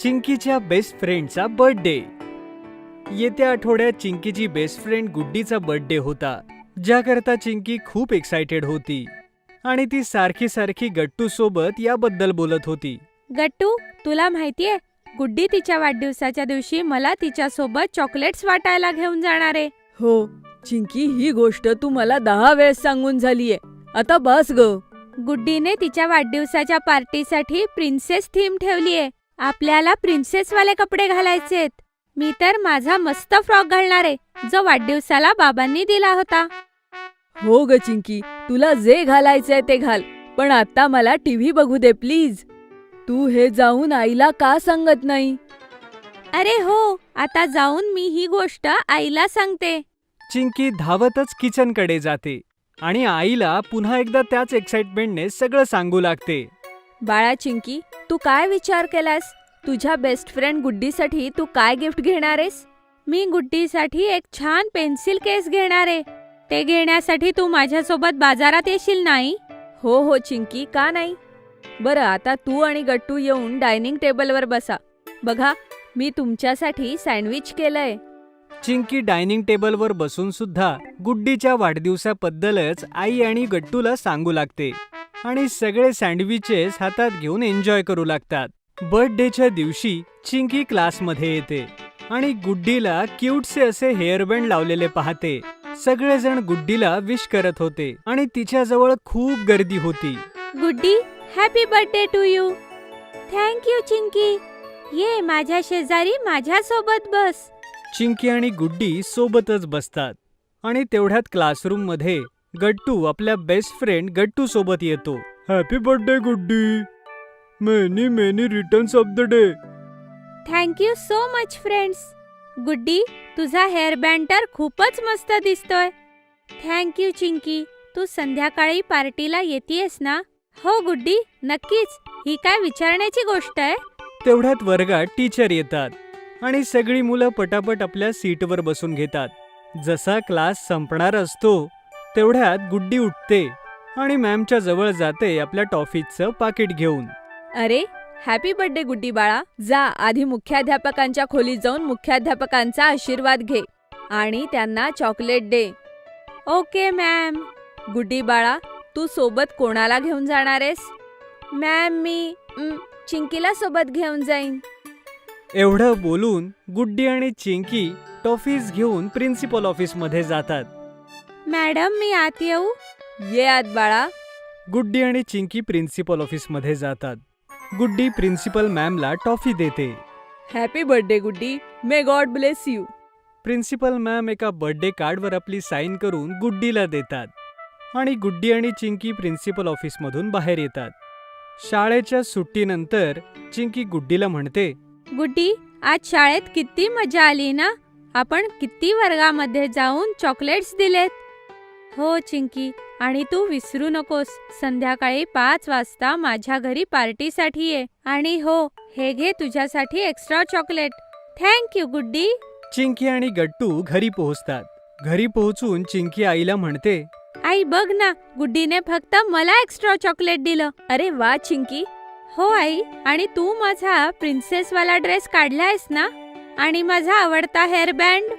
चिंकीच्या best फ्रेंडचा birthday. येत्या आठवड्यात चिंकीची best friend गुड्डीचा birthday होता, ज्याकरता चिंकी खूप एक्साइटेड होती आणि ती सारखी सारखी गट्टू सोबत याबद्दल बोलत होती. गट्टू, तुला माहितीये गुड्डी तिच्या वाढदिवसाच्या दिवशी मला तिच्यासोबत चॉकलेट्स वाटायला घेऊन जाणार आहे. हो चिंकी, ही गोष्ट तू मला 10 वेळेस सांगून झालीये. आता बस ग. गुड्डीने तिच्या वाढदिवसाच्या पार्टीसाठी प्रिन्सेस थीम ठेवलीये. आपल्याला प्रिन्सेसवाले कपडे घालायचेत. मी तर माझा मस्त फ्रॉक घालणार आहे, जो वाढदिवसाला बाबांनी दिला होता. हो ग चिंकी, तुला जे घालायचंय ते घाल, पण आता मला टीव्ही बघू दे प्लीज. तू हे जाऊन आईला का सांगत नाही? अरे हो, आता जाऊन मी ही गोष्ट आईला सांगते. चिंकी धावतच किचनकडे जाते आणि आईला पुन्हा एकदा त्याच एक्साइटमेंटने सगळं सांगू लागते. बाळा चिंकी, तू काय विचार केलास? तुझ्या बेस्ट फ्रेंड गुड्डीसाठी तू काय गिफ्ट घेणार आहेस? मी गुड्डीसाठी एक छान पेन्सिल केस घेणार आहे. ते घेण्यासाठी तू माझ्यासोबत बाजारात येशील नाही? हो हो चिंकी, का नाही? बरं, आता तू आणि गट्टू येऊन डायनिंग टेबलवर बसा. बघा, मी तुमच्यासाठी सँडविच केलंय. चिंकी डायनिंग टेबलवर बसून सुद्धा गुड्डीच्या वाढदिवसाबद्दलच आई आणि गट्टूला सांगू लागते आणि सगळे सँडविचेस हातात घेऊन एन्जॉय करू लागतात. बर्थडेच्या दिवशी चिंकी क्लासमध्ये येते आणि गुड्डीला क्यूटसे असे हेअरबँड लावलेले पाहते. सगळेजण गुड्डीला विश करत होते आणि तिच्याजवळ खूप गर्दी होती. Guddi, happy birthday to you. Thank you Chinki. ये माझ्या शेजारी माझ्यासोबत बस. चिंकी आणि गुड्डी सोबतच बसतात आणि तेवढ्यात क्लासरूम मध्ये गट्टू आपल्या बेस्ट फ्रेंड गट्टू सोबत येतो. Happy birthday Guddi. Many many returns of the day. Thank you so much friends. Guddi, तुझा हेअरबँड तर खूपच मस्त दिसतोय. Thank you Chinki. तू संध्याकाळी पार्टीला येतेयस ना? हो गुड्डी, नक्कीच. ही काय विचारण्याची गोष्ट आहे? तेवढ्यात वर्गात टीचर येतात आणि सगळी मुलं पटापट आपल्या सीटवर बसून घेतात. जसा क्लास संपणार असतो तेवढ्यात गुड्डी उठते आणि मॅमच्या जवळ जाते आपल्या टॉफीचं पाकिट घेऊन. अरे, हॅपी बर्थडे गुड्डी बाळा. जा आधी मुख्याध्यापकांच्या खोलीत जाऊन मुख्याध्यापकांचा आशीर्वाद घे आणि त्यांना चॉकलेट दे. Okay ma'am. गुड्डी बाळा, तू सोबत कोणाला घेऊन जाणार आहेस? मॅम, मी चिंकीला सोबत घेऊन जाईन. एवढं बोलून गुड्डी आणि चिंकी टॉफीज घेऊन प्रिन्सिपल ऑफिस मध्ये जातात. मॅडम, मी आत येऊ? ये आत बाळा. गुड्डी आणि चिंकी प्रिन्सिपल ऑफिस मध्ये जातात. गुड्डी प्रिन्सिपल मॅमला टॉफी देते. Happy birthday Guddi. May God bless you. Principal ma'am एका बर्थडे कार्डवर आपली साईन करून गुड्डीला देतात आणि गुड्डी आणि चिंकी प्रिन्सिपल ऑफिस मधून बाहेर येतात. शाळेच्या सुट्टीनंतर चिंकी गुड्डीला म्हणते, गुड्डी, आज शाळेत किती मजा आली ना? आपण किती वर्गामध्ये जाऊन चॉकलेट्स दिलेत. हो चिंकी, आणि तू विसरू नकोस, संध्याकाळी 5 वाजता माझ्या घरी पार्टीसाठी ये. आणि हो, हे घे तुझ्यासाठी एक्स्ट्रा चॉकलेट. थँक यू गुड्डी. चिंकी आणि गट्टू घरी पोहोचतात. घरी पोहोचून चिंकी आईला म्हणते, आई बघ ना, गुड्डीने फक्त मला एक्स्ट्रा चॉकलेट दिलं. अरे वा चिंकी. हो आई, आणि तू माझा प्रिन्सेसवाला ड्रेस काढलायस ना? आणि माझा आवडता हेअरबँड?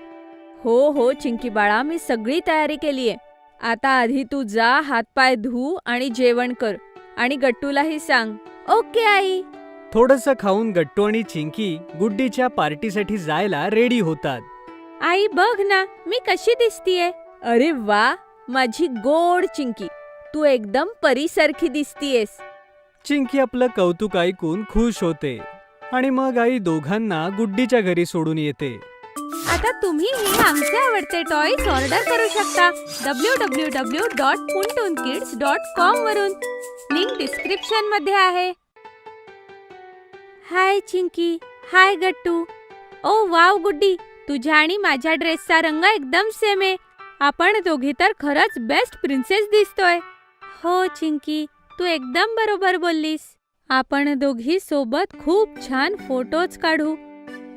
हो हो चिंकी बाळा, मी सगळी तयारी केलीये. आता आधी तू जा, हातपाय धू आणि जेवण कर आणि गट्टूलाही सांग. Okay I. थोडंसं खाऊन गट्टू आणि चिंकी गुड्डीच्या पार्टीसाठी जायला रेडी होतात. आई बघ ना, मी कशी दिसतीये. अरे वा, माझी गोड चिंकी, तू एकदम परीसारखी दिसतीयेस. चिंकी आपलं कौतुक ऐकून खुश होते आणि मग आई दोघांना गुड्डीच्या घरी सोडून येते. आता तुम्हीही आमचे आवडते टॉयज ऑर्डर करू शकता www.puntoonkids.com वरून. लिंक डिस्क्रिप्शन मध्ये आहे. हाय चिंकी. हाय गट्टू. ओ वाव गुड्डी, तुझ्या आणि माझ्या ड्रेसचा रंग एकदम सेम आहे. आपण दोघी तर खरंच बेस्ट प्रिन्सेस दिसतोय. हो चिंकी, तू एकदम बरोबर बोललीस. आपण दोघी सोबत खूप छान फोटोज काढू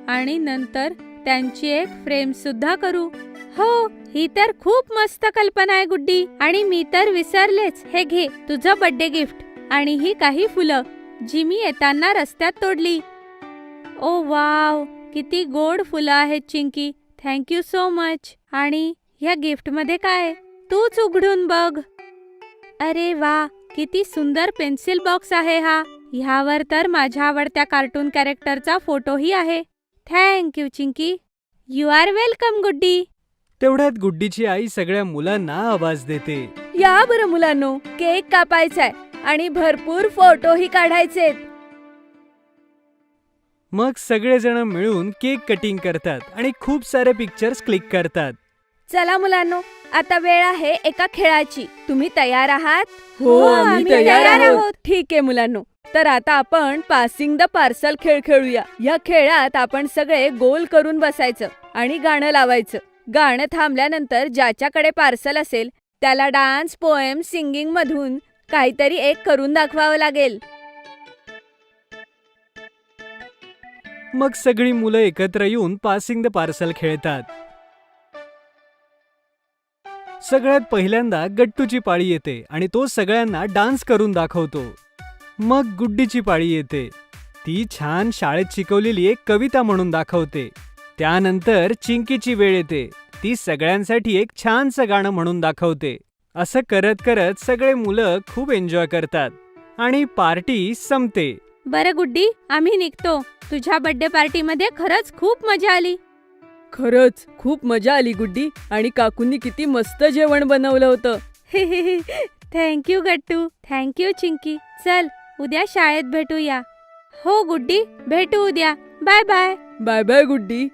आणि नंतर त्यांची एक फ्रेम सुद्धा करू. हो, ही तर खूप मस्त कल्पना आहे गुड्डी. आणि मी तर विसरलेच, हे घे तुझं बर्थडे गिफ्ट. आणि ही काही फुलं जी मी येताना रस्त्यात तोडली. ओ वाव, किती गोड फुलं आहेत चिंकी. Thank you so much. आणि ह्या गिफ्टमध्ये काय? तूच उघडून बघ. अरे वा, किती सुंदर पेन्सिल बॉक्स आहे हा. ह्यावर तर माझ्या आवडत्या कार्टून कॅरेक्टरचा फोटोही आहे. Thank you Chinki. You are welcome Guddi. तेवढ्यात गुड्डीची आई सगळ्या मुलांना आवाज देते. या बरं मुलांनो, केक कापायचाय आणि भरपूर फोटोही काढायचेत. मग सगळेजण मिळून केक कटिंग करतात आणि खूप सारे पिक्चर्स क्लिक करतात. चला मुलांनो, आता वेळ आहे एका खेळाची. तुम्ही तयार आहात? हो, आम्ही आम्ही तयार तयार आहोत. आहोत. ठीक आहे मुलांनो, तर आता आपण पासिंग द पार्सल खेळ खेळूया. या खेळात आपण सगळे गोल करून बसायचं आणि गाणं लावायचं. गाणं थांबल्यानंतर ज्याच्याकडे पार्सल असेल त्याला डान्स, पोएम, सिंगिंग मधून काहीतरी एक करून दाखवावं लागेल. मग सगळी मुलं एकत्र येऊन पासिंग द पार्सल खेळतात. सगळ्यात पहिल्यांदा गट्टूची पाळी येते आणि तो सगळ्यांना डान्स करून दाखवतो. मग गुड्डीची पाळी येते. ती छान शाळेत शिकवलेली एक कविता म्हणून दाखवते. त्यानंतर चिंकीची वेळ येते. ती सगळ्यांसाठी एक छानसं गाणं म्हणून दाखवते. असं करत करत सगळे मुलं खूप एन्जॉय करतात आणि पार्टी संपते. बरं गुड्डी, आम्ही निघतो. तुझ्या बर्थडे पार्टीमध्ये खरंच खूप मजा आली. खरंच खूप मजा आली गुड्डी, आणि काकूंनी किती मस्त जेवण बनवलं होतं. थँक्यू गट्टू. थँक्यू चिंकी. चल, उद्या शाळेत भेटूया. हो गुड्डी, भेटू उद्या. Bye bye. Bye bye Guddi.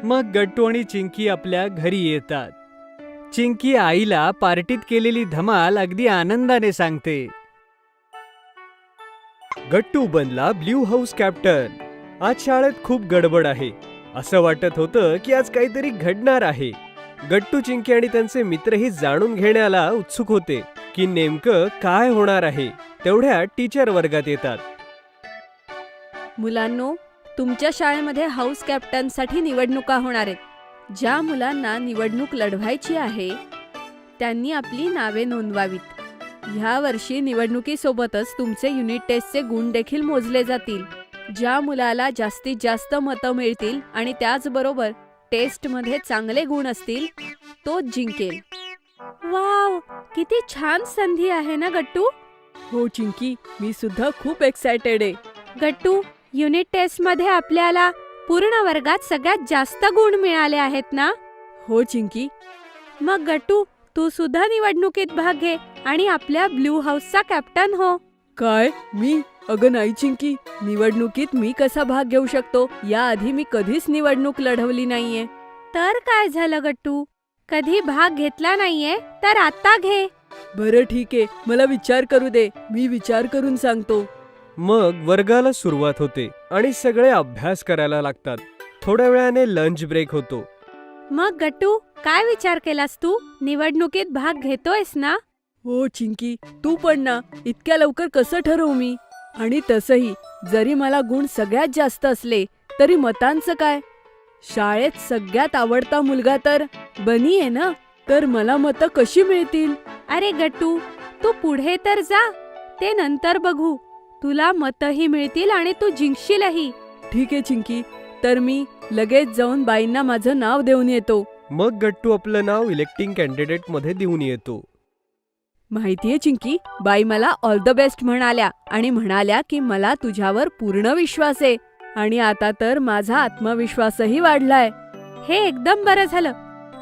मग गट्टू आणि चिंकी आपल्या घरी येतात. चिंकी आईला पार्टीत केलेली धमाल अगदी आनंदाने सांगते. गट्टू बनला ब्ल्यू हाऊस कॅप्टन. आज शाळेत खूप गडबड आहे. असं वाटत होतं की आज काहीतरी घडणार आहे. गट्टू, चिंकी आणि त्यांचे मित्रही जाणून घेण्याला उत्सुक होते की नेमकं काय होणार आहे. तेवढ्यात टीचर वर्गात येतात. मुलांनो, तुमच्या शाळेमध्ये हाऊस कॅप्टनसाठी निवडणुका होणार आहेत. ज्या मुलांना निवडणूक लढवायची आहे त्यांनी आपली नावे नोंदवावीत. ह्या वर्षी निवडणुकीसोबतच तुमचे युनिट टेस्टचे गुण देखील मोजले जातील. ज्या मुलाला जास्तीत जास्त मतं मिळतील आणि त्याचबरोबर टेस्टमध्ये चांगले गुण असतील तोच जिंकेल. वाव, किती छान संधी आहे ना गट्टू. हो चिंकी, मी सुद्धा खूप एक्सायटेड आहे. गट्टू, युनिट टेस्टमध्ये आपल्याला पूर्ण वर्गात सगळ्यात जास्त गुण मिळाले आहेत ना. हो चिंकी. मग गट्टू, तू सुद्धा निवडणुकीत भाग घे आणि आपल्या ब्ल्यू हाऊसचा कॅप्टन हो. काय, मी? अगं नाही चिंकी, निवडणुकीत मी कसा भाग घेऊ शकतो? याआधी मी कधीच निवडणूक लढवली नाहीये. तर काय झालं गट्टू, कधी भाग घेतला नाहीये तर आता घे. बरं ठीक आहे, मला विचार करू दे. मी विचार करून सांगतो. मग वर्गाला सुरुवात होते आणि सगळे अभ्यास करायला लागतात. थोड्या वेळाने लंच ब्रेक होतो. मग गट्टू, काय विचार केलास तू? निवडणुकीत भाग घेतोयस ना? हो चिंकी, तू पण ना. इतक्या लवकर कसं ठरवू मी? आणि तसंही जरी मला गुण सगळ्यात जास्त असले तरी मतांचं काय? शाळेत सगळ्यात आवडता मुलगा तर बनी आहे ना, तर मला मतं कशी मिळतील? अरे गट्टू, तू पुढे तर जा, ते नंतर बघू. तुला मतही मिळतील आणि तू जिंकशीलही. ठीक आहे चिंकी, तर मी लगेच जाऊन बाईंना माझं नाव देऊन येतो. मग गट्टू आपलं नाव इलेक्टिंग कॅन्डिडेट मध्ये देऊन येतो. माहितीये चिंकी, बाई मला ऑल द बेस्ट म्हणाल्या आणि म्हणाल्या की मला तुझ्यावर पूर्ण विश्वास आहे. आणि आता तर माझा आत्मविश्वासही वाढलाय. हे एकदम बरं झालं.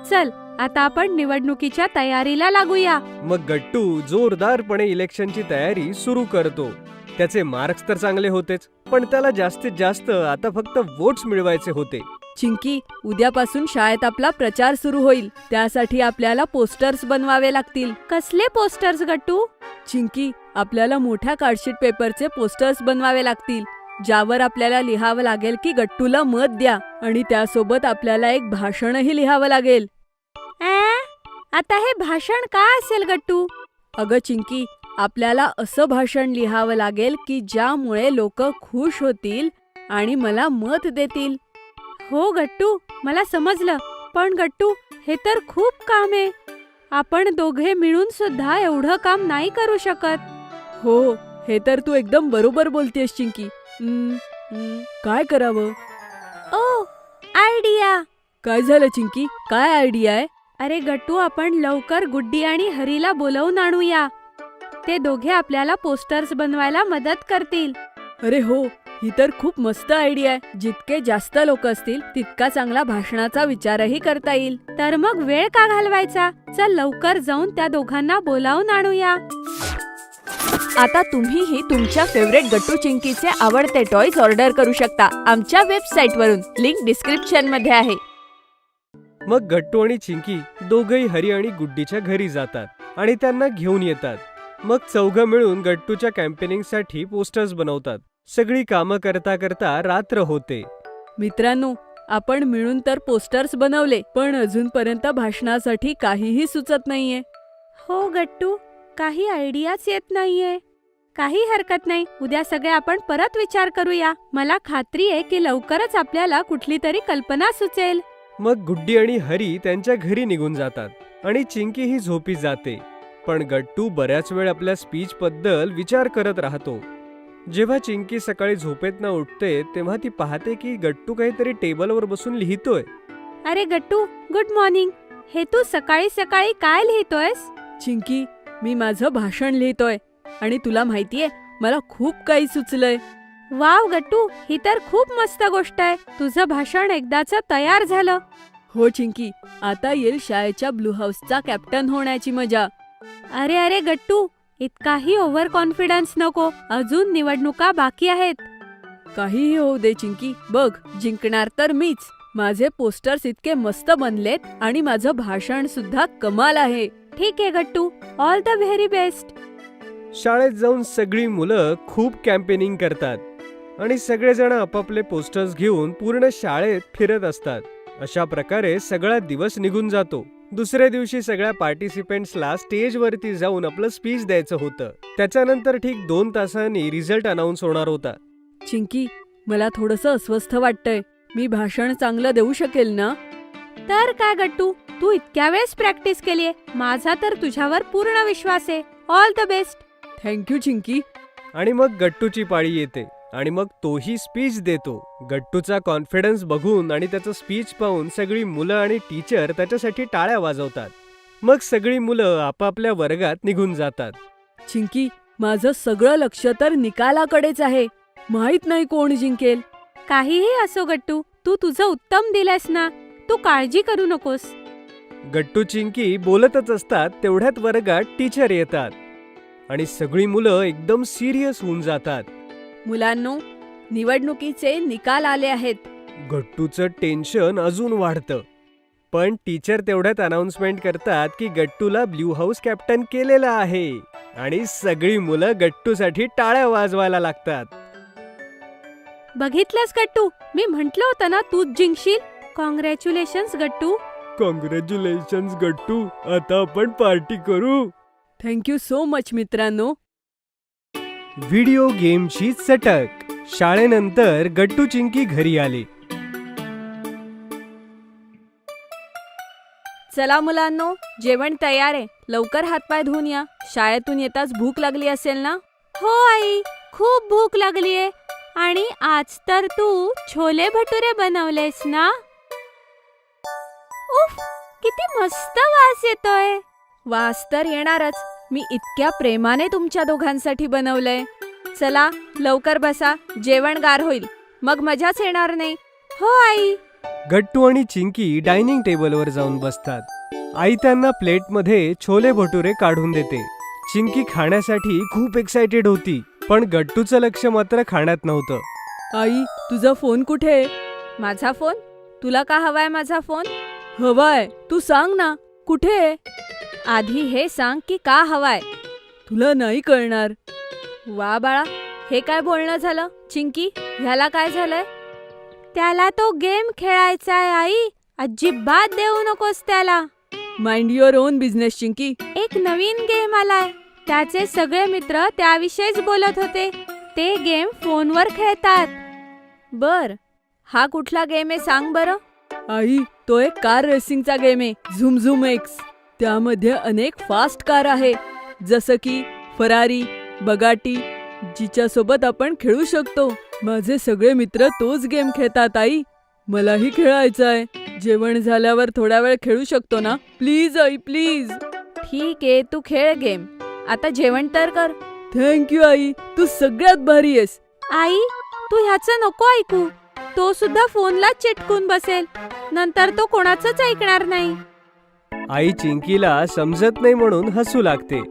चल, आता आपण निवडणुकीच्या तयारीला लागूया. मग गट्टू जोरदारपणे इलेक्शनची तयारी सुरू करतो. त्याचे मार्क्स तर चांगले होतेच, पण त्याला जास्तीत जास्त आता फक्त वोट्स मिळवायचे होते. चिंकी, उद्यापासून शाळेत आपला प्रचार सुरू होईल. त्यासाठी आपल्याला पोस्टर्स बनवावे लागतील. कसले पोस्टर्स गट्टू? चिंकी, आपल्याला मोठ्या कार्डशीट पेपरचे पोस्टर्स बनवावे लागतील, ज्यावर आपल्याला लिहावं लागेल की गट्टूला मत द्या. आणि त्यासोबत आपल्याला एक भाषणही लिहावं लागेल. आता हे भाषण काय असेल गट्टू? अगं चिंकी, आपल्याला असं भाषण लिहावं लागेल की ज्यामुळे लोक खुश होतील आणि मला मत देतील. हो गट्टू, मला समजलं. पण गट्टू, हे तर खूप काम आहे. आपण दोघे मिळून सुद्धा एवढं काम नाही करू शकत. हो, हे तर तू एकदम बरोबर बोलतेस चिंकी. काय करावं? ओ आयडिया. काय झालं चिंकी? काय आयडिया आहे? अरे गट्टू, आपण लवकर गुड्डी आणि हरीला बोलवून आणूया. ते दोघे आपल्याला पोस्टर्स बनवायला मदत करतील. अरे हो, ही तर खूप मस्त आयडिया आहे. जितके जास्त लोक असतील तितका चांगला भाषणाचा विचारही करता येईल. तर मग वेळ का घालवायचा? चल लवकर जाऊन त्या दोघांना बोलावून आणूया. आता तुम्हीही तुमच्या फेवरेट गट्टू चिंकीचे आवडते टॉयज ऑर्डर करू शकता आमच्या वेबसाईटवरून. लिंक डिस्क्रिप्शन मध्ये आहे. मग गट्टू आणि चिंकी दोघंही हरी आणि गुड्डीच्या घरी जातात आणि त्यांना घेऊन येतात. मग चौघं मिळून गट्टूच्या कॅम्पेनिंगसाठी पोस्टर्स बनवतात. सगळी कामं करता करता रात्र होते. मित्रांनो, आपण मिळून तर पोस्टर्स बनवले, पण अजूनपर्यंत भाषणासाठी काहीही सुचत नाहीये. हो गट्टू, काही आयडियाच येत नाहीये. काही हरकत नाही, उद्या सगळे आपण परत विचार करूया. मला खात्री आहे की लवकरच आपल्याला कुठली तरी कल्पना सुचेल. मग गुड्डी आणि हरी त्यांच्या घरी निघून जातात आणि चिंकी ही झोपी जाते. पण गट्टू बऱ्याच वेळ आपल्या स्पीच बद्दल विचार करत राहतो. जेव्हा चिंकी सकाळी झोपेतनं उठते तेव्हा ती पाहते की गट्टू काहीतरी टेबलवर बसून लिहितोय. अरे गट्टू, गुड मॉर्निंग. हे तू सकाळी सकाळी काय लिहितोयस? चिंकी, मी माझं भाषण लिहितोय आणि तुला माहितीये मला खूप काही सुचलंय. वाव गट्टू, ही तर खूप मस्त गोष्ट आहे. तुझं भाषण एकदाच तयार झालं. हो चिंकी, आता येईल शाळेच्या ब्लू हाऊसचा कॅप्टन होण्याची मजा. अरे अरे गट्टू, इतकाही ओव्हर कॉन्फिडन्स नको. अजून निवडणुका बाकी आहेत. काहीही होऊ दे चिंकी, बघ जिंकणार तर मीच. माझे पोस्टर्स इतके मस्त बनलेत आणि माझं भाषण सुद्धा कमाल आहे. ठीक आहे गट्टू, ऑल द व्हेरी बेस्ट. शाळेत जाऊन सगळी मुलं खूप कॅम्पेनिंग करतात आणि सगळेजण आपापले पोस्टर्स घेऊन पूर्ण शाळेत फिरत असतात. अशा प्रकारे सगळा दिवस निघून जातो. दुसऱ्या दिवशी सगळ्या पार्टिसिपेंट्सला स्टेजवरती जाऊन आपलं स्पीच द्यायचं होतं. त्याच्यानंतर ठीक 2 तासांनी रिझल्ट अनाउन्स होणार होता. चिंकी, मला थोडंसं अस्वस्थ वाटतंय. मी भाषण चांगलं देऊ शकेल ना? तर काय गट्टू, तू इतक्या वेळेस प्रॅक्टिस केलीये. माझा तर तुझ्यावर पूर्ण विश्वास आहे. All the best. Thank you Chinki. आणि मग गट्टूची पाळी येते आणि मग तोही स्पीच देतो. गट्टूचा कॉन्फिडन्स बघून आणि त्याचं स्पीच पाहून सगळी मुलं आणि टीचर त्याच्यासाठी टाळ्या वाजवतात. मग सगळी मुलं आपापल्या वर्गात निघून जातात. चिंकी, माझं सगळं लक्ष तर निकालाकडेच आहे. माहित नाही कोण जिंकेल. काहीही असो गट्टू, तू तुझं उत्तम दिलंस ना. तू काळजी करू नकोस. गट्टू चिंकी बोलतच असतात तेवढ्यात वर्गात टीचर येतात आणि सगळी मुलं एकदम सिरियस होऊन जातात. मुलांनो, निवडणुकीचे निकाल आले आहेत. गट्टूचं टेन्शन अजून वाढतं. पण टीचर तेवढ्यात अनाउन्समेंट करतात की गट्टूला ब्ल्यू हाऊस कॅप्टन केलेलं आहे आणि सगळी मुलं गट्टूसाठी टाळ्या वाजवायला लागतात. बघितलंस गट्टू, मी म्हंटल होतं ना तूच जिंकशील. कॉंग्रॅच्युलेशन्स गट्टू. कॉंग्रॅच्युलेशन्स गट्टू, आता आपण पार्टी करू. थँक्यू सो मच मित्रांनो. व्हिडिओ गेमची चटक. शाळेनंतर गट्टू चिंकी घरी आले. चला मुलांनो, जेवण तयार आहे. लवकर हातपाय धुवून या. शाळेतून येताच भूक लागली असेल ना? हो आई, खूप भूक लागलीये. आणि आज तर तू छोले भटुरे बनवलेस ना? उफ, किती मस्त वास येतोय. वास तर येणारच. मी इतक्या प्रेमाने तुमच्या दोघांसाठी बनवलंय. चला लवकर बसा, जेवण गार होईल. मग मजाच येणार नाही. हो आई. गट्टू आणि चिंकी डायनिंग टेबलवर जाऊन बसतात. आई त्यांना प्लेटमध्ये छोले भटुरे काढून देते. चिंकी खाण्यासाठी खूप एक्साइटेड होती, पण गट्टूचं लक्ष मात्र खाण्यात नव्हतं. आई, तुझा फोन कुठे? माझा फोन? तुला का हवाय माझा फोन? हवाय, तू सांग ना कुठे? आधी हे सांग की का हवाय. तुला नाही कळणार. वा बाळा, हे काय बोलणं झालं? चिंकी, ह्याला काय झालंय? त्याला तो गेम खेळायचा आहे आई. अजिबात देऊ नकोस त्याला. Mind your on business Chinki. एक नवीन गेम आलाय. त्याचे सगळे मित्र त्याविषयीच बोलत होते. ते गेम फोनवर खेळतात. बर, हा कुठला गेम आहे सांग बरं? आई, तो एक कार रेसिंगचा गेम आहे. झुम झुम एक्स. त्यामध्ये अनेक फास्ट कार आहे, जसं की फरारी, बगाटी, जिच्यासोबत आपण खेळू शकतो. माझे सगळे मित्र तोच गेम खेळतात आई. मलाही खेळायचा आहे. जेवण झाल्यावर थोडा वेळ खेळू शकतो ना? Please I, please. ठीक आहे, तू खेळ गेम. आता जेवण तर कर. थँक्यू आई, तू सगळ्यात भारी आहेस. आई, तू ह्याचं नको ऐकू. तो सुद्धा फोनला चिटकून बसेल. नंतर तो कोणाचंच ऐकणार नाही. आई चिंकीला समजत नाही म्हणून हसू लागते.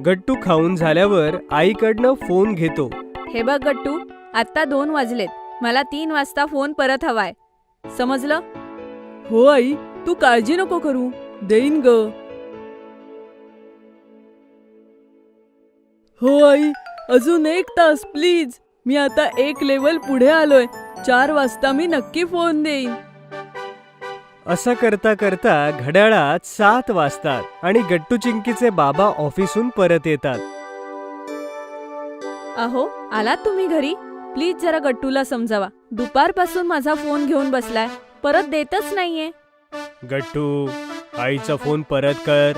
गट्टू खाऊन झाल्यावर आईकडनं फोन घेतो. हे बघ गट्टू, आता 2 वाजलेत. मला 3 वाजता फोन परत हवाय. समजलं? हो आई, तू काळजी नको करू. देईन ग. हो आई, अजून 1 तास प्लीज. मी आता 1 लेवल पुढे आलोय. 4 वाजता मी नक्की फोन देईन. असं करता करता घड्याळात 7 वाजतात आणि गट्टू चिंकीचे बाबा ऑफिसहून परत येतात. अहो, आलात तुम्ही घरी? प्लीज जरा गट्टूला समजावा. दुपारपासून माझा फोन घेऊन बसलाय. परत देतच नाहीये. गट्टू, आईचा फोन परत कर.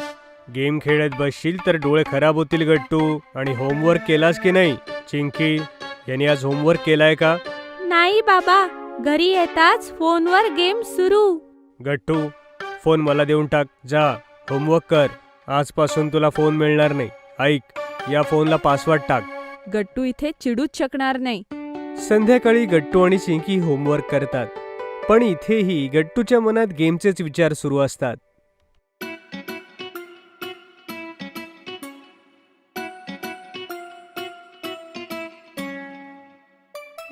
गेम खेळत बसशील तर डोळे खराब होतील गट्टू. आणि होमवर्क केलास की नाही? चिंकी, याने आज होमवर्क केलाय का? नाही बाबा, घरी येताच फोनवर गेम सुरू. गट्टू, फोन मला देऊन टाक. जा, होमवर्क कर. आजपासून तुला फोन मिळणार नाही. ऐक, या फोनला पासवर्ड टाक. गट्टू इथे चिडूच शकणार नाही. संध्याकाळी गट्टू आणि चिंकी होमवर्क करतात. पण इथेही गट्टूच्या मनात गेमचेच विचार सुरू असतात.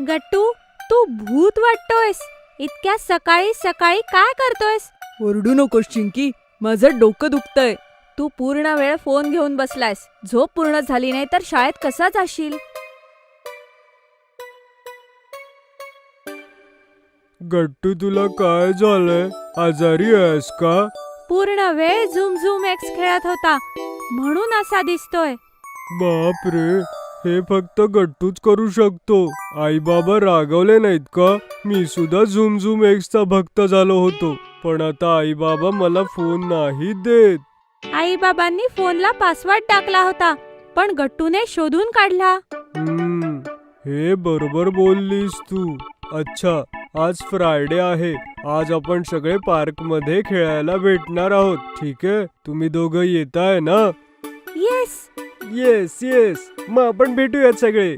गट्टू, तू भूत वाटतोयस. इतक्या सकाळी सकाळी काय करतोयस? ओरडू नकोस चिंकी, माझं डोकं दुखतंय. तू पूर्ण वेळ फोन घेऊन बसलायस. झोप पूर्ण झाली नाही तर शाळेत कसा जाशील? गट्टू, तुला काय झालंय? आजारी आहेस का? पूर्ण वेळ झूम झूम एक्स खेळत होता म्हणून असा दिसतोय. बापरे, हे फक्त गट्टूच करू शकतो. आई बाबा रागवले नाहीत का? मी सुद्धा झूम झूम एक्सचा भक्त झालो होतो. पण आता आई बाबा मला फोन नाही देत. आई बाबांनी फोनला पासवर्ड टाकला होता, पण गट्टूने शोधून काढला. हे बरोबर बोललीस तू. अच्छा, आज फ्रायडे आहे. आज आपण सगळे पार्क मध्ये खेळायला भेटणार आहोत. ठीक आहे, तुम्ही दोघं येताय ना? येस. येस येस, मग आपण भेटूयात सगळे.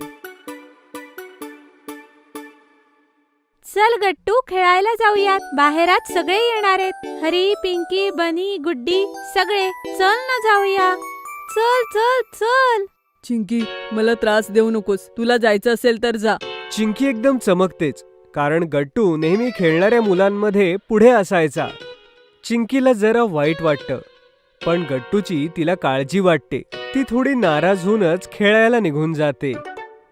चल गट्टू, खेळायला जाऊयात. बाहेरात सगळे येणार आहेत. हरी, पिंकी, बनी, गुड्डी, सगळे. चल ना जाऊया. चल चल चल. चिंकी, मला त्रास देऊ नकोस. तुला जायचं असेल तर जा. चिंकी एकदम चमकतेच, कारण गट्टू नेहमी खेळणाऱ्या मुलांमध्ये पुढे असायचा. चिंकीला जरा वाईट वाटतं, पण गट्टूची तिला काळजी वाटते. ती थोडी नाराज होऊनच खेळायला निघून जाते.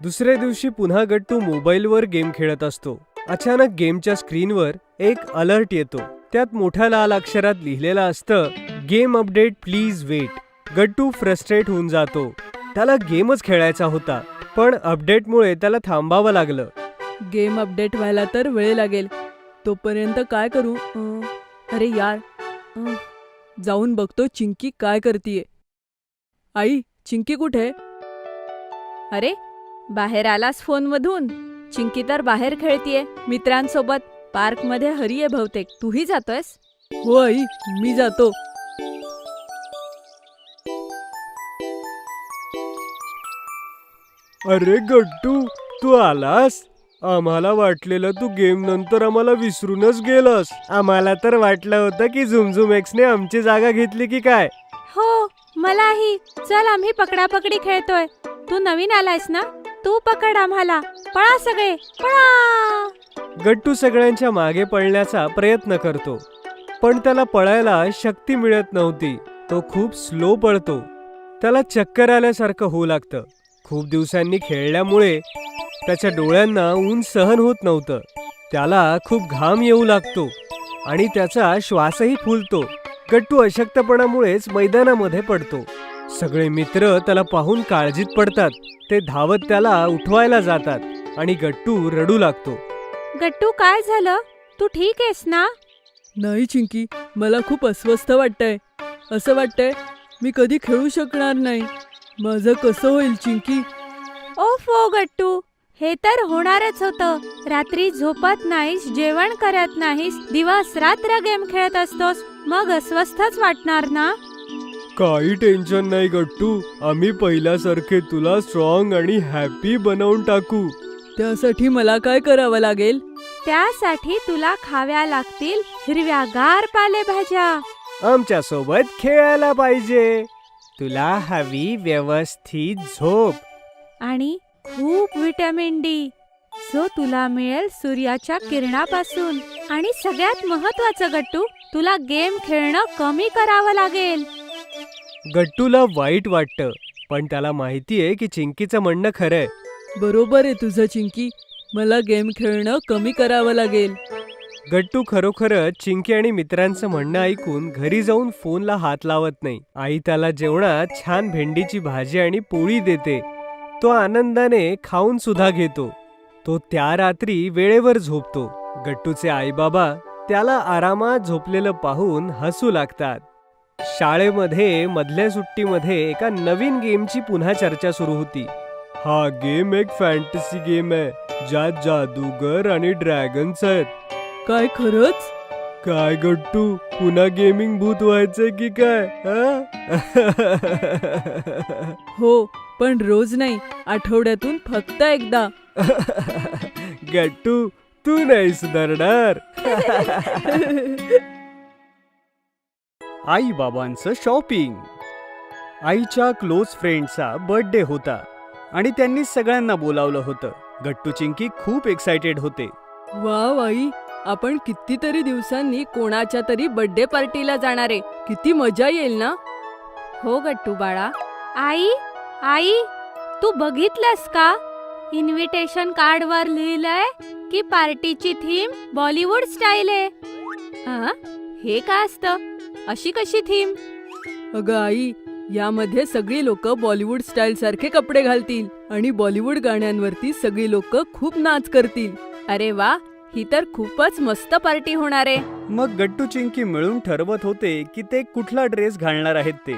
दुसऱ्या दिवशी पुन्हा गट्टू मोबाईलवर गेम खेळत असतो. अचानक गेमच्या स्क्रीनवर एक अलर्ट येतो. त्यात मोठ्या लाल अक्षरात लिहिलेलं असतं, game update please wait. Gattu frustrate होऊन जातो. त्याला गेमच खेळायचा होता, पण अपडेटमुळे त्याला थांबावं लागलं. गेम अपडेट व्हायला तर वेळ लागेल. तोपर्यंत काय करू? अरे यार, जाऊन बघतो चिंकी काय करतीये. आई, चिंकी कुठे? अरे, बाहेर आलास फोनमधून? चिंकी तर बाहेर खेळतीये मित्रांसोबत. पार्कमध्ये हरी आहे बहुतेक. तूही जातोयस? हो आई, मी जातो. अरे गट्टू, तू आलास? आम्हाला वाटलेलं तू गेम नंतर आम्हाला विसरूनच गेलास. आम्हाला तर वाटलं होतं की झुमझुम एक्सने आमची जागा घेतली की काय. हो, मलाही. चल, आम्ही पकडापकडी खेळतोय. तू नवीन आलायस ना? तू पकड आम्हाला. पळा सगळे, पळा. गट्टू सगळ्यांच्या मागे पळण्याचा प्रयत्न करतो, पण त्याला पळायला शक्ती मिळत नव्हती. तो खूप स्लो पळतो. त्याला चक्कर आल्यासारखं होऊ लागतं. खूप दिवसांनी खेळल्यामुळे त्याच्या डोळ्यांना ऊन सहन होत नव्हतं. त्याला खूप घाम येऊ लागतो आणि त्याचा श्वासही फुलतो. गट्टू अशक्तपणामुळेच मैदानामध्ये पडतो. सगळे मित्र त्याला पाहून काळजीत पडतात. ते धावत त्याला उठवायला जातात आणि गट्टू रडू लागतो. गट्टू, काय झालं? तू ठीक आहेस ना? नाही चिंकी, मला खूप अस्वस्थ वाटतंय. असं वाटतंय मी कधी खेळू शकणार नाही. माझं कसं होईल चिंकी? ओफो गट्टू, हे तर होणारच होतं. रात्री झोपत नाहीस, जेवण करत नाहीस, दिवस रात्र गेम खेळत असतोस, मग अस्वस्थच वाटणार ना. काही टेन्शन नाही गट्टू, आम्ही पहिल्यासारखे तुला स्ट्रॉंग आणि हॅपी बनवून टाकू. त्यासाठी मला काय करावं लागेल? त्यासाठी तुला खाव्या लागतील हिरव्यागार पालेभाज्या. आमच्या सोबत खेळायला पाहिजे. तुला हवी व्यवस्थित झोप. आणि खूप व्हिटॅमिन डी, जो तुला मिळेल सूर्याच्या किरणापासून. आणि सगळ्यात महत्वाचं गट्टू, तुला गेम खेळणं कमी करावं लागेल. गट्टूला वाईट वाटतं, पण त्याला माहितीये की चिंकीचं म्हणणं खरंय. बरोबर आहे तुझं चिंकी, मला गेम खेळणं कमी करावं लागेल. गट्टू खरोखरच चिंकी आणि मित्रांचं म्हणणं ऐकून घरी जाऊन फोनला हात लावत नाही. आई त्याला जेवणात छान भेंडीची भाजी आणि पोळी देते. तो आनंदाने खाऊन सुद्धा घेतो. तो त्या रात्री वेळेवर झोपतो. गट्टूचे आई बाबा त्याला आरामात झोपलेलं पाहून हसू लागतात. शाळेमध्ये मधल्या सुट्टीमध्ये एका नवीन गेमची पुन्हा चर्चा सुरू होती. हा गेम एक फॅन्टसी गेम आहे, ज्यात जादूगर आणि ड्रॅगन्स आहेत. काय खरंच? काय गट्टू, पुन्हा गेमिंग भूत व्हायचंय की काय? हो, पण रोज नाही, आठवड्यातून फक्त एकदा. गट्टू, तू नाही सुधारणार. आई बाबांचं शॉपिंग. आईच्या क्लोज फ्रेंडचा बर्थडे होता आणि त्यांनी सगळ्यांना बोलावलं होतं. गट्टू चिंकी खूप एक्साइटेड होते. वाव आई, आपण कितीतरी दिवसांनी कोणाच्या तरी बर्थडे पार्टीला जाणार आहे. किती मजा येईल ना. हो गट्टू बाळा. आई आई, तू बघितलंस का? इन्व्हिटेशन कार्डवर लिहिलंय की पार्टीची थीम बॉलिवूड स्टाईल आहे. हे काय असतं? अशी कशी थीम? अगं आई, यामध्ये सगळी लोक बॉलिवूड स्टाईल सारखे कपडे घालतील आणि बॉलिवूड गाण्यांवरती सगळी लोक खूप नाच करतील. अरे वा, ही तर खूपच मस्त पार्टी होणार आहे. मग गट्टू चिंकी मिळून ठरवत होते की ते कुठला ड्रेस घालणार आहेत ते.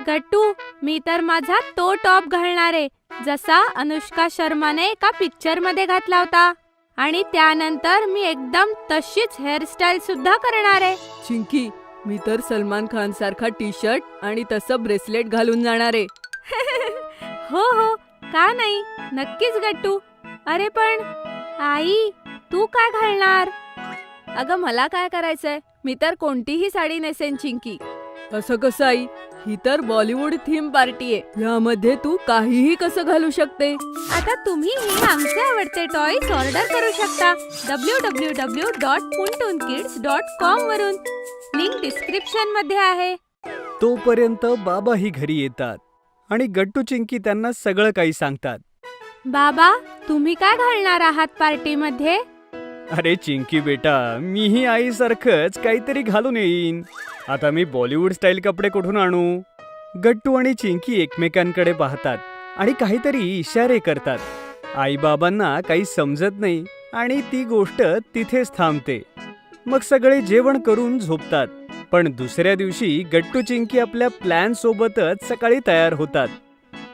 गट्टू, मी तर माझा तो टॉप घालणार आहे, जसा अनुष्का शर्माने एका पिक्चर मध्ये घातला होता. आणि त्यानंतर मी एकदम तशीच हेअरस्टाईल सुद्धा करणार आहे. चिंकी, मी तर सलमान खान सारखा टी शर्ट आणि तसं ब्रेसलेट घालून जाणार आहे. हो हो, का नाही, नक्कीच गट्टू. अरे पण आई, तू काय घालणार? अगं मला काय करायचंय, मी तर कोणतीही साडी नेसेन चिंकी. असं कसं आई, ही तर बॉलिवूड थीम पार्टी आहे, यामध्ये तू काहीही कसं घालू शकते. आता तुम्हीही आमचे आवडते टॉयज ऑर्डर करू शकता www.puntunkids.com वरून. लिंक डिस्क्रिप्शन मध्ये आहे. तोपर्यंत बाबाही घरी येतात आणि गट्टू चिंकी त्यांना सगळं काही सांगतात. बाबा, तुम्ही काय घालणार आहात पार्टीमध्ये? अरे चिंकी बेटा, मीही आईसारखंच काहीतरी घालून येईन. आता मी बॉलिवूड स्टाईल कपडे कुठून आणू? गट्टू आणि चिंकी एकमेकांकडे पाहतात आणि काहीतरी इशारे करतात. आई बाबांना काही समजत नाही आणि ती गोष्ट तिथेच थांबते. मग सगळे जेवण करून झोपतात. पण दुसऱ्या दिवशी गट्टू चिंकी आपल्या प्लॅन सोबतच सकाळी तयार होतात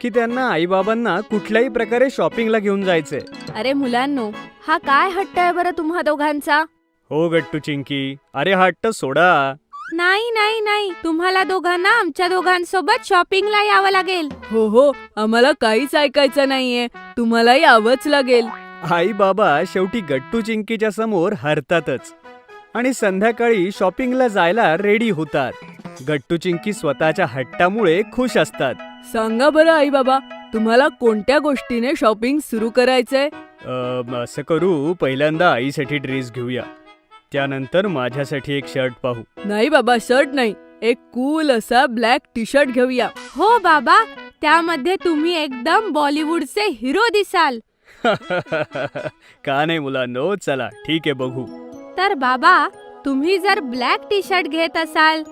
की त्यांना आई बाबांना कुठल्याही प्रकारे शॉपिंगला घेऊन जायचंय. अरे मुलांनो, हा काय हट्ट आहे बरं तुम्हा दोघांचा? हो गट्टू चिंकी, अरे हा हट्ट सोडा. नाही नाही नाही, तुम्हाला दोघांना आमच्या दोघांसोबत शॉपिंगला यावं लागेल. हो हो, आम्हाला काहीच ऐकायचं नाहीये, तुम्हाला यावंच लागेल. आई बाबा शेवटी गट्टू चिंकीच्या समोर हरतातच आणि संध्याकाळी शॉपिंगला जायला रेडी होतात. गट्टू चिंकी स्वतःच्या हट्टामुळे खुश असतात. सांगा बरं आई बाबा, तुम्हाला कोणत्या गोष्टीने शॉपिंग सुरू करायचंय? असं करू, पहिल्यांदा आईसाठी ड्रेस घेऊया, त्यानंतर माझ्यासाठी एक शर्ट पाहू. नाही बाबा, शर्ट नाही, एक कूल असा ब्लॅक टी शर्ट घेऊया. हो बाबा, त्यामध्ये तुम्ही एकदम बॉलिवूडचे हिरो दिसाल. का नाही मुलांनो, चला ठीक आहे, बघू. तर बाबा, तुम्ही जर ब्लॅक टी शर्ट घेत असाल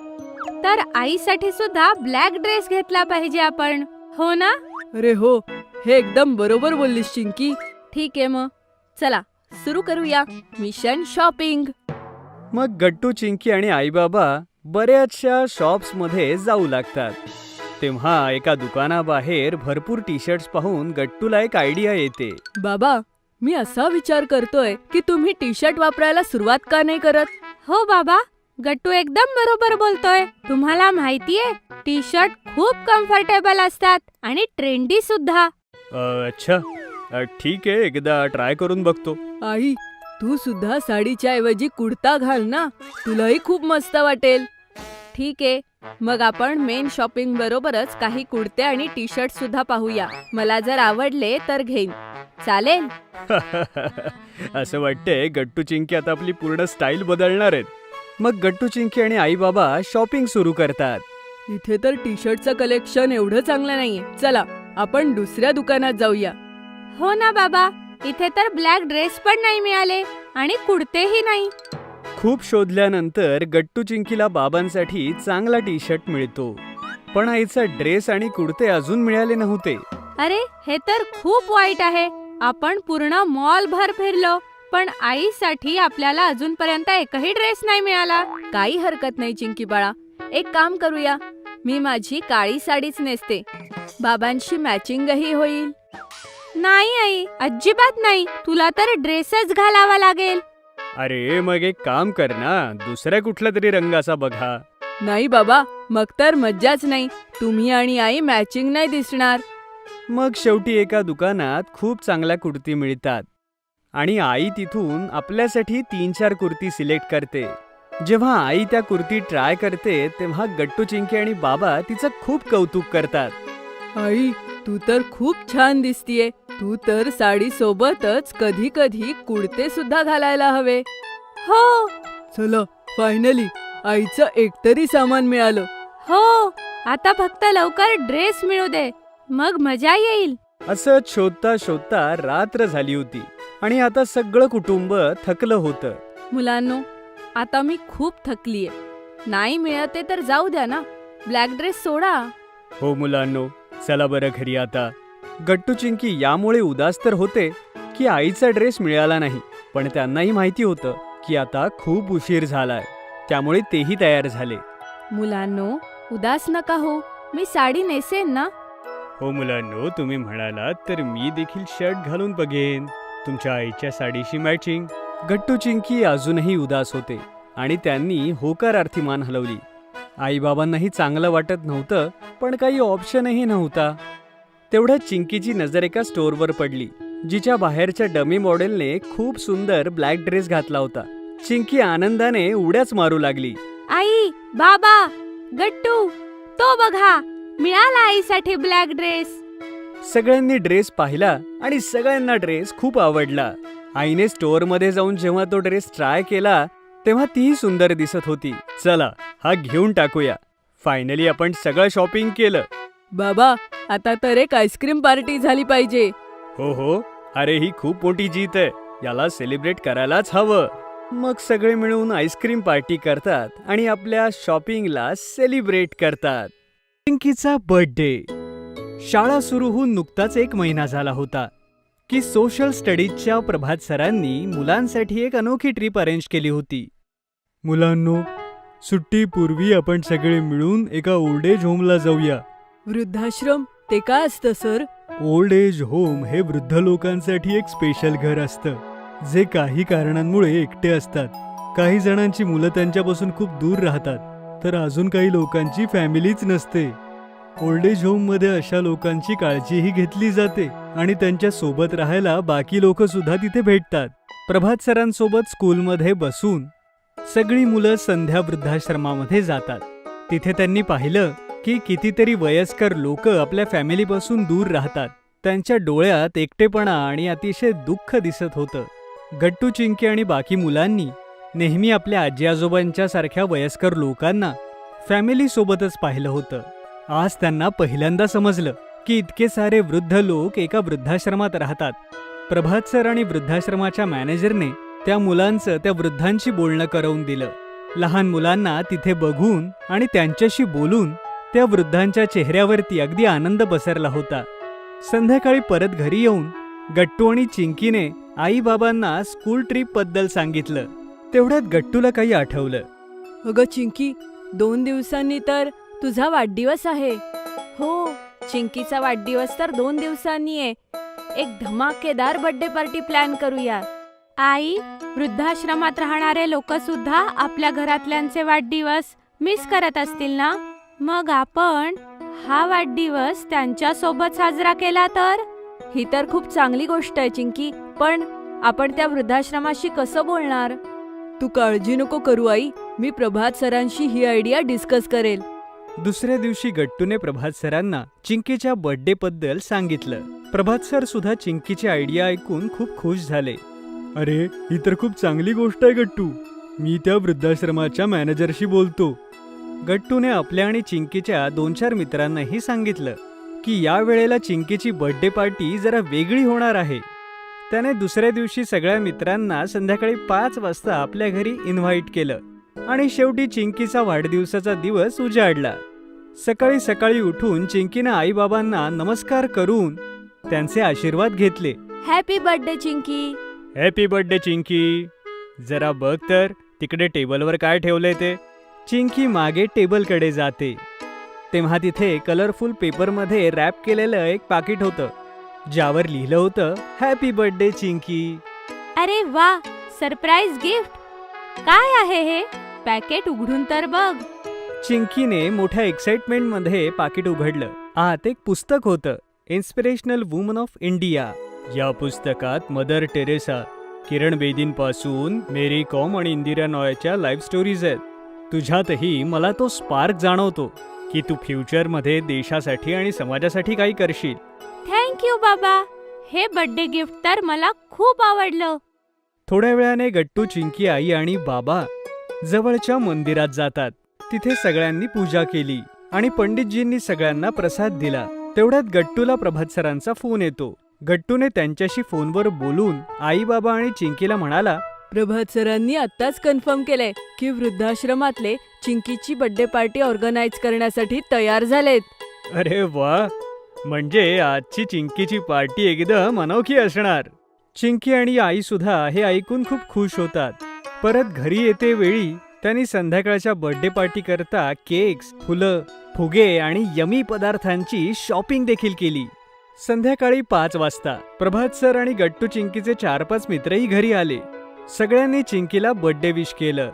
तर आईसाठी सुद्धा ब्लॅक ड्रेस घेतला पाहिजे आपण, हो ना? अरे हो, हे एकदम बरोबर बोललीस चिंकी. ठीक आहे, मग चला सुरू करूया मिशन शॉपिंग. मग गट्टू चिंकी आणि आई बाबा बऱ्याचशा शॉप्स मध्ये जाऊ लागतात. तेव्हा एका दुकानाबाहेर भरपूर टी शर्ट्स पाहून गट्टूला एक आयडिया येते. बाबा, मी असा विचार करतोय की तुम्ही टी शर्ट वापरायला सुरुवात का नाही करत? हो बाबा, गट्टू एकदम बरोबर बोलतोय. तुम्हाला माहितीये, टी शर्ट खूप कम्फर्टेबल असतात आणि ट्रेंडी सुद्धा. अच्छा, ठीक आहे, एकदा ट्राय करून बघतो. आई, तू सुद्धा साडीच्या ऐवजी कुर्ता घाल ना, तुलाही खूप मस्त वाटेल. ठीक आहे, मग आपण मेन शॉपिंग बरोबरच काही कुर्ते आणि टी शर्ट सुद्धा पाहूया. मला जर आवडले तर घेईन. चालेल? असं वाटतंय गट्टू चिंकी आता आपली पूर्ण स्टाईल बदलणार आहेत. मग गट्टू चिंकी आणि आई बाबा शॉपिंग सुरू करतात. इथे तर टी शर्टचं कलेक्शन एवढं चांगलं नाहीये. चला, आपण दुसऱ्या दुकानात जाऊया. हो ना बाबा, इथे तर ब्लॅक ड्रेस पण नाही मिळाले आणि कुर्तेही नाही. खूप शोधल्यानंतर गट्टू चिंकीला बाबांसाठी चांगला टी शर्ट मिळतो, पण आईचा ड्रेस आणि कुर्ते अजून मिळाले नव्हते. अरे, हे तर खूप वाईट आहे. आपण पूर्ण मॉल भर फिरलो, पण आईसाठी आपल्याला अजूनपर्यंत एकही ड्रेस नाही मिळाला. काही हरकत नाही चिंकी बाळा, एक काम करूया. मी माझी काळी साडीच नेसते, बाबांशी मॅचिंगही होईल. नाही आई, अजिबात नाही. तुला तर ड्रेसच घालावा लागेल. अरे मग एक काम कर ना, दुसऱ्या कुठल्या तरी रंगाचा बघा. नाही बाबा, मग तर मज्जाच नाही. तुम्ही आणि आई मॅचिंग नाही दिसणार. मग शेवटी एका दुकानात खूप चांगल्या कुर्ती मिळतात आणि आई तिथून आपल्यासाठी 3-4 कुर्ती सिलेक्ट करते. जेव्हा आई त्या कुर्ती ट्राय करते तेव्हा गट्टू चिंकी आणि बाबा तिचं खूप कौतुक करतात. आई, तू तर खूप छान दिसतीये. तू तर साडी सोबतच कधी कधी कुर्ते सुद्धा घालायला हवे. हो चला, फायनली आईचं एकतरी सामान मिळालं. हो, आता फक्त लवकर ड्रेस मिळू दे, मग मजा येईल. असं शोधता शोधता रात्र झाली होती आणि आता सगळं कुटुंब थकलं होतं. मुलांनो, आता मी खूप थकलीये. नाही मिळते तर जाऊ द्या ना, ब्लॅक ड्रेस सोडा. हो मुलांनो, चला बरं घरी आता. गट्टू चिंकी यामुळे उदास तर होते की आईचा ड्रेस मिळाला नाही, पण त्यांनाही माहिती होतं की आता खूप उशीर झालाय. त्यामुळे तेही तयार झाले. मुलांनो, उदास नका हो, मी साडी नेसेन ना. हो मुलांनो, तुम्ही म्हणालात तर मी देखील शर्ट घालून बघेन, तुमच्या आईच्या साडीशी मॅचिंग. गट्टू चिंकी अजूनही उदास होते आणि त्यांनी होकारार्थी मान हलवली. आईबाबांनाही चांगलं वाटत नव्हतं, पण काही ऑप्शनही नव्हता. तेवढ्यात चिंकीची नजर एका स्टोअरवर पडली, जिच्या बाहेरच्या डमी मॉडेलने खूप सुंदर ब्लॅक ड्रेस घातला होता. चिंकी आनंदाने उड्याच मारू लागली. आई, बाबा, गट्टू, तो बघा, मिळाला आईसाठी ब्लॅक ड्रेस. सगळ्यांनी ड्रेस पाहिला आणि सगळ्यांना ड्रेस खूप आवडला. आईने स्टोअरमध्ये जाऊन जेव्हा तो ड्रेस ट्राय केला तेव्हा तीही सुंदर दिसत होती. चला, हा घेऊन टाकूया. फायनली आपण सगळं शॉपिंग केलं. बाबा, आता तर एक आईस्क्रीम पार्टी झाली पाहिजे. हो हो, अरे ही खूप मोठी जीत आहे, याला सेलिब्रेट करायलाच हवं. मग सगळे मिळून आईस्क्रीम पार्टी करतात आणि आपल्या शॉपिंगला सेलिब्रेट करतात. चिंकीचा बर्थडे. शाळा सुरू होऊन नुकताच 1 महिना झाला होता की सोशल स्टडीजच्या प्रभात सरांनी मुलांसाठी एक अनोखी ट्रिप अरेंज केली होती. मुलांनो, सुट्टीपूर्वी आपण सगळे मिळून एका ओल्ड एज होमला जाऊया. वृद्धाश्रम ते काय असतं सर? ओल्ड एज होम हे वृद्ध लोकांसाठी एक स्पेशल घर असतं, जे काही कारणांमुळे एकटे असतात. काही जणांची मुलं त्यांच्यापासून खूप दूर राहतात, तर अजून काही लोकांची फॅमिलीच नसते. ओल्ड एज होम मध्ये अशा लोकांची काळजीही घेतली जाते आणि त्यांच्या सोबत राहायला बाकी लोक सुद्धा तिथे भेटतात. प्रभात सरांसोबत स्कूलमध्ये बसून सगळी मुलं संध्या वृद्धाश्रमामध्ये जातात. तिथे त्यांनी पाहिलं की कितीतरी वयस्कर लोक आपल्या फॅमिलीपासून दूर राहतात. त्यांच्या डोळ्यात एकटेपणा आणि अतिशय दुःख दिसत होतं. गट्टू चिंकी आणि बाकी मुलांनी नेहमी आपल्या आजी आजोबांच्या सारख्या वयस्कर लोकांना फॅमिली सोबतच पाहिलं होतं. आज त्यांना पहिल्यांदा समजलं की इतके सारे वृद्ध लोक एका वृद्धाश्रमात राहतात. प्रभात सर आणि वृद्धाश्रमाच्या मॅनेजरने त्या मुलांचं त्या वृद्धांशी बोलणं करवून दिलं. लहान मुलांना तिथे बघून आणि त्यांच्याशी बोलून त्या वृद्धांच्या चेहऱ्यावरती अगदी आनंद पसरला होता. संध्याकाळी परत घरी येऊन गट्टू आणि चिंकीने आई बाबांना स्कूल ट्रिप बद्दल सांगितलं. तेवढ्यात गट्टूला काही आठवलं. अगं चिंकी, 2 दिवसांनी तर तुझा वाढदिवस आहे. हो, चिंकीचा वाढदिवस तर 2 दिवसांनी आहे. एक धमाकेदार बर्थडे पार्टी प्लॅन करूया. आई, वृद्धाश्रमात राहणारे लोक सुद्धा आपल्या घरातल्यांचे वाढदिवस मिस करत असतील ना? मग आपण हा वाढदिवस त्यांच्या सोबत साजरा केला तर? ही तर खूप चांगली गोष्ट आहे चिंकी, पण आपण त्या वृद्धाश्रमाशी कसं बोलणार? तू काळजी नको करू आई, मी प्रभात सरांशी ही आयडिया डिस्कस करेल. दुसऱ्या दिवशी गट्टूने प्रभात सरांना चिंकीच्या बर्थडे बद्दल सांगितलं. प्रभात सर सुद्धा चिंकीची आयडिया ऐकून खूप खुश झाले. अरे, ही तर खूप चांगली गोष्ट आहे गट्टू. मी त्या वृद्धाश्रमाच्या मॅनेजरशी बोलतो. गट्टूने आपल्या आणि चिंकीच्या 2-4 मित्रांनाही सांगितलं की या वेळेला चिंकीची बर्थडे पार्टी जरा वेगळी होणार आहे. त्याने दुसऱ्या दिवशी सगळ्या मित्रांना संध्याकाळी 5 वाजता आपल्या घरी इन्व्हाइट केलं आणि शेवटी चिंकीचा वाढदिवसाचा दिवस उजाडला. सकाळी सकाळी उठून चिंकीनं आईबाबांना नमस्कार करून त्यांचे आशीर्वाद घेतले. Happy birthday Chinki. Happy birthday Chinki. जरा बघ तर तिकडे टेबलवर काय ठेवलंय ते. चिंकी मागे टेबलकडे जाते तेव्हा तिथे कलरफुल पेपरमध्ये रॅप केलेलं एक पाकिट होतं ज्यावर लिहिलं होतं हॅपी बर्थडे चिंकी. अरे वा, सरप्राईज गिफ्ट. काय आहे हे? पॅकेट उघडून तर बघ. चिंकीने मोठ्या एक्साइटमेंटमध्ये पाकिट उघडलं. आत एक पुस्तक होतं, इन्स्पिरेशनल वुमन ऑफ इंडिया. या पुस्तकात मदर टेरेसा, किरण बेदींपासून मेरी कॉम आणि इंदिरा नॉयच्या लाईफ स्टोरीज आहेत. तुझ्यातही मला तो स्पार्क जाणवतो की तू फ्युचरमध्ये देशासाठी आणि समाजासाठी काही करशील. थँक यू बाबा, हे बर्थडे गिफ्ट तर मला खूप आवडलं. थोड्या वेळाने गट्टू, चिंकी, आई आणि बाबा जवळच्या मंदिरात जातात. तिथे सगळ्यांनी पूजा केली आणि पंडितजींनी सगळ्यांना प्रसाद दिला. तेवढ्यात गट्टूला प्रभात सरांचा फोन येतो. गट्टूने त्यांच्याशी फोनवर बोलून आई, बाबा आणि चिंकीला म्हणाला, प्रभात सरांनी आत्ताच कन्फर्म केलंय की वृद्धाश्रमातले चिंकीची बर्थडे पार्टी ऑर्गनाईज करण्यासाठी तयार झालेत. अरे वा, म्हणजे आजची चिंकीची पार्टी एकदम अनोखी असणार. चिंकी आणि आई सुद्धा हे ऐकून खूप खुश होतात. परत घरी येते वेळी त्यांनी संध्याकाळच्या बर्थडे पार्टी करता केक्स, फुलं, फुगे आणि यमी पदार्थांची शॉपिंग देखील केली. संध्याकाळी 5 वाजता प्रभात सर आणि गट्टू, चिंकीचे 4-5 मित्रही घरी आले. सगळ्यांनी चिंकीला बर्थडे विश केलं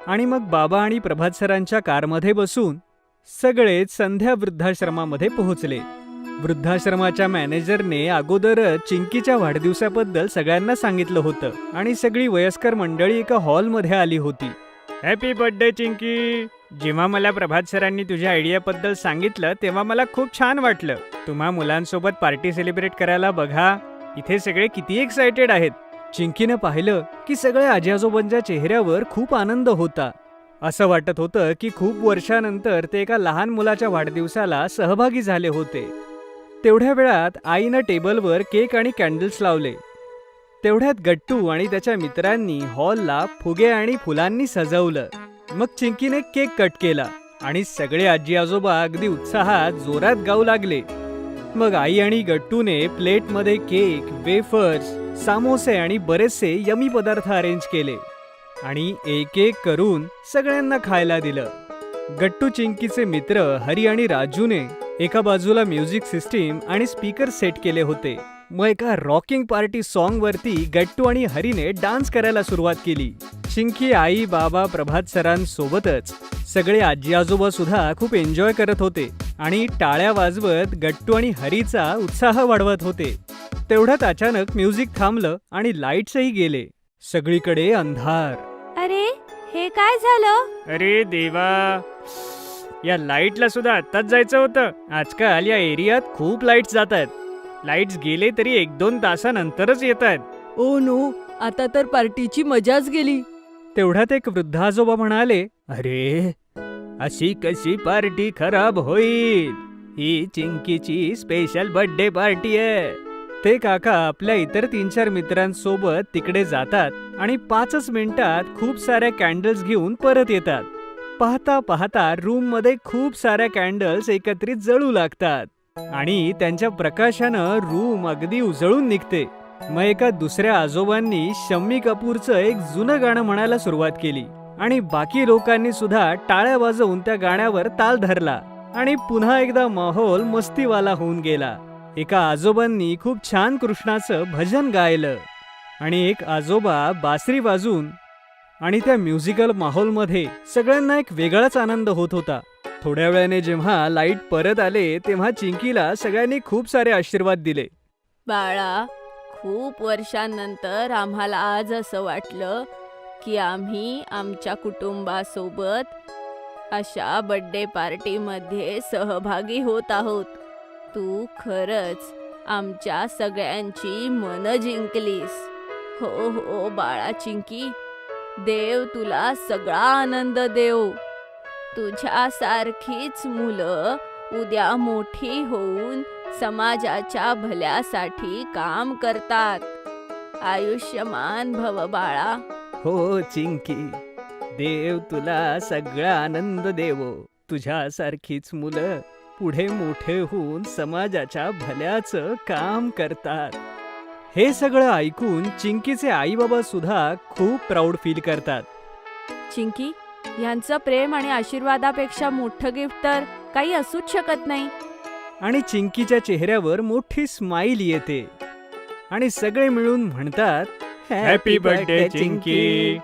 आणि मग बाबा आणि प्रभात सरांच्या कारमध्ये बसून सगळेच संध्या वृद्धाश्रमामध्ये पोहोचले. वृद्धाश्रमाच्या मॅनेजरने अगोदरच चिंकीच्या वाढदिवसाबद्दल सगळ्यांना सांगितलं होतं आणि सगळी वयस्कर मंडळी एका हॉलमध्ये आली होती. Happy birthday Chinki. जेव्हा मला प्रभात सरांनी तुझ्या आयडियाबद्दल सांगितलं तेव्हा मला खूप छान वाटलं. तुम्हा मुलांसोबत पार्टी सेलिब्रेट करायला बघा. इथे सगळे किती एक्सायटेड आहेत. चिंकीनं पाहिलं की सगळ्या आजी आजोबांच्या चेहऱ्यावर खूप आनंद होता. असं वाटत होतं की खूप वर्षानंतर ते एका लहान मुलाच्या वाढदिवसाला सहभागी झाले होते. तेवढ्या वेळात आईनं टेबलवर केक आणि कॅन्डल्स लावले. तेवढ्यात गट्टू आणि त्याच्या मित्रांनी हॉलला फुगे आणि फुलांनी सजवलं. मग चिंकीने केक कट केला आणि सगळे आजी आजोबा अगदी उत्साहात जोरात गाऊ लागले. मग आई आणि गट्टूने प्लेटमध्ये केक, वेफर्स, सामोसे आणि बरेचसे यमी पदार्थ अरेंज केले आणि एक एक करून सगळ्यांना खायला दिलं. गट्टू, चिंकीचे मित्र हरी आणि राजूने एका बाजूला म्युझिक सिस्टीम आणि स्पीकर सेट केले होते. मग एका रॉकिंग पार्टी सॉन्ग वरती गट्टू आणि हरीने डान्स करायला सुरुवात केली. चिंकी, आई, बाबा, प्रभात सरांसोबतच सगळे आजी आजोबा सुद्धा खूप एन्जॉय करत होते आणि टाळ्या वाजवत गट्टू आणि हरीचा उत्साह वाढवत होते. तेवढ्यात अचानक म्युझिक थांबलं आणि लाईट्सही गेले. सगळीकडे अंधार. अरे, हे काय झालं? अरे देवा, या लाईटला सुद्धा आत्ताच जायचं होतं. आजकाल या एरियात खूप लाईट्स जातात. लाईट्स गेले तरी 1-2 तासानंतरच येत आहेत. ओ नो, आता तर पार्टीची मजाच गेली. तेवढ्यात एक वृद्ध आजोबा म्हणाले, अरे, अशी कशी पार्टी खराब होईल? ही चिंकीची स्पेशल बर्थडे पार्टी आहे. ते काका आपल्या इतर 3-4 मित्रांसोबत तिकडे जातात आणि 5च मिनिटात खूप साऱ्या कॅन्डल्स घेऊन परत येतात. पाहता पाहता रूम मध्ये खूप साऱ्या कॅन्डल्स एकत्रित जळू लागतात आणि त्यांच्या प्रकाशानं रूम अगदी उजळून निघते. मग एका दुसऱ्या आजोबांनी शम्मी कपूरचं एक जुनं गाणं म्हणायला सुरुवात केली आणि बाकी लोकांनी सुद्धा टाळ्या वाजवून त्या गाण्यावर ताल धरला. आणि पुन्हा एकदा माहोल मस्तीवाला होऊन गेला. एका आजोबांनी खूप छान कृष्णाचं भजन गायलं आणि एक आजोबा बासरी वाजून, आणि त्या म्युझिकल माहोलमध्ये सगळ्यांना एक वेगळाच आनंद होत होता. थोड्या वेळाने जेव्हा लाईट परत आले तेव्हा चिंकीला सगळ्यांनी खूप सारे आशीर्वाद दिले. बाळा, खूप वर्षांनंतर आम्हाला आज असं वाटलं की आम्ही आमच्या कुटुंबासोबत अशा बर्थडे पार्टीमध्ये सहभागी होत आहोत. तू खरंच आमच्या सगळ्यांची मनं जिंकलीस. हो हो बाळा चिंकी, देव तुला सगळा आनंद देव. तुझ्यासारखीच मुलं उद्या मोठी होऊन समाजाच्या भल्यासाठी काम करतात. आयुष्यमान भव बाळा. हो चिंकी, देव तुला सगळा आनंद देवो. तुझ्यासारखीच मुलं पुढे मोठे होऊन समाजाच्या भल्याचं काम करतात. हे सगळं ऐकून चिंकीचे आई बाबा सुद्धा खूप प्राऊड फील करतात. चिंकी, यांचं प्रेम आणि आशीर्वादापेक्षा मोठं गिफ्ट तर काही असूच शकत नाही. आणि चिंकीच्या चेहऱ्यावर मोठी स्माईल येते आणि सगळे मिळून म्हणतात, हॅपी बर्थडे चिंकी.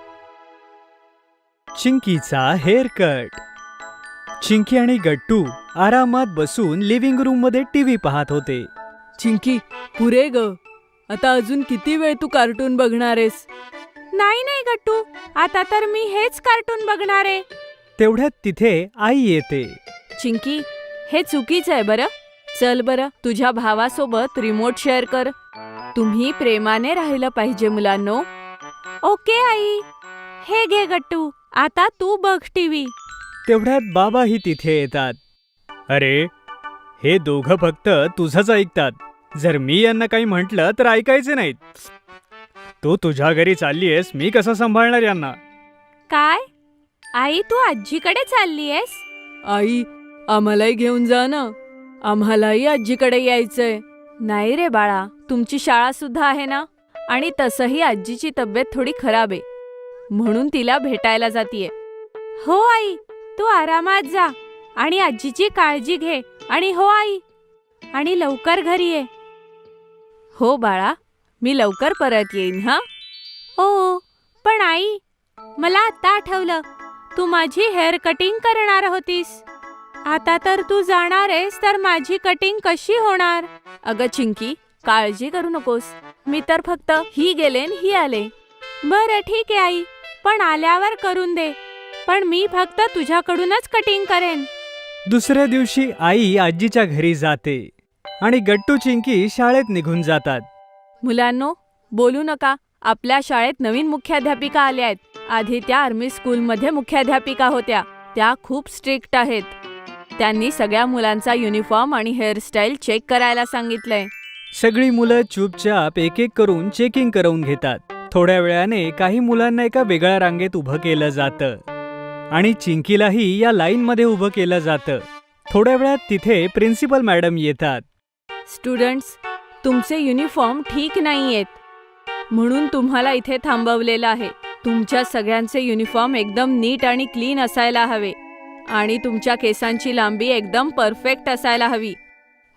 चिंकीचा हेअर कट. चिंकी आणि गट्टू आरामात बसून लिव्हिंग रूम मध्ये टीव्ही पाहत होते. चिंकी, पुरे ग. आता अजून किती वेळ तू कार्टून बघणार आहेस? नाही नाही गट्टू, आता तर मी हेच कार्टून बघणार आहे. तेवढ्यात तिथे आई येते. चिंकी, हे चुकीचं आहे बरं. चल बरं, तुझ्या भावासोबत रिमोट शेअर कर. तुम्ही प्रेमाने राहिलं पाहिजे मुलांनो. Okay I. हे घे गट्टू, आता तू बघ टीव्ही. तेवढ्यात बाबाही तिथे येतात. अरे, हे दोघं फक्त तुझंच ऐकतात. जर मी यांना काही म्हटलं तर ऐकायचे नाहीत. तू तुझ्या घरी चाललीयस, मी कसं सांभाळणार यांना? काय? आई, तू आजीकडे चाललीयस? आई, आम्हालाही घेऊन जा ना. आम्हालाही आजीकडे यायचंय. नाही रे बाळा, तुमची शाळा सुद्धा आहे ना. आणि तसंही आजीची तब्येत थोडी खराब आहे, म्हणून तिला भेटायला जातीये. हो आई, तू आरामात जा आणि आजीची काळजी घे. आणि हो आई, आणि लवकर घरी ये. हो बाळा, मी लवकर परत येईन. हा. हो, पण आई, मला आता आठवलं, तू माझी हेअर कटिंग करणार होतीस. आता तर तू जाणार आहेस, तर माझी कटिंग कशी होणार? अगं चिंकी, काळजी करू नकोस. मी तर फक्त ही गेले न ही आले. बरं ठीक आहे आई, पण आल्यावर करून दे. पण मी फक्त तुझ्याकडूनच कटिंग करेन. दुसऱ्या दिवशी आई आजीच्या घरी जाते आणि गट्टू चिंकी शाळेत निघून जातात. मुलांनो, बोलू नका. आपल्या शाळेत नवीन मुख्याध्यापिका आल्या आहेत. आधी त्या आर्मी स्कूलमध्ये मुख्याध्यापिका होत्या. त्या खूप स्ट्रिक्ट आहेत. त्यांनी सगळ्या मुलांचा युनिफॉर्म आणि हेअरस्टाईल चेक करायला सांगितलंय. सगळी मुलं चुपचाप एक एक करून चेकिंग करून घेतात. थोड्या वेळाने काही मुलांना एका वेगळ्या रांगेत उभं केलं जातं आणि चिंकीलाही या लाईनमध्ये उभं केलं जातं. थोड्या वेळात तिथे प्रिन्सिपल मॅडम येतात. स्टुडंट्स, तुमचे युनिफॉर्म ठीक नाहीयेत, म्हणून तुम्हाला इथे थांबवलेलं आहे. तुमच्या सगळ्यांचे युनिफॉर्म एकदम नीट आणि क्लीन असायला हवे आणि तुमच्या केसांची लांबी एकदम परफेक्ट असायला हवी.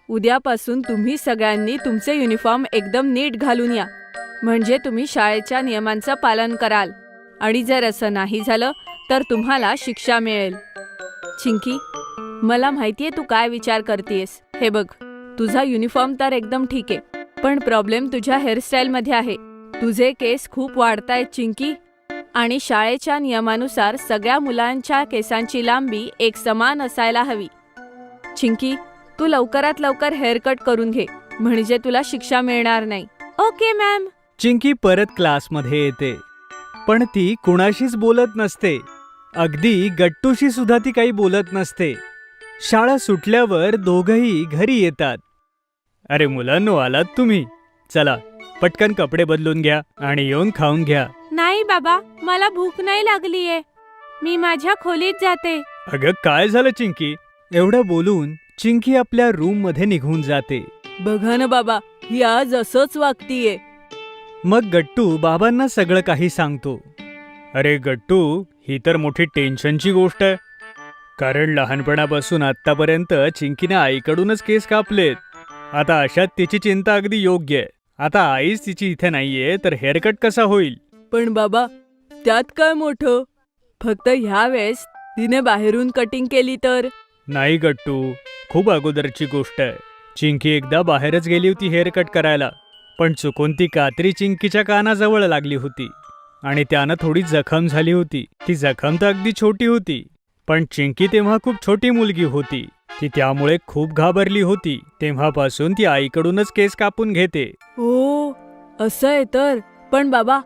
उद्यापासून तुम्ही सगळ्यांनी तुमचे युनिफॉर्म एकदम नीट घालून या, म्हणजे तुम्ही शाळेच्या नियमांचं पालन कराल. आणि जर असं नाही झालं तर तुम्हाला शिक्षा मिळेल. चिंकी, मला माहितीये तू काय विचार करतेस. हे बघ, तुझा युनिफॉर्म तर एकदम ठीक आहे, पण प्रॉब्लेम तुझ्या हेअरस्टाईलमध्ये आहे. तुझे केस खूप वाढतायत चिंकी, आणि शाळेच्या नियमानुसार सगळ्या मुलांच्या केसांची लांबी एक समान असायला हवी. चिंकी, तू लवकरात लवकर हेअर कट करून घे, म्हणजे तुला शिक्षा मिळणार नाही. Okay ma'am. चिंकी परत क्लासमध्ये येते, पण ती कुणाशीच बोलत नसते. अगदी गट्टूशी सुद्धा ती काही बोलत नसते. शाळा सुटल्यावर दोघंही घरी येतात. अरे मुलांनो, आलात तुम्ही? चला पटकन कपडे बदलून घ्या आणि येऊन खाऊन घ्या. नाही बाबा, मला भूक नाही लागलीये. मी माझ्या खोलीत जाते. अगं काय झालं चिंकी? एवढं बोलून चिंकी आपल्या रूम मध्ये निघून जाते. बघा ना बाबा, ही आज असंच वागतीये. मग गट्टू बाबांना सगळं काही सांगतो. अरे गट्टू, ही तर मोठी टेन्शनची गोष्ट आहे. कारण लहानपणापासून आत्तापर्यंत चिंकीने आईकडूनच केस कापलेत. आता अशात तिची चिंता अगदी योग्य आहे. आता आईच तिची इथे नाहीये तर हेअरकट कसा होईल? पण बाबा, त्यात काय मोठं? फक्त ह्या वेळेस तिने बाहेरून कटिंग केली तर? नाही गट्टू, खूप अगोदरची गोष्ट आहे. चिंकी एकदा बाहेरच गेली होती हेअरकट करायला, पण चुकून ती कात्री चिंकीच्या कानाजवळ लागली होती आणि त्यानं थोडी जखम झाली होती. ती जखम तर अगदी छोटी होती, पण चिंकी तेव्हा खूप छोटी मुलगी होती. ती त्यामुळे खूप घाबरली होती. तेव्हापासून ती आईकडूनच केस कापून घेते. ओ, असं आहे तर. पण बाबा,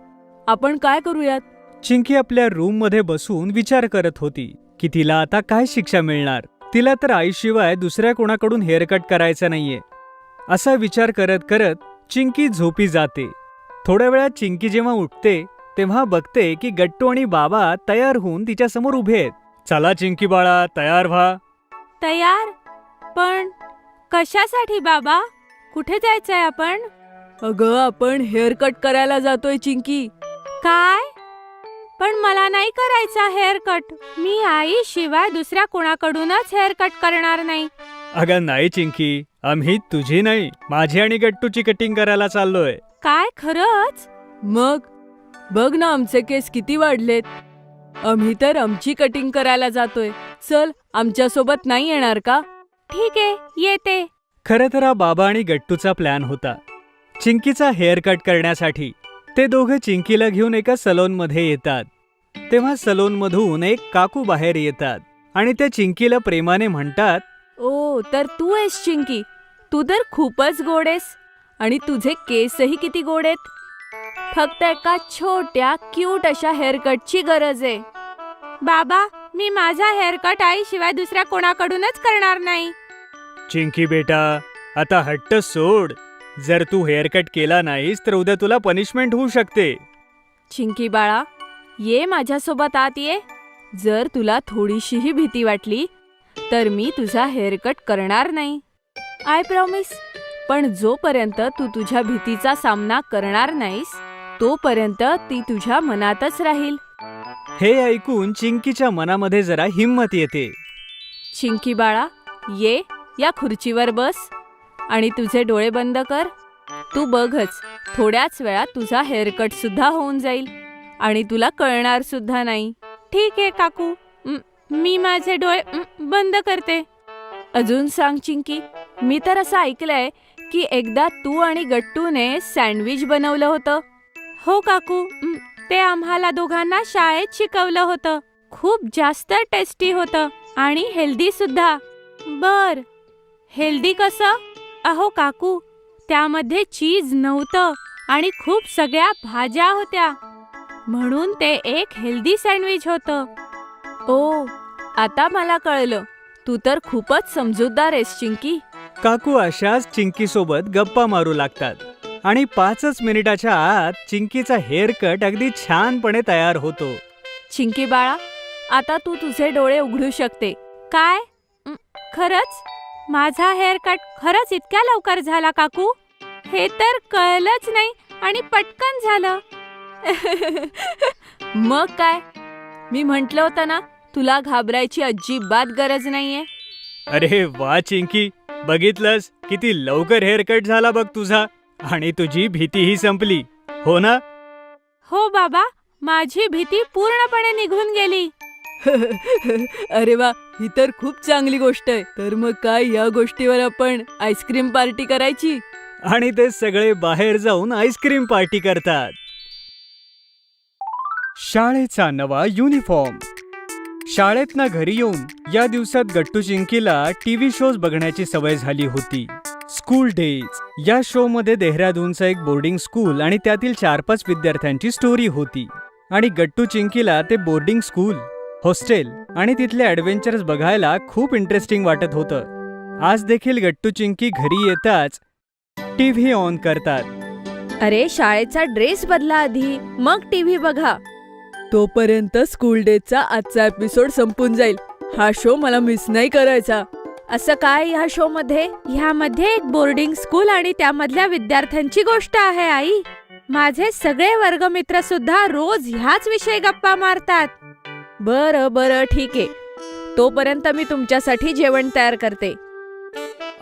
आपण काय करूयात? चिंकी आपल्या रूम मध्ये बसून विचार करत होती की तिला आता काय शिक्षा मिळणार. तिला तर आईशिवाय दुसऱ्या कोणाकडून हेअरकट करायचा नाहीये. असा विचार करत करत चिंकी झोपी जाते. थोड्या वेळात चिंकी जेव्हा उठते तेव्हा बघते की गट्टू आणि बाबा तयार होऊन तिच्या समोर उभे आहेत. चला चिंकी बाळा, तयार व्हा. तयार? पण कशासाठी बाबा? कुठे जायचंय आपण? अगं, आपण हेअर कट करायला जातोय चिंकी. काय? पण मला नाही करायचा हेअर कट. मी आई शिवाय दुसऱ्या कोणाकडूनच हेअर कट करणार नाही. अगं नाही चिंकी, आम्ही तुझी नाही, माझी आणि गट्टूची कटिंग करायला चाललोय. काय खरंच? मग बघ ना, आमचे केस किती वाढलेत. आम्ही तर आमची कटिंग करायला जातोय. चल, आमच्या सोबत नाही येणार का? ठीक आहे, येते. खरं तर हा बाबा आणि गट्टूचा प्लॅन होता चिंकीचा हेअर कट करण्यासाठी. ते दोघे चिंकीला घेऊन एका सलोनमध्ये येतात. तेव्हा सलोनमधून एक काकू बाहेर येतात आणि त्या चिंकीला प्रेमाने म्हणतात, ओ, तर तू आहेस चिंकी. तू तर खूपच गोड आहेस आणि तुझे केसही किती गोड आहेत. फक्त एका छोट्या क्यूट अशा हेअरकटची गरज आहे. बाबा, मी माझा हेअर कट आई शिवाय दुसऱ्या कोणाकडूनच करणार नाही. चिंकी बेटा, आता हट्ट सोड. जर तू हेअरकट केला नाहीस तर उद्या तुला पनिशमेंट होऊ शकते. चिंकी बाळा, ये माझ्यासोबत आत ये. जर तुला थोडीशीही भीती वाटली तर मी तुझा हेअरकट करणार नाही. I promise. पण जोपर्यंत तू तुझ्या भीतीचा सामना करणार नाहीस तोपर्यंत ती तुझ्या मनातच राहील. हे ऐकून चिंकीच्या मनामध्ये जरा हिंमत येते. चिंकी बाळा, ये, या खुर्चीवर बस आणि तुझे डोळे बंद कर. तू बघच, थोड्याच वेळात तुझा हेअरकट सुद्धा होऊन जाईल आणि तुला कळणार सुद्धा नाही. ठीक आहे काकू, मी माझे डोळे बंद करते. अजून सांग चिंकी, मी तर असं ऐकलंय की एकदा तू आणि गट्टूने सँडविच बनवलं होतं. हो काकू, ते आम्हाला दोघांना शाळेत शिकवलं होतं. खूप जास्त टेस्टी होतं आणि हेल्दी सुद्धा. बर, हेल्दी कसं? अहो काकू, त्यामध्ये चीज नव्हतं आणि खूप सगळ्या भाज्या होत्या, म्हणून ते एक हेल्दी सँडविच होतं. ओ, आता मला कळलं. तू तर खूपच समजूतदार आहेस चिंकी. काकू अशाच चिंकी सोबत गप्पा मारू लागतात आणि 5च मिनिटाच्या आत चिंकीचा हेअरकट अगदी छानपणे तयार होतो. चिंकी बाळा, आता तू तुझे डोळे उघडू शकते. काय? खरंच? माझा हेअरकट खरंच इतक्या लवकर झाला काकू? हे तर कळलंच नाही आणि पटकन झालं. मग काय, मी म्हटलं होतं ना, तुला घाबरायची अजिबात गरज नाहीये. अरे वा चिंकी, बघितलंस किती लवकर हेअरकट झाला बघ तुझा आणि तुझी भीतीही संपली, हो ना? हो बाबा, माझी भीती पूर्णपणे निघून गेली. अरे वा, ही तर खूप चांगली गोष्ट आहे. तर मग काय, या गोष्टीवर आपण आईस्क्रीम पार्टी करायची? आणि ते सगळे बाहेर जाऊन आईस्क्रीम पार्टी करतात. शाळेचा नवा युनिफॉर्म. शाळेतनं घरी येऊन या दिवसात गट्टू चिंकीला टीव्ही शोज बघण्याची सवय झाली होती. स्कूल डेज या शो मध्ये देहरादूनचं एक बोर्डिंग स्कूल आणि त्यातील 4-5 विद्यार्थ्यांची स्टोरी होती आणि गट्टू चिंकीला ते बोर्डिंग स्कूल, हॉस्टेल आणि तिथले ॲडव्हेंचर्स बघायला खूप इंटरेस्टिंग वाटत होतं. आज देखील गट्टू चिंकी घरी येताच टीव्ही ऑन करतात. अरे, शाळेचा ड्रेस बदला आधी, मग टीव्ही बघा. तोपर्यंत स्कूल डेचा आजचा एपिसोड संपून जाईल. हा शो मला मिस नाही करायचा. असं काय ह्या शो मध्ये? ह्यामध्ये एक बोर्डिंग स्कूल आणि त्यामधल्या विद्यार्थ्यांची गोष्ट आहे आई. माझे सगळे वर्गमित्र सुद्धा रोज ह्याच विषयी गप्पा मारतात. बरं बरं, ठीक आहे. तोपर्यंत मी तुमच्यासाठी जेवण तयार करते.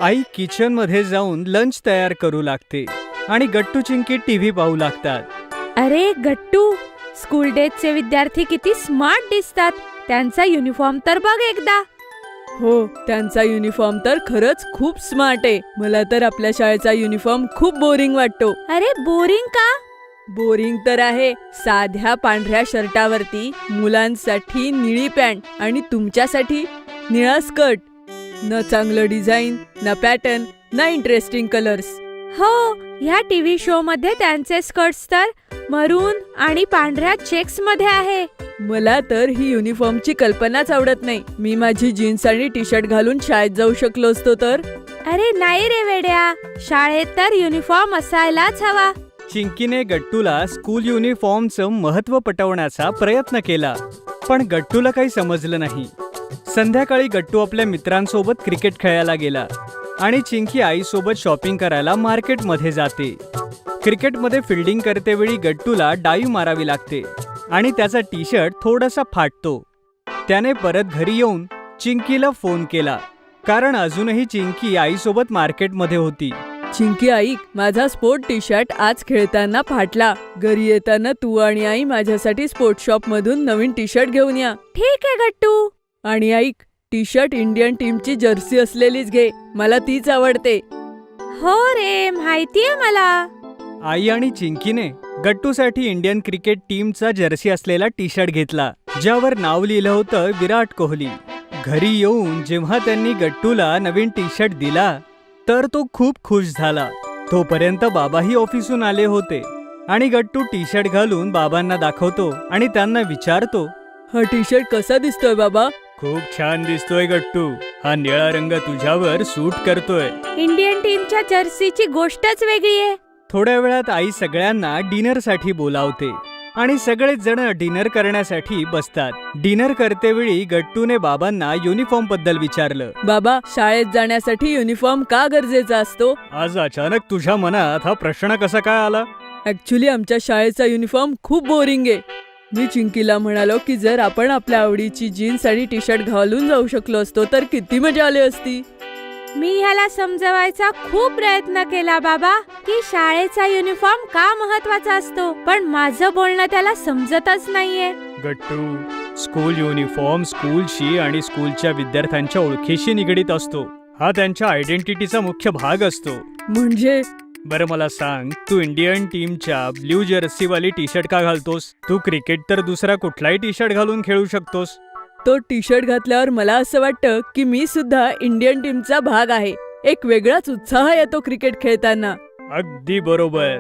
आई किचन मध्ये जाऊन लंच तयार करू लागते आणि गट्टू चिंकी टीव्ही पाहू लागतात. अरे गट्टू, स्कूल डेजचे विद्यार्थी किती स्मार्ट दिसतात. त्यांचा युनिफॉर्म तर बघ एकदा. हो, त्यांचा युनिफॉर्म तर खरंच खूप स्मार्ट आहे. मला तर आपल्या शाळेचा युनिफॉर्म खूप बोरिंग वाटतो. अरे बोरिंग का? बोरिंग तर आहे. साध्या पांढऱ्या शर्टावरती मुलांसाठी निळी पॅन्ट आणि तुमच्यासाठी निळा स्कर्ट. न चांगलं डिझाईन, ना पॅटर्न, ना इंटरेस्टिंग कलर्स. हो, ह्या टीव्ही शो मध्ये त्यांचे स्कर्ट्स तर मरून आणि पांढऱ्या चेक्स मध्ये आहे. मला तर ही युनिफॉर्मची कल्पनाच आवडत नाही. मी माझी जीन्स आणि टी शर्ट घालून शाळेत जाऊ शकलो असतो तर. अरे नाही रे वेड्या, शाळेत तर युनिफॉर्म असायलाच हवा. चिंकीने गट्टूला स्कूल युनिफॉर्मचं महत्त्व पटवण्याचा प्रयत्न केला, पण गट्टूला काही समजलं नाही. संध्याकाळी गट्टू आपल्या मित्रांसोबत क्रिकेट खेळायला गेला आणि चिंकी आईसोबत शॉपिंग करायला मार्केटमध्ये जाते. क्रिकेटमध्ये फिल्डिंग करतेवेळी गट्टूला डाईव्ह मारावी लागते आणि त्याचा टी शर्ट थोडासा फाटतो. त्याने परत घरी येऊन चिंकीला फोन केला, कारण अजूनही चिंकी आईसोबत मार्केटमध्ये होती. चिंकी ऐक, माझा स्पोर्ट टी शर्ट आज खेळताना फाटला. घरी येताना तू आणि आई माझ्यासाठी स्पोर्ट शॉप मधून नवीन टी शर्ट घेऊन या. ठीक आहे गट्टू. आणि ऐक, टी शर्ट इंडियन टीमची जर्सी असलेलीच घे, मला तीच आवडते. हो रे, माहितीये मला. आई आणि चिंकीने गट्टूसाठी इंडियन क्रिकेट टीमचा जर्सी असलेला टी शर्ट घेतला, ज्यावर नाव लिहिलं होतं विराट कोहली. घरी येऊन जेव्हा त्यांनी गट्टूला नवीन टी शर्ट दिला तर तो खूप खुश झाला. तोपर्यंत बाबाही ऑफिसून आले होते आणि गट्टू टी शर्ट घालून बाबांना दाखवतो आणि त्यांना विचारतो, हा टी शर्ट कसा दिसतोय बाबा? खूप छान दिसतोय गट्टू, हा निळा रंग तुझ्यावर सूट करतोय. इंडियन टीमच्या जर्सीची गोष्टच वेगळी आहे. थोड्या वेळात आई सगळ्यांना डिनरसाठी बोलावते आणि सगळेच जण डिनर करण्यासाठी बसतात. डिनर करतेवेळी गट्टूने बाबांना युनिफॉर्म बद्दल विचारलं. बाबा, शाळेत जाण्यासाठी युनिफॉर्म का गरजेचा असतो? आज अचानक तुझ्या मनात हा प्रश्न कसा काय आला? ऍक्च्युली आमच्या शाळेचा युनिफॉर्म खूप बोरिंग आहे. मी चिंकीला म्हणालो की जर आपण आपल्या आवडीची जीन्स आणि टी शर्ट घालून जाऊ शकलो असतो तर किती मजा आली असती. मी ह्याला समजवायचा खूप प्रयत्न केला बाबा, की शाळेचा युनिफॉर्म का महत्वाचा असतो, पण माझं बोलणं त्याला समजतच नाहीये. गट्टू, स्कूल युनिफॉर्म स्कूलशी आणि स्कूलच्या विद्यार्थ्यांच्या ओळखीशी निगडीत असतो. हा त्यांच्या आयडेंटिटीचा मुख्य भाग असतो. म्हणजे? बरं मला सांग, तू इंडियन टीमच्या ब्ल्यू जर्सीवाली टी शर्ट का घालतोस? तू क्रिकेट तर दुसरा कुठलाही टी शर्ट घालून खेळू शकतोस. तो टी शर्ट घातल्यावर मला असं वाटतं की मी सुद्धा इंडियन टीमचा भाग आहे. एक वेगळाच उत्साह येतो क्रिकेट खेळताना. अगदी बरोबर.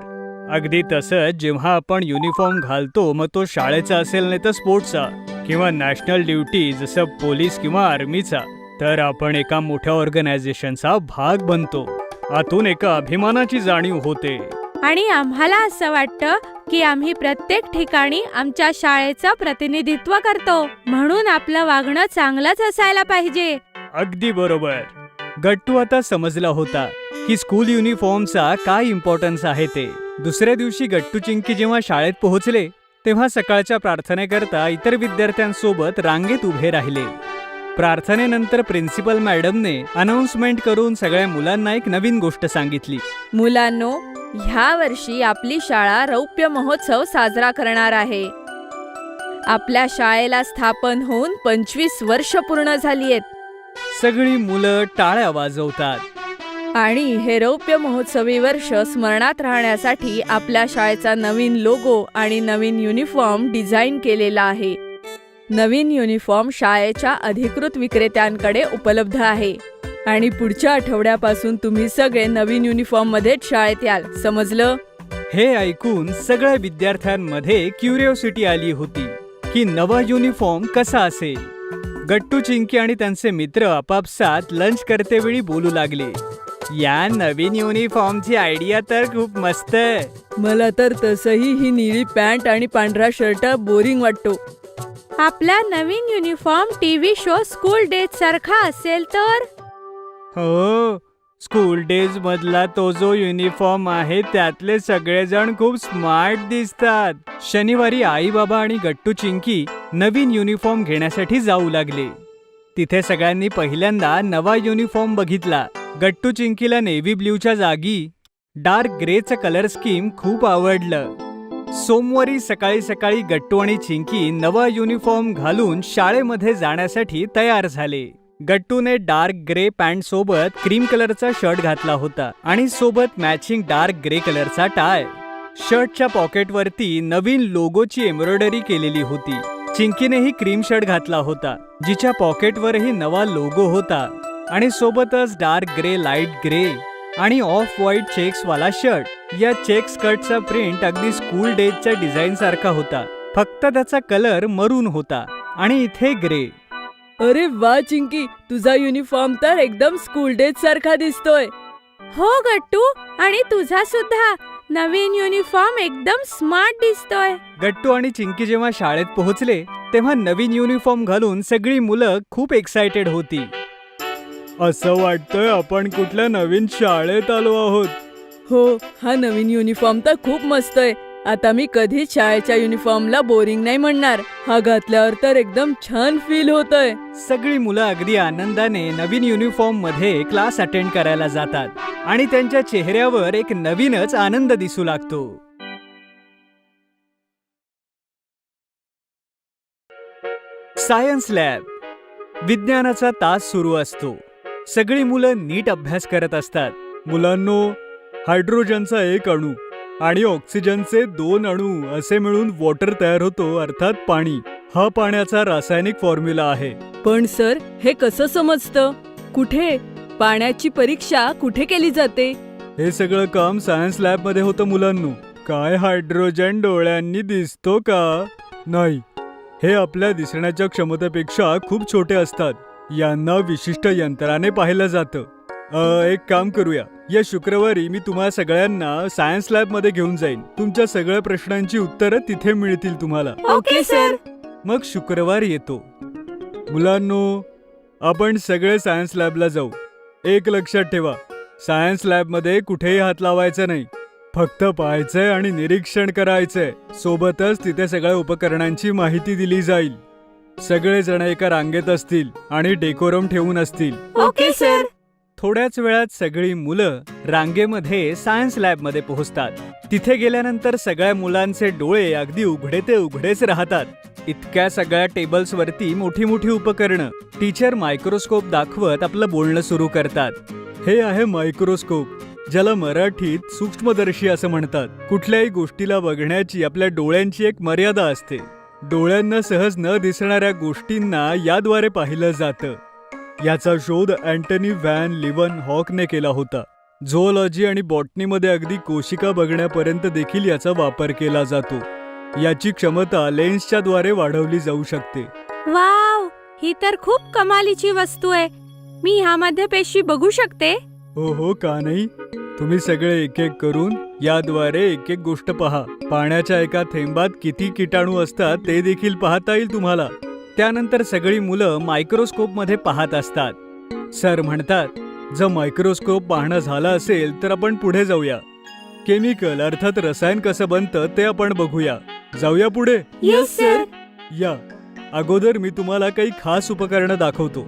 अगदी तसंच जेव्हा आपण युनिफॉर्म घालतो, मग तो शाळेचा असेल नाही तर स्पोर्ट्सचा किंवा नॅशनल ड्युटी जसं पोलीस किंवा आर्मीचा, तर आपण एका मोठ्या ऑर्गनायझेशनचा भाग बनतो. आतून एका अभिमानाची जाणीव होते. आणि आम्हाला असं वाटतं की आम्ही प्रत्येक ठिकाणी आमच्या शाळेचं प्रतिनिधित्व करतो, म्हणून आपलं वागणं चांगलंच असायला पाहिजे. अगदी बरोबर. गट्टू आता समजला होता की स्कूल युनिफॉर्मचा काय इम्पॉर्टन्स आहे ते. दुसऱ्या दिवशी गट्टू चिंकी जेव्हा शाळेत पोहोचले तेव्हा सकाळच्या प्रार्थनेकरता इतर विद्यार्थ्यांसोबत रांगेत उभे राहिले. प्रार्थनेनंतर प्रिन्सिपल मॅडमने अनाउन्समेंट करून सगळ्या मुलांना एक नवीन गोष्ट सांगितली. मुलांनो, ह्या वर्षी आपली शाळा रौप्य महोत्सव साजरा करणार आहे. आपल्या शाळेला स्थापन होऊन 25 वर्ष पूर्ण झाली आहेत. सगळी मुलं टाळ्या वाजवतात. आणि हे रौप्य महोत्सवी वर्ष स्मरणात राहण्यासाठी आपल्या शाळेचा नवीन लोगो आणि नवीन युनिफॉर्म डिझाईन केलेला आहे. नवीन युनिफॉर्म शाळेच्या अधिकृत विक्रेत्यांकडे उपलब्ध आहे आणि पुढच्या आठवड्यापासून तुम्ही सगळे नवीन युनिफॉर्म मध्येच शाळेत याल, समजलं? हे ऐकून सगळ्या विद्यार्थ्यांमध्ये क्युरिओसिटी आली होती की नवा युनिफॉर्म कसा असेल. गट्टू चिंकी आणि त्यांचे मित्र आपापसात लंच करतेवेळी बोलू लागले. या नवीन युनिफॉर्मची आयडिया तर खूप मस्त आहे. मला तर तसंही ही निळी पॅन्ट आणि पांढरा शर्ट बोरिंग वाटतो. आपला नवीन uniform TV show school days सारखा असेल तर? हो, स्कूल डेज मधला तो जो युनिफॉर्म आहे त्यातले सगळेजण खूप स्मार्ट दिसतात. शनिवारी आई बाबा आणि गट्टू चिंकी नवीन युनिफॉर्म घेण्यासाठी जाऊ लागले. तिथे सगळ्यांनी पहिल्यांदा नवा युनिफॉर्म बघितला. गट्टू चिंकीला नेव्ही ब्ल्यूच्या जागी डार्क ग्रेचं कलर स्कीम खूप आवडलं. सोमवारी सकाळी सकाळी गट्टू आणि चिंकी नवा युनिफॉर्म घालून शाळेमध्ये जाण्यासाठी तयार झाले. गट्टूने डार्क ग्रे पॅन्ट सोबत क्रीम कलरचा शर्ट घातला होता आणि सोबत मॅचिंग डार्क ग्रे कलरचा टाय. शर्टच्या पॉकेटवरती नवीन लोगोची एम्ब्रॉयडरी केलेली होती. चिंकीनेही क्रीम शर्ट घातला होता, जिच्या पॉकेटवरही नवा लोगो होता आणि सोबतच डार्क ग्रे, लाईट ग्रे आणि ऑफ व्हाईट चेक्स वाला शर्ट. या चेक स्कर्टचा प्रिंट अगदी स्कूल डेजच्या डिझाईन सारखा होता, फक्त त्याचा कलर मरून होता आणि इथे ग्रे. अरे वा चिंकी, तुझा युनिफॉर्म तर एकदम स्कूल डेज सारखा दिसतोय. हो गट्टू, आणि तुझा सुद्धा नवीन युनिफॉर्म एकदम स्मार्ट दिसतोय. गट्टू आणि चिंकी जेव्हा शाळेत पोहोचले तेव्हा नवीन युनिफॉर्म घालून सगळी मुलं खूप एक्सायटेड होती. असं वाटतंय आपण कुठल्या नवीन शाळेत आलो आहोत. हो, हा नवीन युनिफॉर्म तर खूप मस्त आहे. आता मी कधीच शाळेच्या युनिफॉर्मला बोरिंग नाही म्हणणार. हा घातल्यावर तर एकदम छान फील होतंय. सगळी मुलं अगदी आनंदाने नवीन युनिफॉर्म मध्ये क्लास अटेंड करायला जातात आणि त्यांच्या चेहऱ्यावर एक नवीनच आनंद दिसू लागतो. Science lab. विज्ञानाचा तास सुरू असतो. सगळी मुलं नीट अभ्यास करत असतात. मुलांनो, हायड्रोजनचा एक अणू आणि ऑक्सिजनचे 2 अणू असे मिळून वॉटर तयार होतो, अर्थात पाणी. हा पाण्याचा रासायनिक फॉर्म्युला आहे. पण सर, हे कसं समजतं? कुठे? पाण्याची परीक्षा कुठे केली जाते? हे सगळं काम सायन्स लॅब मध्ये होतं मुलांनो. काय हायड्रोजन डोळ्यांनी दिसतो का? नाही, हे आपल्या दिसण्याच्या क्षमतेपेक्षा खूप छोटे असतात. यांना विशिष्ट यंत्राने पाहिलं जातं. एक काम करूया, या शुक्रवारी मी तुम्हा सगळ्यांना सायन्स लॅब मध्ये घेऊन जाईन. तुमच्या सगळ्या प्रश्नांची उत्तरं तिथे मिळतील तुम्हाला. Okay sir. मग शुक्रवार येतो. मुलांनो, आपण सगळे सायन्स लॅबला जाऊ. एक लक्षात ठेवा, सायन्स लॅब मध्ये कुठेही हात लावायचा नाही. फक्त पाहायचंय आणि निरीक्षण करायचंय. सोबतच तिथे सगळ्या उपकरणांची माहिती दिली जाईल. सगळेजण एका रांगेत असतील आणि डेकोरम ठेवून असतील. Okay sir. थोड्याच वेळात सगळी मुलं रांगेमध्ये सायन्स लॅब मध्ये पोहोचतात. तिथे गेल्यानंतर सगळ्या मुलांचे डोळे अगदी उघडे ते उघडेच राहतात. इतक्या सगळ्या टेबल्स वरती मोठी मोठी उपकरणं. टीचर मायक्रोस्कोप दाखवत आपलं बोलणं सुरू करतात. हे आहे मायक्रोस्कोप, ज्याला मराठीत सूक्ष्मदर्शी असं म्हणतात. कुठल्याही गोष्टीला बघण्याची आपल्या डोळ्यांची एक मर्यादा असते. डोळ्यांना सहज न दिसणाऱ्या गोष्टींना याद्वारे पाहिलं जातं. याचा शोध अँटनी व्हॅन लिव्हनहॉकने केला होता. झोलॉजी आणि बॉटनीमध्ये अगदी कोशिका बघण्यापर्यंत देखील याचा वापर केला जातो. याची क्षमता लेन्सच्या द्वारे वाढवली जाऊ शकते. वाव, ही तर खूप कमालीची वस्तू आहे. मी ह्यामध्ये पेशी बघू शकते? हो, का नाही? तुम्ही सगळे एक एक करून याद्वारे एक एक गोष्ट पहा. पाण्याच्या एका थेंबात किती किटाणू असतात ते देखील पाहता येईल तुम्हाला. त्यानंतर सगळी मुलं मायक्रोस्कोप मध्ये पाहत असतात. सर म्हणतात, जर मायक्रोस्कोप पाहणं झालं असेल तर आपण पुढे जाऊया. केमिकल अर्थात रसायन कसं बनतं ते आपण बघूया. जाऊया पुढे. Yes sir. या अगोदर मी तुम्हाला काही खास उपकरणं दाखवतो.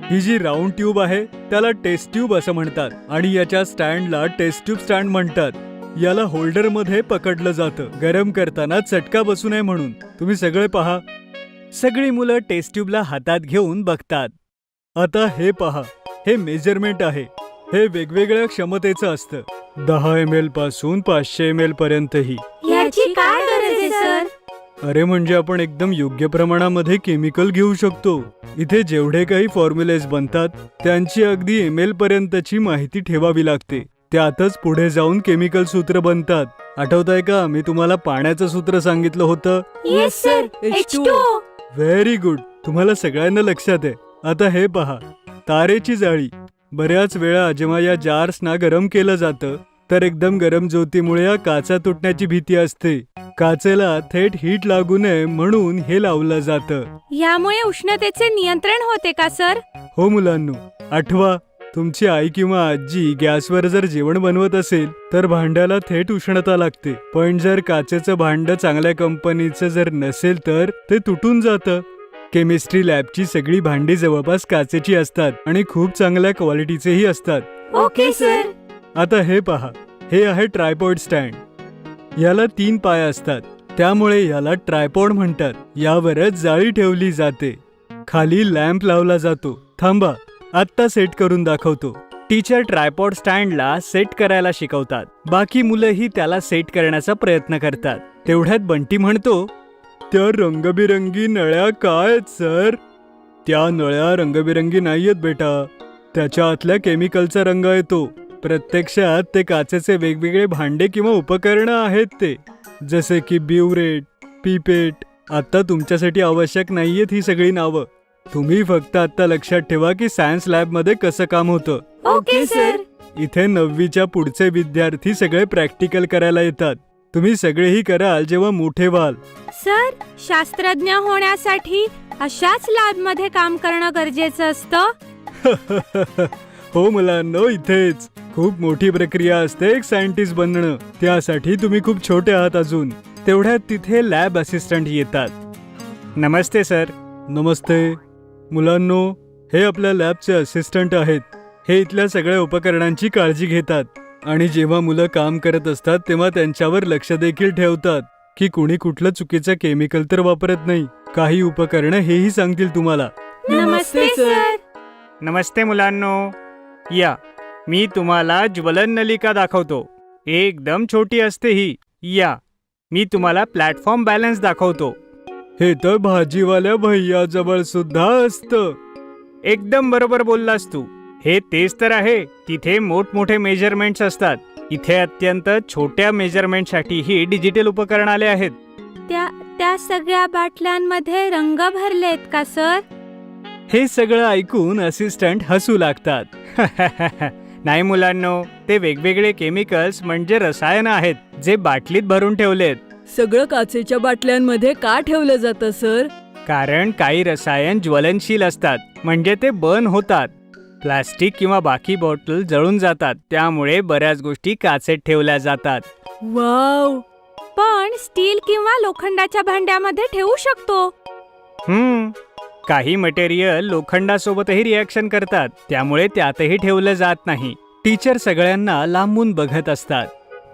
ही जी राऊंड ट्यूब आहे त्याला टेस्ट ट्यूब असं म्हणतात आणि याच्या स्टँडला टेस्ट ट्यूब स्टँड म्हणतात. याला होल्डर मध्ये पकडलं जातं, गरम करताना चटका बसू नये म्हणून. तुम्ही सगळे पहा. सगळी मुलं टेस्ट ट्यूबला हातात घेऊन बघतात. आता हे पहा, हे मेजरमेंट आहे. हे वेगवेगळ्या क्षमतेचं असतं. 10 ml पासून 500 ml पर्यंतही. याची काय गरज आहे सर? अरे म्हणजे आपण एकदम योग्य प्रमाणामध्ये केमिकल घेऊ शकतो. इथे जेवढे काही फॉर्म्युलेज बनतात त्यांची अगदी ml पर्यंतची माहिती ठेवावी लागते. त्यातच पुढे जाऊन केमिकल सूत्र बनतात. आठवतंय का, मी तुम्हाला पाण्याचं सूत्र सांगितलं होतं? Yes sir, H2O. Very good, तुम्हाला सगळ्यांना लक्षात आहे. आता हे पहा, तारेची जाळी. बऱ्याच वेळा जेव्हा या जार्सना गरम केलं जातं तर एकदम गरम ज्योतीमुळे या काचा तुटण्याची भीती असते. काचेला थेट हीट लागू नये म्हणून हे लावलं जातं. यामुळे उष्णतेचे नियंत्रण होते का सर? हो मुलांनो, आठवा, तुमची आई किंवा आजी गॅसवर जर जेवण बनवत असेल तर भांड्याला थेट उष्णता लागते. पण जर काचेचं भांड चांगल्या कंपनीचं जर नसेल तर ते तुटून जातं. केमिस्ट्री लॅबची सगळी भांडी जवळपास काचेची असतात आणि खूप चांगल्या क्वालिटीचेही असतात. Okay sir. आता हे पहा, हे आहे ट्रायपॉड स्टँड. याला 3 पाय असतात, त्यामुळे याला ट्रायपॉड म्हणतात. यावरच जाळी ठेवली जाते. खाली लॅम्प लावला जातो. थांबा, आत्ता सेट करून दाखवतो. टीचर ट्रायपॉड स्टँडला सेट करायला शिकवतात. बाकी मुलंही त्याला सेट करण्याचा प्रयत्न करतात. तेवढ्यात बंटी म्हणतो, त्या रंगबिरंगी नळ्या काय आहेत सर? त्या नळ्या रंगबिरंगी नाहीयेत बेटा, त्याच्या आतल्या केमिकलचा रंग येतो. प्रत्यक्षात ते काचेचे वेगवेगळे भांडे किंवा उपकरणं आहेत ते, जसे की ब्युरेट, पिपेट. आता तुमच्यासाठी आवश्यक नाहीयेत ही सगळी नावं. तुम्ही फक्त आता लक्षात ठेवा की सायन्स लॅबमध्ये कसं काम होतं. Okay sir. इथे 9वीच्या पुढचे विद्यार्थी सगळे प्रॅक्टिकल करायला येतात. तुम्ही सगळेही कराल जेव्हा मोठे व्हाल. सर, शास्त्रज्ञ होण्यासाठी अशाच लॅबमध्ये काम करणं गरजेचं असतं? हो मुलांनो, इथेच खूप मोठी प्रक्रिया असते एक सायंटिस्ट बनणं. त्यासाठी तुम्ही खूप छोटे आहात अजून. तेवढ्यात तिथे लॅब असिस्टंट येतात. नमस्ते सर. नमस्ते. मुलांनो, हे आपल्या लॅबचे असिस्टंट आहेत. हे इथल्या सगळ्या उपकरणांची काळजी घेतात आणि जेव्हा मुलं काम करत असतात तेव्हा त्यांच्यावर लक्ष देखील ठेवतात की कुणी कुठलं चुकीचं केमिकल तर वापरत नाही. काही उपकरणं हेही सांगतील तुम्हाला. नमस्ते सर. नमस्ते मुलांनो. या, मी तुम्हाला ज्वलन नलिका दाखवतो. एकदम छोटी असते ही. या, मी तुम्हाला प्लॅटफॉर्म बॅलन्स दाखवतो. हे तर भाजीवाल्या भैयाजवळ सुद्धा असतं. एकदम बरोबर बोललास तू. हे तेच तर आहे. तिथे मोठमोठे मेजरमेंट्स असतात. इथे अत्यंत छोट्या मेजरमेंटसाठीही डिजिटल उपकरण आले आहेत. त्या सगळ्या बाटल्यांमध्ये रंग भरलेत का सर? हे सगळं ऐकून असिस्टंट हसू लागतात. नाही मुलांनो, ते वेगवेगळे केमिकल्स म्हणजे रसायन आहेत जे बाटलीत भरून ठेवलेत. सगळं काचेच्या बाटल्यांमध्ये का ठेवलं जातं सर? कारण काही रसायन ज्वलनशील असतात, म्हणजे ते बर्न होतात. प्लास्टिक किंवा बाकी बॉटल जळून जातात, त्यामुळे बऱ्याच गोष्टी काचेत ठेवल्या जातात. वाव. पण स्टील किंवा लोखंडाच्या भांड्यामध्ये ठेवू शकतो. काही मटेरियल लोखंडासोबतही रिॲक्शन करतात, त्यामुळे त्यातही ठेवलं जात नाही. टीचर सगळ्यांना लांबून बघत असतात.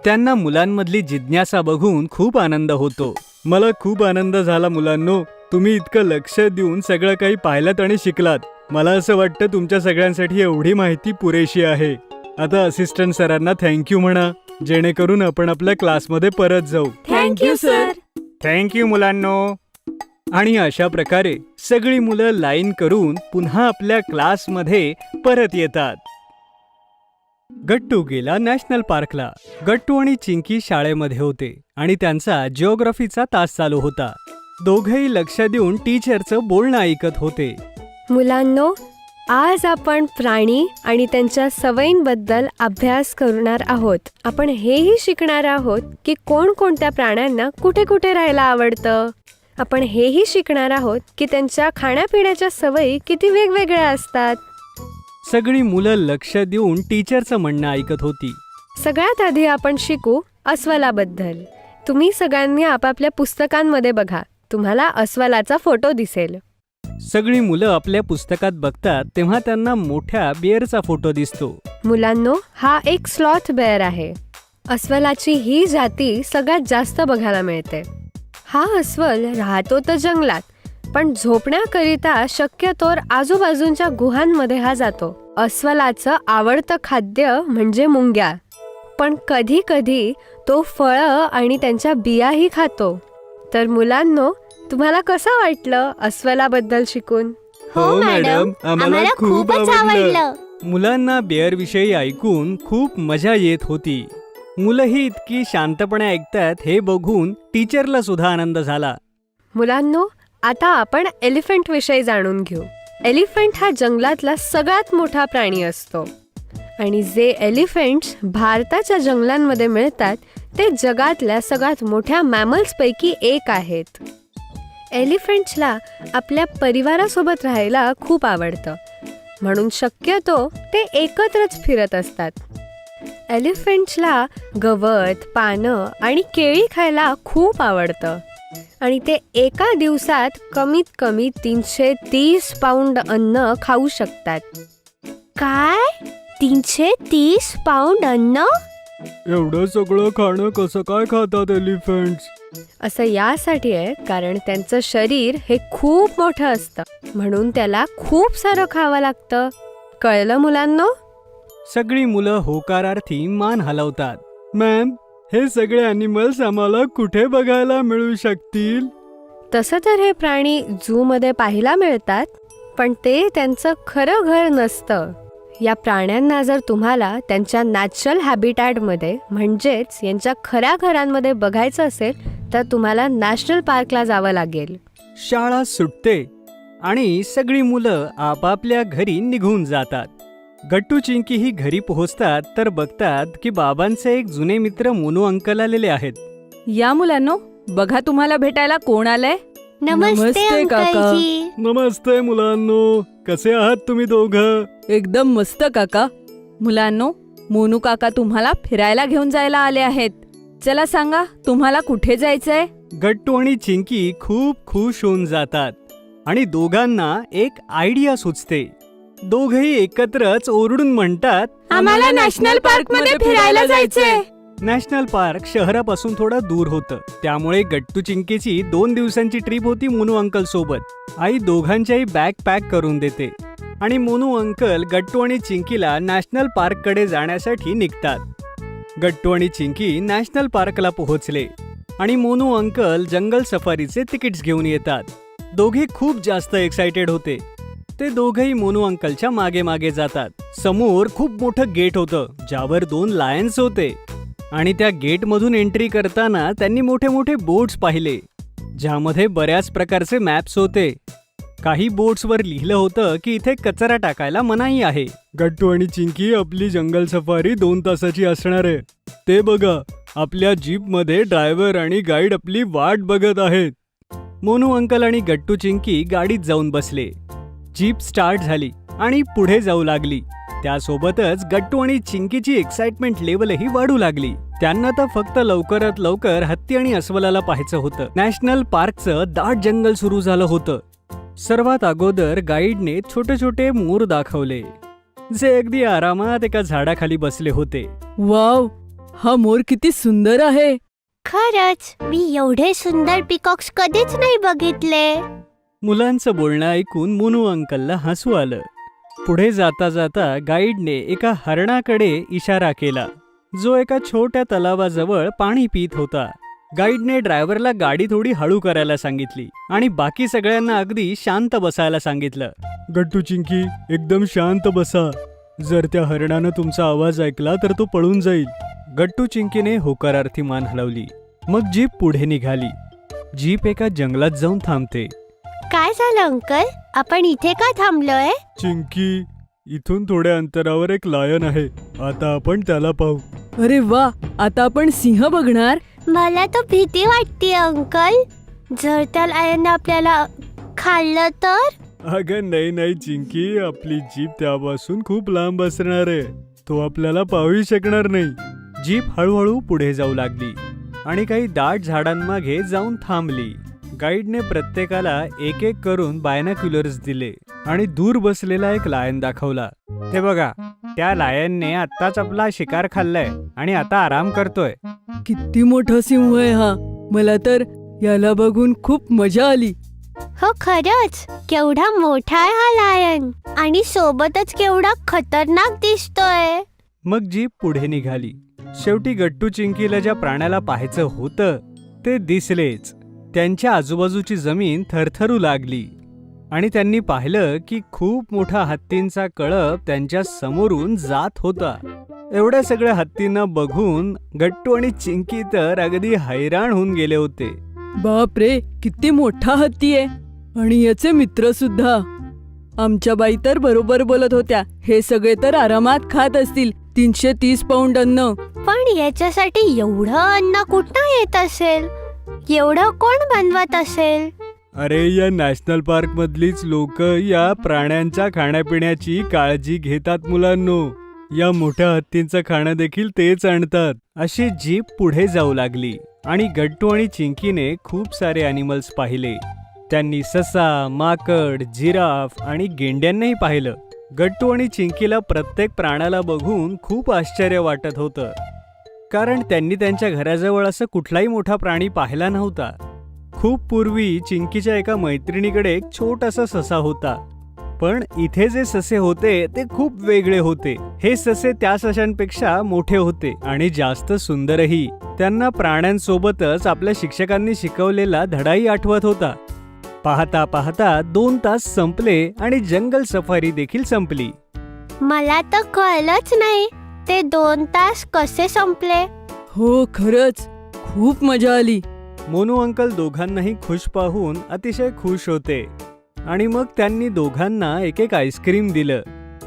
त्यांना मुलांमधली जिज्ञासा बघून खूप आनंद होतो. मला खूप आनंद झाला मुलांनो. तुम्ही इतकं लक्ष देऊन सगळं काही पाहिलात आणि शिकलात. मला असं वाटतं तुमच्या सगळ्यांसाठी एवढी माहिती पुरेशी आहे. आता असिस्टंट सरांना थँक्यू म्हणा, जेणेकरून आपण आपल्या क्लासमध्ये परत जाऊ. Thank you sir. थँक्यू मुलांनो. आणि अशा प्रकारे सगळी मुलं लाईन करून पुन्हा आपल्या क्लासमध्ये परत येतात. गट्टू गेला नॅशनल पार्कला. गट्टू आणि चिंकी शाळेमध्ये होते आणि त्यांचा जिओग्राफीचा तास चालू होता. दोघंही लक्ष देऊन टीचरचं बोलणं ऐकत होते. मुलांनो, आज आपण प्राणी आणि त्यांच्या सवयींबद्दल अभ्यास करणार आहोत. आपण हेही शिकणार आहोत की कोणकोणत्या प्राण्यांना कुठे कुठे राहायला आवडतं. आपण हेही शिकणार आहोत की त्यांच्या खाण्यापिण्याच्या सवयी किती वेगवेगळ्या असतात. सगळी मुलं लक्ष देऊन टीचरचं म्हणणं ऐकत होती. सगळ्यात आधी आपण शिकू अस्वलाबद्दल. तुम्ही सगळ्यांनी आपापल्या पुस्तकांमध्ये बघा. तुम्हाला अस्वलाचा फोटो दिसेल. सगळी मुलं आपल्या पुस्तकात बघतात तेव्हा त्यांना मोठ्या बिअरचा फोटो दिसतो. मुलांनो, हा एक स्लॉथ बेअर आहे. अस्वलाची ही जाती सगळ्यात जास्त बघायला मिळते. हा अस्वल राहतो तर जंगलात, पण झोपण्याकरिता शक्यतोवर आजूबाजूंच्या गुहांमध्ये हा जातो. अस्वलाचं आवडतं खाद्य म्हणजे मुंग्या, पण कधी कधी तो फळं आणि त्यांच्या बियाही खातो. तर मुलांनो, तुम्हाला कसं वाटलं अस्वलाबद्दल शिकून? हो मॅडम, आम्हाला खूपच आवडलं. मुलांना बेअर विषयी ऐकून खूप मजा येत होती. मुलंही इतकी शांतपणे ऐकतात हे बघून टीचरला सुद्धा आनंद झाला. मुलांनो, आता आपण एलिफंट विषयी जाणून घेऊ. एलिफंट हा जंगलातला सगळ्यात मोठा प्राणी असतो आणि जे एलिफंट्स भारताच्या जंगलांमध्ये मिळतात ते जगातल्या सगळ्यात मोठ्या मॅमल्सपैकी एक आहेत. एलिफंट्सला आपल्या परिवारासोबत राहायला खूप आवडतं, म्हणून शक्यतो ते एकत्रच फिरत असतात. एलिफंट्सला गवत, पानं आणि केळी खायला खूप आवडतं. आणि ते एका दिवसात कमीत कमी 330 पाऊंड अन्न खाऊ शकतात. काय 330 पाऊंड अन्न? एवढं सगळं खाणं कसं काय खातात एलिफंट्स? असं यासाठी आहे कारण त्यांचं शरीर हे खूप मोठं असतं, म्हणून त्याला खूप सारं खावं लागतं. कळलं मुलांनो? सगळी मुलं होकारार्थी मान हलवतात. मॅम, हे सगळे अॅनिमल्स आम्हाला कुठे बघायला मिळू शकतील? तसं तर हे प्राणी झू मध्ये पाहायला मिळतात, पण ते त्यांचं खरं घर नसतं. या प्राण्यांना जर तुम्हाला त्यांच्या नॅचरल हॅबिटॅटमध्ये म्हणजेच यांच्या खऱ्या घरांमध्ये बघायचं असेल तर तुम्हाला नॅशनल पार्कला जावं लागेल. शाळा सुटते आणि सगळी मुलं आपापल्या घरी निघून जातात. गट्टू चिंकी ही घरी पोहोचतात तर बघतात की बाबांचे एक जुने मित्र मोनू अंकल आलेले आहेत. या मुलांनो, बघा तुम्हाला भेटायला कोण आलंय. नमस्ते काका. अंकलजी. नमस्ते मुलांनो, कसे आहात तुम्ही दोघं? एकदम मस्त काका. मुलांनो, मोनू काका तुम्हाला फिरायला घेऊन जायला आले आहेत. चला सांगा, तुम्हाला कुठे जायचंय? गट्टू आणि चिंकी खूप खुश होऊन जातात आणि दोघांना एक आयडिया सुचते. दोघही एकत्रच ओरडून म्हणतात, आम्हाला नॅशनल पार्क मध्ये फिरायला जायचंय. नॅशनल पार्क शहरापासून थोडं दूर होतं, त्यामुळे गट्टू चिंकेची 2 दिवसांची ट्रिप होती मोनू अंकल सोबत. आई दोघांच्याही बॅग पॅक करून देते आणि मोनू अंकल गट्टू आणि चिंकीला नॅशनल पार्क कडे जाण्यासाठी निघतात. गट्टू आणि चिंकी नॅशनल पार्कला पोहोचले आणि मोनू अंकल जंगल सफारीचे तिकीट्स घेऊन येतात. दोघे खूप जास्त एक्साइटेड होते. ते दोघेही मोनू अंकलच्या मागे मागे जातात. समोर खूप मोठं गेट होतं ज्यावर 2 लायन्स होते आणि त्या गेटमधून एंट्री करताना त्यांनी मोठे मोठे बोर्ड्स पाहिले ज्यामध्ये बऱ्याच प्रकारचे मॅप्स होते. काही बोर्ड्सवर लिहिलं होतं की इथे कचरा टाकायला मनाई आहे. गट्टू आणि चिंकी, आपली जंगल सफारी 2 तासाची असणार आहे. ते बघा, आपल्या जीपमध्ये ड्रायव्हर आणि गाईड आपली वाट बघत आहेत. मोनू अंकल आणि गट्टू चिंकी गाडीत जाऊन बसले. जीप स्टार्ट झाली आणि पुढे जाऊ लागली. त्यासोबतच गट्टू आणि चिंकीची एक्साइटमेंट लेवलही वाढू लागली. त्यांना तर फक्त लवकरात लवकर हत्ती आणि अस्वलाला पाहायचं होतं. नॅशनल पार्कचं दाट जंगल सुरू झालं होतं. सर्वात अगोदर गाईडने छोटे छोटे मोर दाखवले जे अगदी आरामात एका झाडाखाली बसले होते. वाव, हा मोर किती सुंदर आहे. खरंच मी एवढे सुंदर पिकॉक्स कधीच नाही बघितले. मुलांचं बोलणं ऐकून मोनू अंकलला हसू आलं. पुढे जाता जाता गाईडने एका हरणाकडे इशारा केला जो एका छोट्या तलावाजवळ पाणी पित होता. गाईडने ड्रायव्हरला गाडी थोडी हळू करायला सांगितली आणि बाकी सगळ्यांना अगदी शांत बसायला सांगितलं. गट्टू चिंकी, एकदम शांत बसा. जर त्या हरणानं तुमचा आवाज ऐकला तर तो पळून जाईल. गट्टू चिंकीने होकारार्थी मान हलवली. मग जीप पुढे निघाली. जीप एका जंगलात जाऊन थांबते. काय झालं अंकल, आपण इथे का थांबलोय? चिंकी, इथून थोड्या अंतरावर एक लायन आहे. आता आपण त्याला पाहू. अरे वा, आता आपण सिंह बघणार. मला तर भीती वाटते अंकल. जर त्या लायनने आपल्याला खाल्लं तर? अगं नाही चिंकी, आपली जीप त्यापासून खूप लांब असणार आहे. तो आपल्याला पाहू शकणार नाही. जीप हळूहळू पुढे जाऊ लागली आणि काही दाट झाडांमागे जाऊन थांबली. गाईडने प्रत्येकाला एक एक करून बायनॉक्युलर्स दिले आणि दूर बसलेला एक लायन दाखवला. ते बघा, त्या लायनने आत्ताच आपला शिकार खाल्लाय आणि आता आराम करतोय. किती मोठा सिंह आहे हा. मला तर याला बघून खूप मजा आली. हो खरंच, केवढा मोठा आहे हा लायन आणि सोबतच केवढा खतरनाक दिसतोय. मग जीप पुढे निघाली. शेवटी गट्टू चिंकीला ज्या प्राण्याला पाहायचं होतं ते दिसलेच. त्यांच्या आजूबाजूची जमीन थरथरू लागली आणि त्यांनी पाहिलं की खूप मोठा हत्तींचा कळप त्यांच्या समोरून जात होता. एवढ्या सगळ्या हत्तींना बघून गट्टू आणि चिंकी तर अगदी हैराण होऊन गेले होते. बाप रे, किती मोठा हत्ती आहे आणि याचे मित्र सुद्धा. आमच्या बाई तर बरोबर बोलत होत्या, हे सगळे तर आरामात खात असतील 330 पाऊंड अन्न. पण याच्यासाठी एवढं अन्न कुठं येत असेल? एवढं कोण बनवत असेल? अरे, या नॅशनल पार्क मधलीच लोक या प्राण्यांच्या खाण्यापिण्याची काळजी घेतात मुलांनो. या मोठ्या हत्तींचं खाणं देखील तेच आणतात. अशी जीप पुढे जाऊ लागली आणि गट्टू आणि चिंकीने खूप सारे ॲनिमल्स पाहिले. त्यांनी ससा, माकड, जिराफ आणि गेंड्यांनाही पाहिलं. गट्टू आणि चिंकीला प्रत्येक प्राण्याला बघून खूप आश्चर्य वाटत होतं, कारण त्यांनी त्यांच्या घराजवळ असं कुठलाही मोठा प्राणी पाहिला नव्हता. खूप पूर्वी चिंकीच्या एका मैत्रिणीकडे एक छोटासा ससा होता, पण इथे जे ससे होते ते खूप वेगळे होते. हे ससे त्या सशांपेक्षा मोठे होते आणि जास्त सुंदरही. त्यांना प्राण्यांसोबतच आपल्या शिक्षकांनी शिकवलेला धडाही आठवत होता. पाहता पाहता 2 तास संपले आणि जंगल सफारी देखील संपली. मला तर कळलंच नाही ते 2 तास कसे संपले. हो, खरंच खूप मजा आली. मोनू अंकल दोघांनाही खुश पाहून अतिशय खुश होते आणि मग त्यांनी दोघांना एक आईस्क्रीम दिलं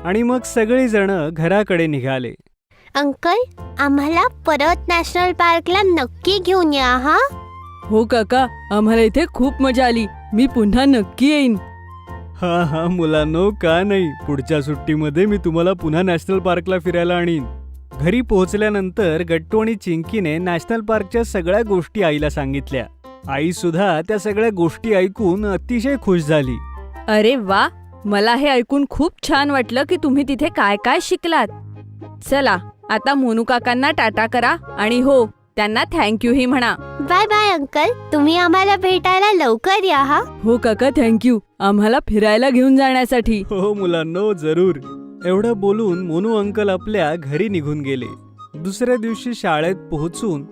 आणि मग सगळेजण घराकडे निघाले. अंकल, आम्हाला परत नॅशनल पार्कला नक्की घेऊन या हा. हो काका, आम्हाला इथे खूप मजा आली. मी पुन्हा नक्की येईन. हा मुलांनो, का नाही, पुढच्या सुट्टीमध्ये मी तुम्हाला पुन्हा नॅशनल पार्कला फिरायला आणीन. घरी पोहोचल्यानंतर गट्टू आणि चिंकीने नॅशनल पार्कच्या सगळ्या गोष्टी आईला सांगितल्या. आई सुद्धा त्या सगळ्या गोष्टी ऐकून अतिशय खुश झाली. अरे वा, मला हे ऐकून खूप छान वाटलं की तुम्ही तिथे काय काय शिकलात. चला आता मोनू काकांना टाटा करा आणि हो, त्यांना थँक्यू ही म्हणा. बाय बाय अंकल, तुम्ही आम्हाला भेटायला लवकर या हा. हो काका, थँक्यू आम्हाला फिरायला घेऊन जाण्यासाठी. हो मुलांनो, जरूर. एवढं बोलून मोनू अंकल आपल्या घरी निघून गेले. दुसऱ्या दिवशी शाळेत पोहोचून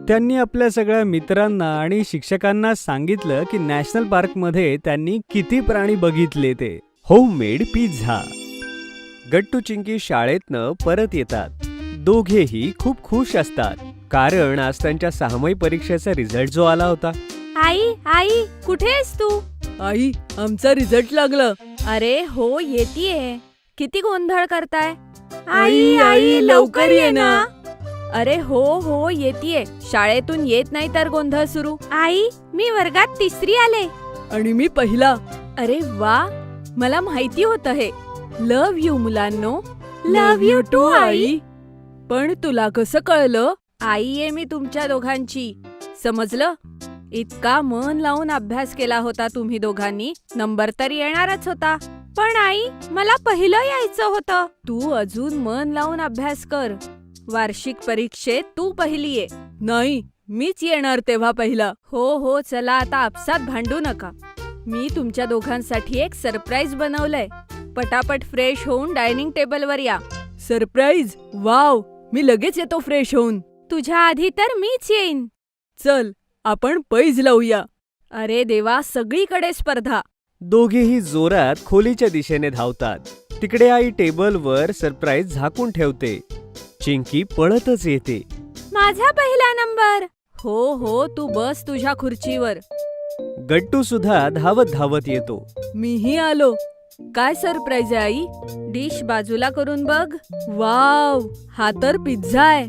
त्यांनी आपल्या सगळ्या मित्रांना आणि शिक्षकांना सांगितलं की नॅशनल पार्कमध्ये त्यांनी किती प्राणी बघितले ते. Homemade pizza. गट्टू चिंकी शाळेतनं परत येतात. दोघेही खूप खुश असतात, कारण आज त्यांच्या 6वी परीक्षेचा रिझल्ट जो आला होता. आई आई कुठे आहेस तू? आई, आमचा रिझल्ट लागलं. अरे हो, येतीये. किती गोंधळ करताय? आई, आई, लवकर ये ना. अरे हो हो, येतीये. शाळेतून येत नाही तर गोंधळ सुरू. आई, मी वर्गात 3री आले. आणि मी पहिला. अरे वा, मला माहिती होतं हे. लव्ह यू मुलांनो. लव्ह यू टू आई. पण तुला कसं कळलं? आई आहे मी तुमच्या दोघांची. समजलं? इतका मन लावून अभ्यास केला होता तुम्ही दोघांनी, नंबर तर येणारच होता. पण आई, मला पहिलं यायचं होतं. तू अजून मन लावून अभ्यास कर. वार्षिक परीक्षेत तू पहिली ये. नाही, मीच येणार तेव्हा पहिला. हो हो, चला आता आपसात भांडू नका. मी तुमच्या दोघांसाठी एक सरप्राईज बनवलंय. पटापट फ्रेश होऊन डायनिंग टेबलवर या. सरप्राईज? वाव, मी लगेच येतो फ्रेश होऊन. तुझ्या आधी तर मीच येईन. चल, आपण पैज लावूया. अरे देवा, सगळीकडे स्पर्धा. दोघेही जोरात खोलीच्या दिशेने धावतात. तिकडे आई टेबलवर सरप्राईज झाकून ठेवते. चिंकी पळतच येते. माझा पहिला नंबर. हो हो, तू बस तुझ्या खुर्चीवर. गट्टू सुद्धा धावत धावत येतो. मीही आलो. काय सरप्राईज आहे आई? डिश बाजूला करून बघ. वाव, हा तर पिझ्झा आहे.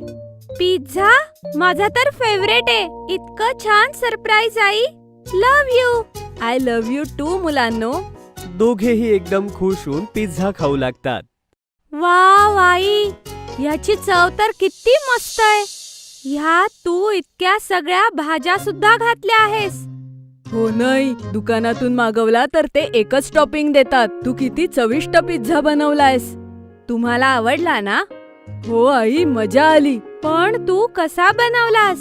पिझ्झा? माझा तर फेवरेट आहे. इतकं छान सरप्राईज आई. Love you. I love you too मुलांनो. दोघेही एकदम खुश होऊन पिझ्झा खाऊ लागतात. वाव आई, याची चव तर किती मस्त आहे. ह्यात तू इतक्या सगळ्या भाज्या सुद्धा घातल्या आहेस. हो नाही, दुकानातून मागवला तर ते एकच टॉपिंग देतात. तू किती चविष्ट पिझ्झा बनवलायस. तुम्हाला आवडला ना? हो आई, मजा आली. पण तू कसा बनवलास?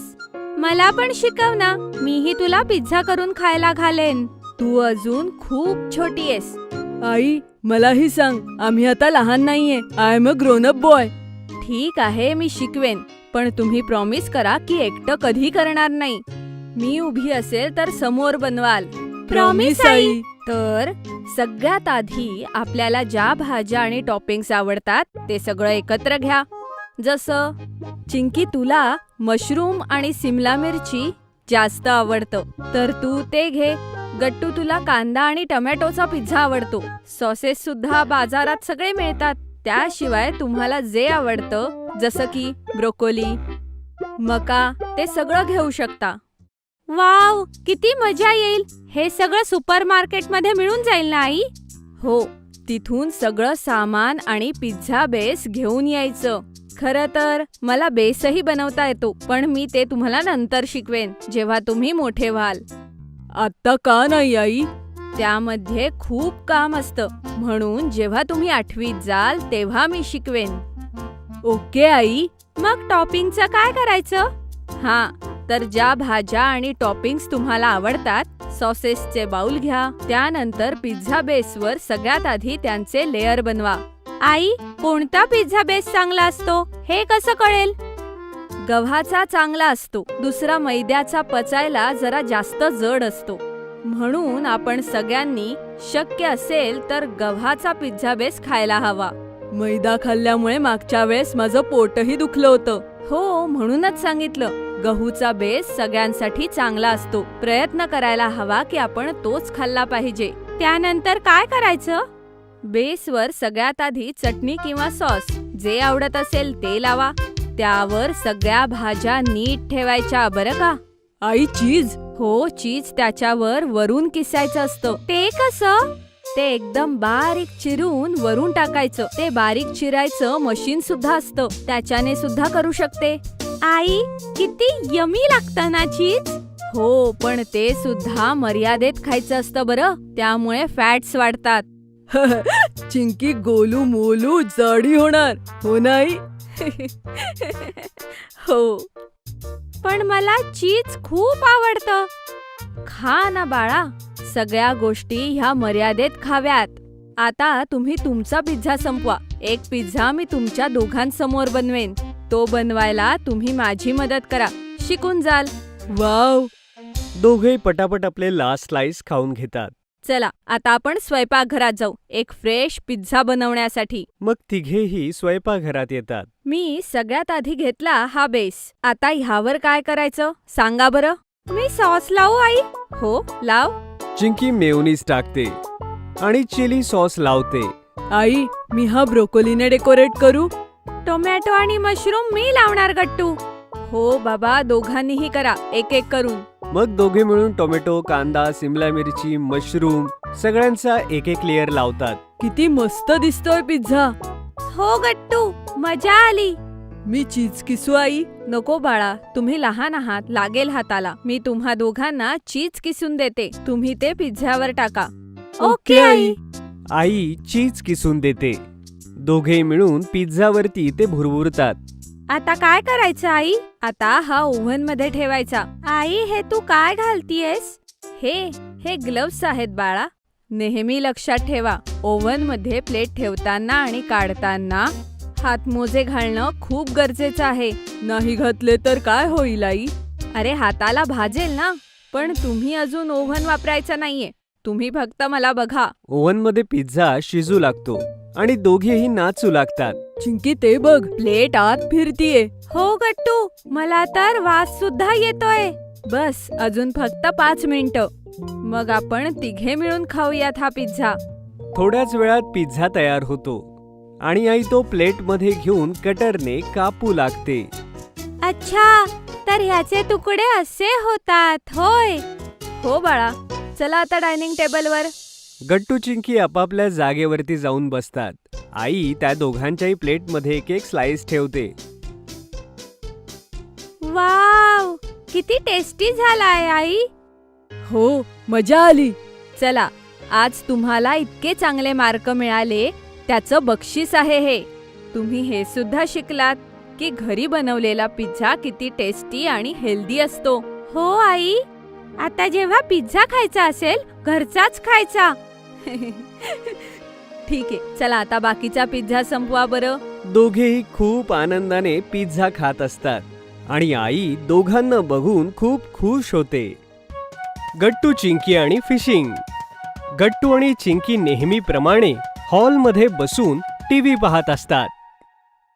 मला पण शिकव ना, मीही तुला पिझ्झा करून खायला घालेन. तू अजून खूप छोटी आहेस. आई, मलाही सांग. आम्ही आता लहान नाहीये. I am a grown up boy. ठीक आहे, मी शिकवेन. पण तुम्ही प्रॉमिस करा की एकटं कधी करणार नाही. मी उभी असेल तर समोर बनवाल. Promise I. तर सगळ्यात आधी आपल्याला ज्या भाज्या आणि टॉपिंग्स आवडतात ते सगळं एकत्र घ्या. जसं चिंकी, तुला मशरूम आणि सिमला मिरची जास्त आवडतं, तर तू ते घे. गट्टू, तुला कांदा आणि टोमॅटोचा पिझ्झा आवडतो. सॉसेस सुद्धा बाजारात सगळे मिळतात. त्याशिवाय तुम्हाला जे आवडतं, जसं की ब्रोकोली, मका, ते सगळं घेऊ शकता. वाव, किती मजा येईल. हे सगळं सुपरमार्केटमध्ये मिळून जाईल ना आई? हो, तिथून सगळं सामान आणि पिझ्झा बेस घेऊन यायचं. खरं तर मला बेसही बनवता येतो, पण मी ते तुम्हाला नंतर शिकवेन जेव्हा तुम्ही मोठे व्हाल. आत्ता का नाही आई? त्यामध्ये खूप काम असतं, म्हणून जेव्हा तुम्ही 8वीत जाल तेव्हा मी शिकवेन. Okay I. मग टॉपिंगचं काय करायचं? हा, तर ज्या भाज्या आणि टॉपिंग्स तुम्हाला आवडतात, सॉसेसचे बाउल घ्या. त्यानंतर पिझ्झा बेसवर सगळ्यात आधी त्यांचे लेयर बनवा. आई, कोणता पिझ्झा बेस चांगला असतो हे कसं कळेल? गव्हाचा चांगला असतो. दुसरा मैद्याचा पचायला जरा जास्त जड असतो. म्हणून आपण सगळ्यांनी शक्य असेल तर गव्हाचा पिझ्झा बेस खायला हवा. मैदा खाल्ल्यामुळे मागच्या वेळेस माझं पोटही दुखलं होतं. हो, म्हणूनच सांगितलं. गहूचा बेस सगळ्यांसाठी चांगला असतो. प्रयत्न करायला हवा की आपण तोच खाल्ला पाहिजे. त्यानंतर काय करायचं? बेसवर सगळ्यात आधी चटणी किंवा सॉस जे आवडत असेल ते लावा. त्यावर सगळ्या भाज्या नीट ठेवायच्या, बरं का? आई, चीज? हो, चीज त्याच्यावर वरून किसायचं असतं. ते कसं? ते एकदम बारीक चिरून वरून टाकायचं. ते बारीक चिरायचं मशीन सुद्धा असतं, त्याच्याने सुद्धा करू शकते. आई, किती यमी लागतं ना चीज. हो, पण ते सुद्धा मर्यादेत खायचं असतं बरं, त्यामुळे फॅट्स वाढतात. चिंकी गोलू मोलू जाडी होणार, हो नाही? हो. पण मला चीज खूप आवडतं. खा ना बाळा, सगळ्या गोष्टी ह्या मर्यादेत खाव्यात. आता तुम्ही तुमचा पिझ्झा संपवा. एक पिझ्झा मी तुमच्या दोघांसमोर बनवेन. तो बनवायला तुम्ही माझी मदत करा, शिकून जाल. वाव. दोघे पटापट आपले लास्ट स्लाइस खाऊन घेतात. चला, आता आपण स्वयंपाकघरात जाऊ एक फ्रेश पिझ्झा बनवण्यासाठी. मग तिघेही स्वयंपाकघरात येतात. मी सगळ्यात आधी घेतला हा बेस. आता ह्यावर काय करायचं सांगा बरं? मी सॉस लावू आई? हो, लाव. चिंकी मेयोनीज टाकते आणि चिली सॉस लावते. आई, मी हा ब्रोकोलीने डेकोरेट करू? टोमॅटो आणि मशरूम मी लावणार गट्टू. हो बाबा, दोघांनीही करा, एक एक करून. मग दोघे मिळून टोमॅटो, कांदा, सिमला मिरची, मशरूम सगळ्यांचा एक एक लेयर लावतात. किती मस्त दिसतोय पिझ्झा. हो गट्टू, मजा आली. मी चीज किसू आई? नको बाळा, तुम्ही लहान आहात, लागेल हाताला. मी तुम्हा दोघांना चीज किसून देते, तुम्ही ते पिझ्झ्यावर टाका. Okay I. आई चीज किसून देते. दोघे मिळून पिझ्झावरती ते भुरभुरतात. आता काय करायचं आई? आता हा ओव्हन मध्ये ठेवायचा. आई, हे तू काय घालतीयस? हे ग्लव्स आहेत बाळा. नेहमी लक्षात ठेवा, ओव्हन मध्ये प्लेट ठेवताना आणि काढताना हातमोजे घालणं खूप गरजेचं आहे. नाही घातले तर काय होईल आई? अरे, हाताला भाजेल ना. पण तुम्ही अजून ओव्हन वापरायचा नाहीये, तुम्ही फक्त मला बघा. ओव्हन मध्ये पिझ्झा शिजू लागतो आणि दोघेही नाचू लागतात. चिंकी, ते बघ, प्लेट आत फिरतीये. हो गट्टू, मला तर वास सुद्धा येतोय. बस, अजून फक्त 5 मिनिटं, मग आपण तिघे मिळून खाऊयात हा पिझ्झा. थोड्याच वेळात पिझ्झा तयार होतो आणि आई तो प्लेट मध्ये घेऊन कटरने कापू लागते. अच्छा, तर ह्याचे तुकडे असे होतात होय? हो बाळा, चला आता डायनिंग टेबलवर. गट्टू चिंकी आपापल्या जागेवरती जाऊन बसतात. आई त्या दोघांच्याही प्लेटमध्ये एक एक स्लाइस ठेवते. वाव, किती टेस्टी झालाय आई. हो, मजा आली. चला, आज तुम्हाला इतके चांगले मार्क मिळाले, त्याचं बक्षीस आहे हे. तुम्ही हे सुद्धा शिकलात की घरी बनवलेला पिझ्झा किती टेस्टी आणि हेल्दी असतो. हो आई, आता जेव्हा पिझ्झा खायचा असेल, घरचाच खायचा. ठीक आहे, चला आता बाकीचा पिझ्झा संपवा बरं. दोघेही खूप आनंदाने पिझ्झा खात असतात आणि आई दोघांना बघून खूप खुश होते. गट्टू, चिंकी आणि फिशिंग. गट्टू आणि चिंकी नेहमीप्रमाणे हॉलमध्ये बसून टीव्ही पाहत असतात.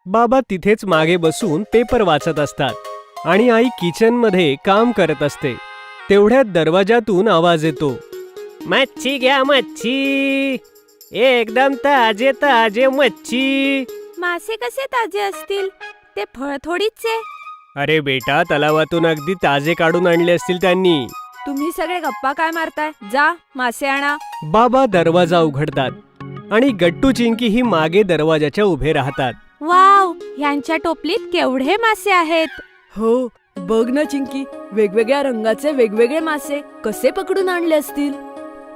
बाबा तिथेच मागे बसून पेपर वाचत असतात आणि आई किचनमध्ये काम करत असते. तेवढ्यात दरवाजातून आवाज येतो. मच्छी घ्या, मच्छी, एकदम ताजे ताजे मच्छी. मासे कसे ताजे असतील? ते फळ थोडीच आहे. अरे बेटा, तलावातून अगदी ताजे काढून आणले असतील त्यांनी. तुम्ही सगळे गप्पा काय मारताय? जा, मासे आणा. बाबा दरवाजा उघडतात आणि गट्टू चिंकी ही मागे दरवाजाच्या उभे राहतात. वाव, ह्यांच्या टोपलीत केवढे मासे आहेत. हो, बघ ना चिंकी, वेगवेगळ्या रंगाचे वेगवेगळे मासे कसे पकडून आणले असतील.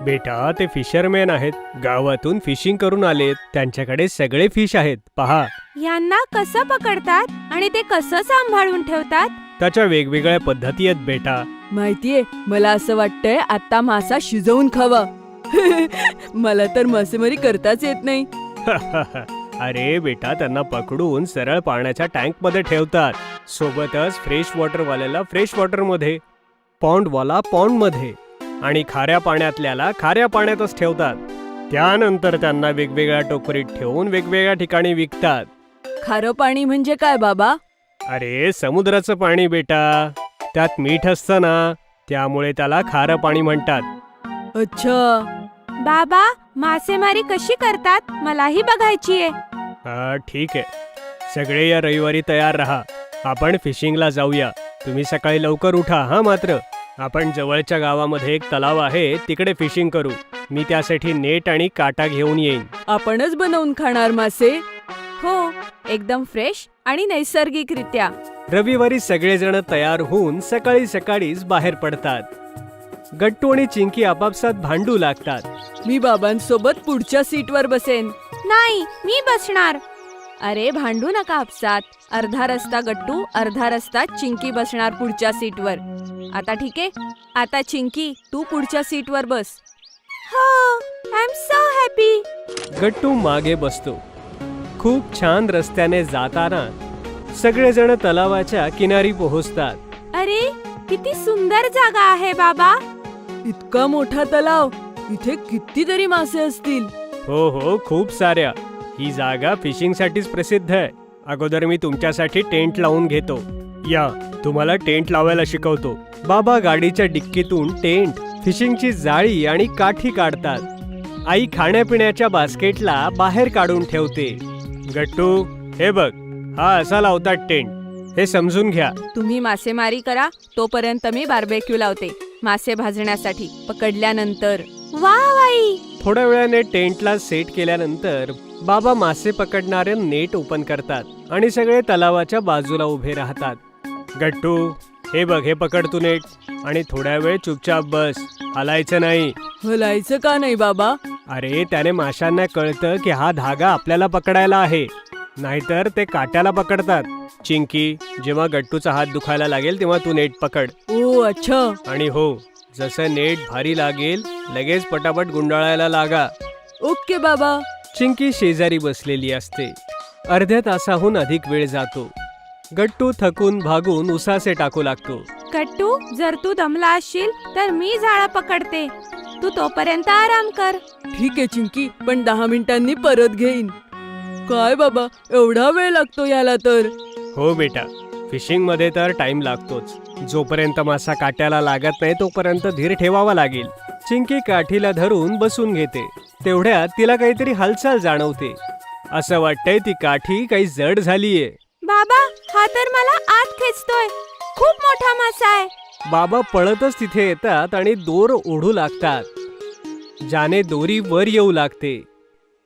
बेटा, ते फिशरमॅन आहेत. गावातून फिशिंग करून आलेत. त्यांच्याकडे सगळे फिश आहेत. पहा, यांना कसं पकडतात आणि ते कसं सांभाळून ठेवतात. त्याच्या वेगवेगळ्या पद्धती आहेत बेटा. माहितीये, मला असं वाटतंय आता मासा शिजवून खावा. मला तर मासेमारी करताच येत नाही. अरे बेटा, त्यांना पकडून सरळ पाण्याच्या टँक मध्ये ठेवतात. सोबतच फ्रेश वॉटर वाल्याला फ्रेश वॉटर मध्ये, पॉन्ड वाला पॉन्ड मध्ये आणि खाऱ्या पाण्यातल्याला खाऱ्या पाण्यातच ठेवतात. त्यानंतर त्यांना वेगवेगळ्या टोकरीत ठेवून वेगवेगळ्या ठिकाणी विकतात. खारं पाणी म्हणजे काय बाबा? अरे, समुद्राचं पाणी बेटा. त्यात मीठ असतं ना, त्यामुळे त्याला खारं पाणी म्हणतात. अच्छा. बाबा, मासेमारी कशी करतात मलाही बघायचीये. ठीक आहे. सगळे या रविवारी तयार राहा. आपण फिशिंगला जाऊया. तुम्ही सकाळी लवकर उठा हा. मात्र आपण जवळच्या गावामध्ये एक तलाव आहे, तिकडे फिशिंग करू. मी त्यासाठी नेट आणि काटा घेऊन येईन. आपणच बनवून खाणार मासे? हो, एकदम फ्रेश आणि नैसर्गिकरित्या. रविवारी सगळेजण तयार होऊन सकाळी सकाळीच बाहेर पडतात. गट्टू आणि चिंकी आपापसात भांडू लागतात. मी बाबांसोबत पुढच्या सीटवर बसेन. नाही, मी बसणार. अरे, भांडू नका आपसात. अर्धा रस्ता गट्टू, अर्धा रस्ता चिंकी बसणार पुढच्या सीटवर. आता ठीक आहे? आता चिंकी, तू पुढच्या सीटवर बस. हो, आय एम सो हॅपी. गट्टू मागे बसतो. खूप छान रस्त्याने जाताना सगळेजण तलावाच्या किनारी पोहोचतात. अरे, किती सुंदर जागा आहे बाबा. इतका मोठा तलाव, इथे कितीतरी मासे असतील. हो हो, खूप साऱ्या. ही जागा फिशिंग साठीच प्रसिद्ध आहे. अगोदर मी तुमच्यासाठी टेंट लावून घेतो. या, तुम्हाला टेंट लावायला शिकवतो. बाबा गाडीच्या डिक्कीतून टेंट, फिशिंगची जाळी आणि काठी काढतात. आई खाण्यापिण्याच्या बास्केटला बाहेर काढून ठेवते. गट्टू, हे बघ, हा असा लावतात टेंट. हे समजून घ्या. तुम्ही मासेमारी करा, तोपर्यंत मी बार्बेक्यू लावते मासे भाजण्यासाठी पकडल्यानंतर. वा आई. थोड्या वेळाने टेंटला सेट केल्यानंतर बाबा मासे पकडणारे नेट ओपन करतात आणि सगळे तलावाच्या बाजूला उभे राहतात. गट्टू, हे बघ, हे पकड तू नेट आणि थोड्या वेळ चुपचाप बस. हलायचं नाही. हलायचं का नाही बाबा? अरे, त्याने माशांना कळतं की हा धागा आपल्याला पकडायला आहे, नाहीतर ते काट्याला पकडतात. चिंकी, जेव्हा गट्टूचा हात दुखायला लागेल तेव्हा तू नेट पकड. ओ, अच्छा. आणि हो, जसं नेट भारी लागेल लगेच पटापट गुंडाळायला लागा. ओके बाबा. चिंकी शेजारी बसलेली असते. अर्ध्या तासाहून अधिक वेळ जातो. गट्टू थकून भागून उसासे टाकू लागतो. गट्टू, जर तू दमला असशील तर मी जाळं पकडते. तू तोपर्यंत आराम कर. ठीक आहे चिंकी, पण 10 मिनिटांनी परत घेईन. काय बाबा, एवढा वेळ लागतो याला तर? हो बेटा, फिशिंग मध्ये तर टाइम लागतोच. जोपर्यंत मासा काट्याला लागत नाही तोपर्यंत धीर ठेवावा लागेल. चिंकी काठीला धरून बसून घेते. तेवढ्यात तिला काहीतरी हालचाल जाणवते. असं वाटतंय ती काठी काही जड झालीये. बाबा, हा तर मला आत खेचतोय. खूप मोठा मासा आहे. बाबा पळतच तिथे येतात आणि दोर ओढू लागतात. ज्याने दोरी वर येऊ लागते.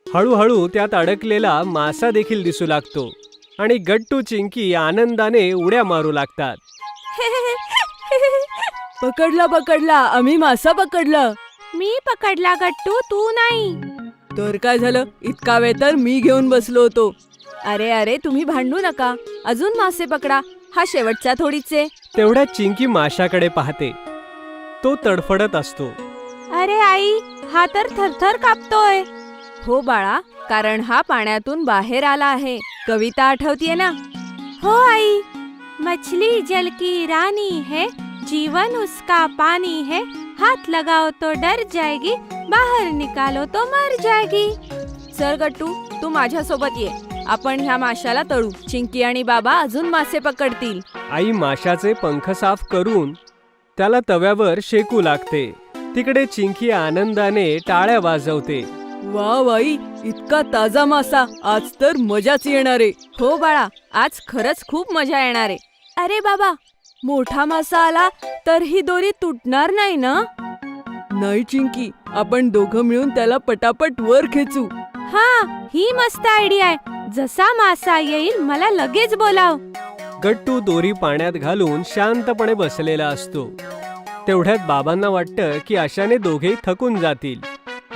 हळूहळू त्यात अडकलेला मासा देखील दिसू लागतो आणि गट्टू चिंकी आनंदाने उड्या मारू लागतात. पकडला पकडला, आम्ही मासा पकडला. मी पकडला गट्टू, तू नाही. तर काय झालं? इतका वेळ तर मी घेऊन बसलो होतो. अरे अरे, तुम्ही भांडू नका. अजून मासे पकडा. हा शेवटचा थोडीचे. तेवढ्यात चिंकी माशाकडे पाहते. तो तडफडत असतो. अरे आई, हा तर थरथर कापतोय. हो बाळा, कारण हा पाण्यातून बाहेर आला आहे. कविता आठवतीये ना? हो आई. मछली जल की रानी है, जीवन उसका पानी है. हाथ लगाओ तो डर जाएगी, बाहर निकालो तो मर जाएगी. चल गट्टू, तू माझ्यासोबत ये. आपण ह्या माशाला तळू. चिंकी आणि बाबा अजून मासे पकडतील. आई माशाचे पंख साफ करून त्याला तव्यावर शेकू लागते. तिकडे चिंकी आनंदाने टाळ्या वाजवते. वा बाई, इतका ताजा मासा. आज तर मजाच येणार आहे. हो बाळा, आज खरंच खूप मजा येणार आहे. अरे बाबा, मोठा मासा आला तर ही दोरी तुटणार नाही ना? नाही चिंकी, आपण दोघं मिळून त्याला पटापट वर खेचू. हा, ही मस्त आयडिया आहे. जसा मासा येईल मला लगेच बोलाव. गट्टू दोरी पाण्यात घालून शांतपणे बसलेला असतो. तेवढ्यात बाबांना वाटतं की अशाने दोघेही थकून जातील.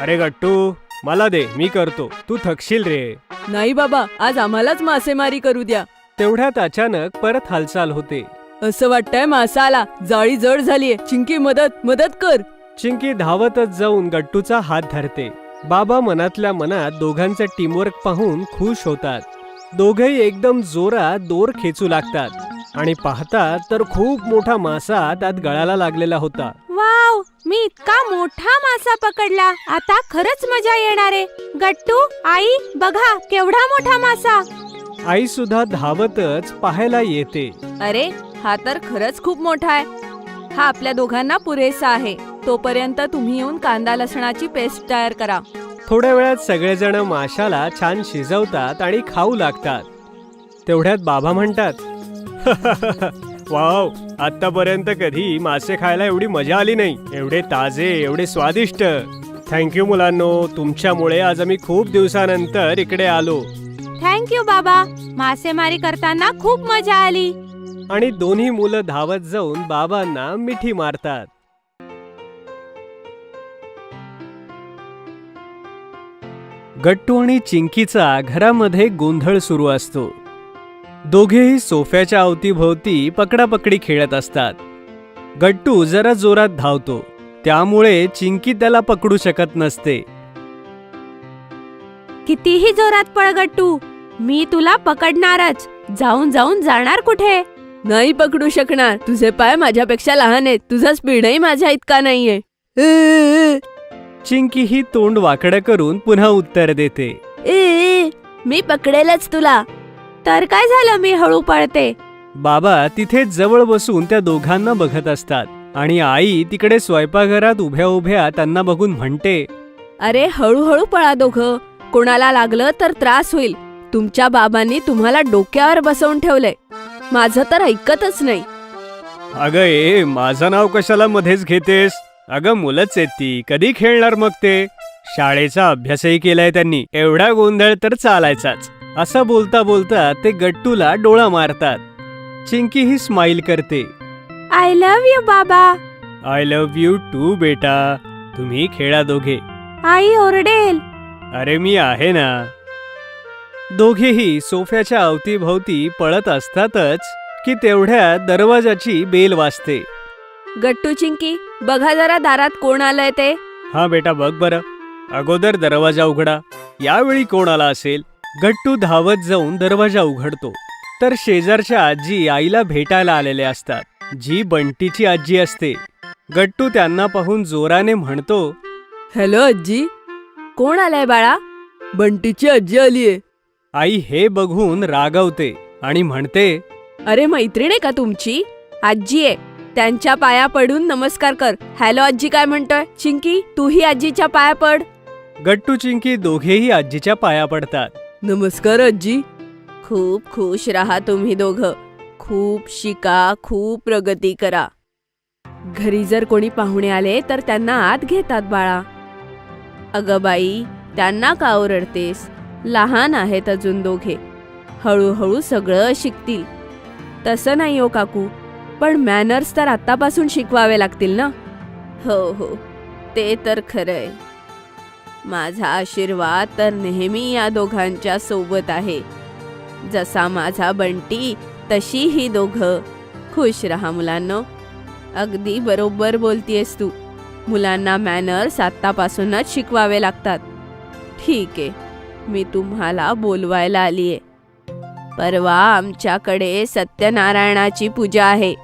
अरे गट्टू, मला दे, मी करतो, तू थकशील रे. नाही बाबा, आज आम्हालाच मासेमारी करू द्या. तेवढ्यात अचानक परत हालचाल होते. असं वाटतंय मासा आला, जाळी जड झालीये. चिंकी, मदत मदत कर. चिंकी धावतच जाऊन गट्टूचा हात धरते. बाबा मनातल्या मनात दोघांचे टीमवर्क पाहून खुश होतात. दोघेही एकदम जोरात दोर खेचू लागतात आणि पाहतात तर खूप मोठा मासा त्यात गळाला लागलेला होता. वाव, मी इतका मोठा मासा पकडला. आता खरंच मजा येणार आहे. गट्टू, आई, बघा केवढा मोठा मासा. आई सुद्धा धावतच पाहायला येते. अरे, हा तर खरंच खूप मोठा आहे. हा आपल्या दोघांना पुरेसा आहे. तोपर्यंत तुम्ही येऊन कांदा लसणाची पेस्ट तयार करा. थोड्या वेळात सगळेजण माशाला छान शिजवतात आणि खाऊ लागतात. तेवढ्यात बाबा म्हणतात, वाव, आतापर्यंत कधी मासे खायला एवढी मजा आली नाही. एवढे ताजे, एवढे स्वादिष्ट. थँक्यू मुलांनो, तुमच्यामुळे आज आम्ही खूप दिवसानंतर इकडे आलो. थँक्यू बाबा, मासेमारी करताना खूप मजा आली. आणि दोन्ही मुलं धावत जाऊन बाबांना मिठी मारतात. गट्टू आणि चिंकीचा घरामध्ये गोंधळ सुरू असतो. दोघेही सोफ्याच्या अवतीभोवती पकडापकडी खेळत असतात. गट्टू जरा जोरात धावतो, त्यामुळे चिंकी त्याला पकडू शकत नसते. कितीही जोरात पळ गट्टू, मी तुला पकडणारच. जाऊन जाऊन जाणार कुठे? नाही पकडू शकणार. तुझे पाय माझ्यापेक्षा लहान आहेत. तुझा स्पीडही माझ्या इतका नाहीये. चिंकी ही तोंड वाकडं करून पुन्हा उत्तर देते. मी पकडेलच तुला. तर काय झालं, मी हळू पळते. बाबा तिथे जवळ बसून त्या दोघांना बघत असतात आणि आई तिकडे स्वयंपाकघरात उभ्या उभ्या त्यांना बघून म्हणते, अरे हळूहळू पळा दोघं. कोणाला लागलं तर त्रास होईल. तुमच्या बाबांनी तुम्हाला डोक्यावर बसवून ठेवलंय. माझं तर ऐकतच नाही. अगं ए, माझं नाव कशाला मध्येच घेतेस? अगं मुलंच आहेत ती, कधी खेळणार मग ते? शाळेचा अभ्यासही केलाय त्यांनी, एवढा गोंधळ तर चालायचाच. असं बोलता बोलता ते गट्टूला डोळा मारतात. चिंकी ही स्माइल करते. आय लव्ह यू बाबा. आय लव्ह यू टू बेटा. तुम्ही खेळा दोघे. आई ओरडेल. अरे मी आहे ना. दोघेही सोफ्याच्या अवतीभोवती पळत असतातच की तेवढ्या दरवाजाची बेल वाजते. गट्टू, चिंकी, बघा जरा दारात कोण आलंय ते. हा बेटा, बघ बरं. अगोदर दरवाजा उघडा. यावेळी कोण आला असेल? गट्टू धावत जाऊन दरवाजा उघडतो तर शेजारच्या आजी आईला भेटायला आलेले असतात, जी बंटीची आजी असते. गट्टू त्यांना पाहून जोराने म्हणतो, हॅलो आजी. कोण आलाय बाळा? बंटीची आजी आलीये. आई हे बघून रागावते आणि म्हणते, अरे मैत्रीण आहे का तुमची? आजी आहे, त्यांच्या पाया पडून नमस्कार कर. हॅलो आजी काय म्हणतोय? चिंकी, तूही आजीच्या पाया पड. गट्टू चिंकी दोघेही आजीच्या पाया पडतात. नमस्कार आजी. खूप खुश राहा तुम्ही दोघं. खूप शिका, खूप प्रगती करा. घरी जर कोणी पाहुणे आले तर त्यांना आत घेतात बाळा. अगं बाई, त्यांना का ओरडतेस? लहान आहेत अजून दोघे, हळूहळू सगळं शिकतील. तसं नाही हो काकू, पण मॅनर्स तर आत्तापासून शिकवावे लागतील ना. हो हो, ते तर खरंय. माझा आशीर्वाद तर नेहमी या दोघांच्या सोबत आहे. जसा माझा बंटी तशी ही दोघं. खुश राहा मुलांनो. अगदी बरोबर बोलतीयस तू. मुलांना मॅनर्स आत्तापासूनच शिकवावे लागतात. ठीक आहे, मी तुम्हाला बोलवायला आलीये. परवा आमच्याकडे सत्यनारायणाची पूजा आहे.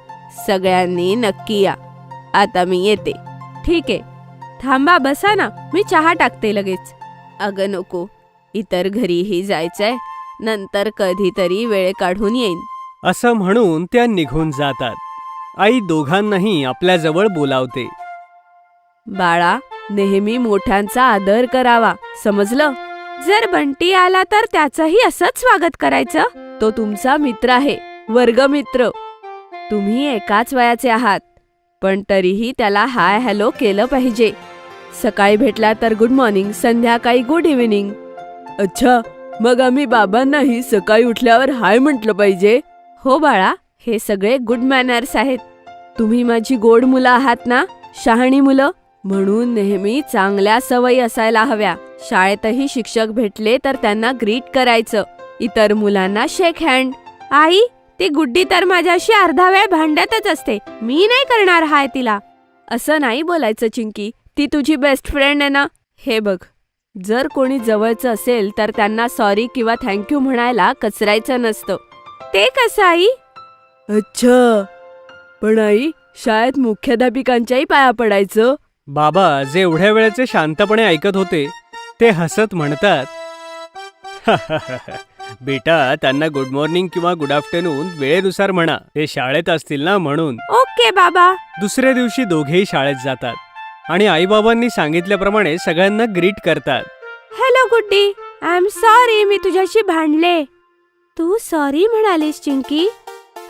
सगळ्यांनी नक्की या. आता मी येते. ठीक आहे, थांबा, बसा ना, मी चहा टाकते लगेच. अगं नको, इतर घरीही जायचंय. नंतर कधीतरी वेळ काढून येईन. असं म्हणून त्या निघून जातात. आई दोघांनाही आपल्याजवळ बोलावते. बाळा, नेहमी मोठ्यांचा आदर करावा, समजलं? जर बंटी आला तर त्याचंही असंच स्वागत करायचं. तो तुमचा मित्र आहे, वर्गमित्र. तुम्ही एकाच वयाचे आहात, पण तरीही त्याला हाय हॅलो केलं पाहिजे. सकाळी भेटला तर गुड मॉर्निंग, संध्याकाळी गुड इव्हिनिंग. अच्छा, मग आम्ही बाबांनाही सकाळी उठल्यावर हाय म्हटलं पाहिजे. हो बाळा, हे सगळे गुड मॅनर्स आहेत. तुम्ही माझी गोड मुलं आहात ना, शहाणी मुलं. म्हणून नेहमी चांगल्या सवयी असायला हव्या. शाळेतही शिक्षक भेटले तर त्यांना ग्रीट करायचं, इतर मुलांना शेक हँड. आई, ती गुड्डी तर माझ्याशी अर्धा वेळ भांडतच असते. मी नाही करणार हाय तिला. असं नाही बोलायचं चिंकी, ती तुझी बेस्ट फ्रेंड आहे ना. हे बघ, जर कोणी जवळचं असेल तर त्यांना सॉरी किंवा थँक्यू म्हणायला कचरायचं नसतं. ते कसं आई? अच्छा, पण आई, शाळेत मुख्याध्यापिकांच्याही पाया पडायचं. बाबा जे एवढ्या वेळेचे शांतपणे ऐकत होते ते हसत म्हणतात, बेटा त्यांना गुड मॉर्निंग किंवा गुड आफ्टरनून वेळेनुसार म्हणा, ते शाळेत असतील ना म्हणून. ओके बाबा. दुसऱ्या दिवशी दोघेही शाळेत जातात आणि आईबाबांनी सांगितल्याप्रमाणे सगळ्यांना ग्रीट करतात. Hello Guddi, I am sorry मी तुझ्याशी भांडले. तू सॉरी म्हणालीस चिंकी?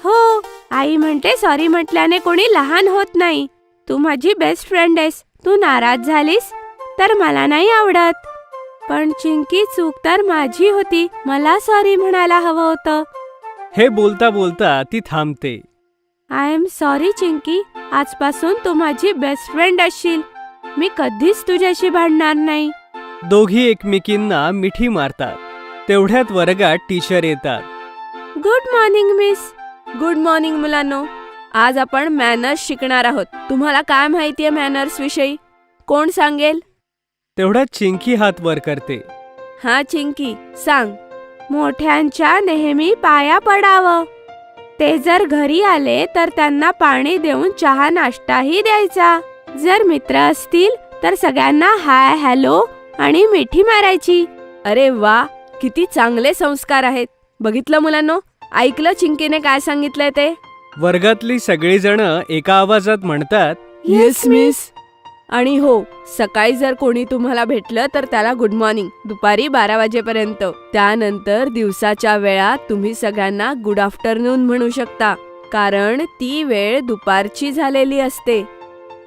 हो, आई म्हणते सॉरी म्हटल्याने कोणी लहान होत नाही. तू माझी बेस्ट फ्रेंड आहेस. तू नाराज झालीस तर मला नाही आवडत. पण चिंकी, चूक तर माझी होती. मला सॉरी म्हणायला हवं होतं. हे बोलता बोलता ती थांबते. आय एम सॉरी चिंकी, आजपासून तू माझी बेस्ट फ्रेंड असशील. मी कधीच तुझ्याशी भांडणार नाही. दोघी एकमेकींना मिठी मारतात. तेवढ्यात वर्गात टीचर येतात. Good morning miss. Good morning मुलांनो. आज आपण मॅनर्स शिकणार आहोत. तुम्हाला काय माहितीये मॅनर्स विषयी? कोण सांगेल? तेवढ्यात चिंकी हात वर करते. हा चिंकी, सांग. मोठ्यांच्या नेहमी पाया पडावं. ते जर घरी आले तर त्यांना पाणी देऊन चहा नाश्ताही द्यायचा. जर मित्र असतील तर सगळ्यांना हाय हॅलो आणि मिठी मारायची. अरे वा, किती चांगले संस्कार आहेत. बघितलं मुलांनो, ऐकलं चिंकीने काय सांगितलंय ते? वर्गातली सगळीजण एका आवाजात म्हणतात, येस मिस. आणि हो, सकाळी जर कोणी तुम्हाला भेटलं तर त्याला गुड मॉर्निंग, दुपारी 12 वाजेपर्यंत. त्यानंतर दिवसाच्या वेळात तुम्ही सगळ्यांना गुड आफ्टरनून म्हणू शकता, कारण ती वेळ दुपारची झालेली असते.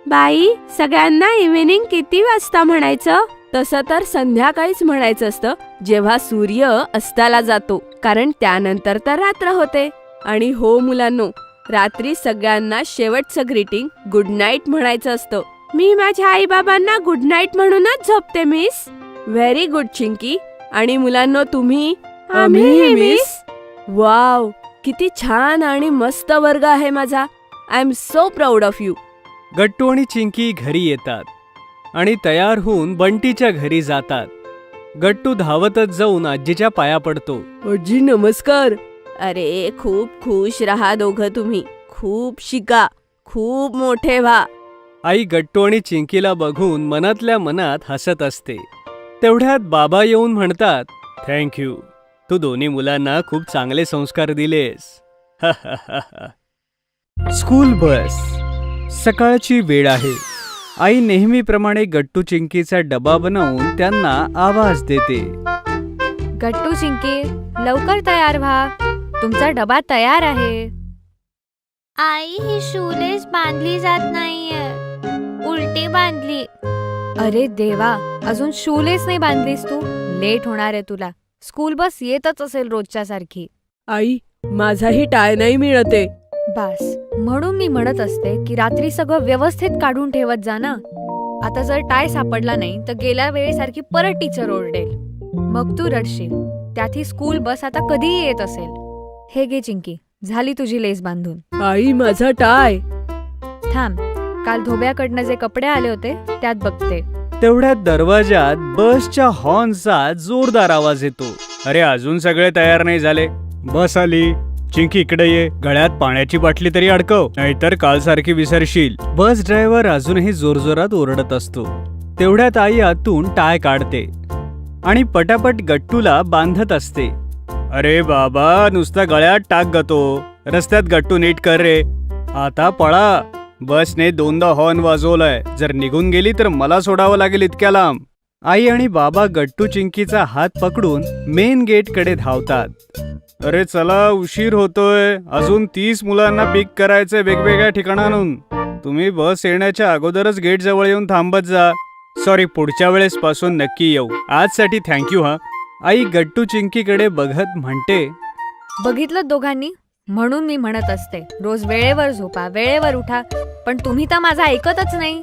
बाई, सगळ्यांना इव्हिनिंग किती वाजता म्हणायचं? तसं तर संध्याकाळीच म्हणायचं असतं, जेव्हा सूर्य अस्ताला जातो, कारण त्यानंतर तर रात्र होते. आणि हो मुलांनो, रात्री सगळ्यांना शेवटचं ग्रीटिंग गुड नाईट म्हणायचं असतं. मी माझ्या आई बाबांना गुड नाईट म्हणूनच झोपते मिस. Very good Chinki. आणि मुलांनो तुम्ही? आम्हीही मिस. वाव, किती छान आणि मस्त वर्ग आहे माझा. I am so proud of you. Gattu आणि चिंकी घरी येतात आणि तयार होऊन बंटीच्या घरी जातात. गट्टू धावतच जाऊन आजीच्या पाया पडतो. आजी नमस्कार. अरे खूप खुश राहा दोघं तुम्ही. खूप शिका, खूप मोठे व्हा. आई गट्टू आणि चिंकीला बघून मनातल्या मनात हसत असते. तेवढ्यात बाबा येऊन म्हणतात, थँक्यू, तू दोन्ही मुलांना खूप चांगले संस्कार दिलेस. School bus. सकाळची वेळ आहे. आई नेहमीप्रमाणे गट्टू चिंकीचा डबा बनवून त्यांना आवाज देते. गट्टू चिंकी, लवकर तयार व्हा, तुमचा डबा तयार आहे. आई, ही शूलेस बांधली जात नाहीये, उलटी बांधली. अरे देवा, अजून शूलेस नाही बांधलीस तू. लेट होणार आहे तुला. स्कूल बस येतच असेल रोजच्या सारखी. आई, माझाही टाय नाही मिळते. बस, म्हणून मी म्हणत असते की रात्री सगळं व्यवस्थित काढून ठेवत जा ना. आता जर टाय सापडला नाही तर गेल्या वेळेसारखी परत टीचर ओरडेल. मग तू रडशील. त्यात ही स्कूल बस आता कधीही येत असेल. हे घे चिंकी, झाली तुझी लेस बांधून. आई, माझा टाय. थांब, काल धोब्याकडनं जे कपडे आले होते त्यात बघते. तेवढ्यात दरवाजात बसच्या हॉर्नचा जोरदार आवाज येतो. अरे अजून सगळे तयार नाही झाले. बस आली. चिंकी इकडे ये. गळ्यात पाण्याची बाटली तरी अडकव, नाहीतर काल सारखी विसरशील. बस ड्रायव्हर अजूनही जोरजोरात ओरडत असतो. तेवढ्यात आई आतून टाय काढते आणि पटापट गट्टूला बांधत असते. अरे बाबा, नुसता गळ्यात टाक गतो. रस्त्यात गट्टू नीट कर रे. आता पळा. बसने 2दा हॉर्न वाजवलाय. जर निघून गेली तर मला सोडावं लागेल इतक्या लांब. आई आणि बाबा गट्टू चिंकीचा हात पकडून मेन गेट कडे धावतात. अरे चला, उशीर होतोय. अजून 30 मुलांना पिक करायचंय वेगवेगळ्या ठिकाणांहून. तुम्ही बस येण्याच्या अगोदरच गेट जवळ येऊन थांबत जा. सॉरी, पुढच्या वेळेस पासून नक्की येऊ. आजसाठी थँक्यू हा. आई गट्टू चिंकीकडे बघत म्हणते, बघितलं दोघांनी, म्हणून मी म्हणत असते रोज वेळेवर झोपा, वेळेवर उठा, पण तुम्ही तर माझं ऐकतच नाही.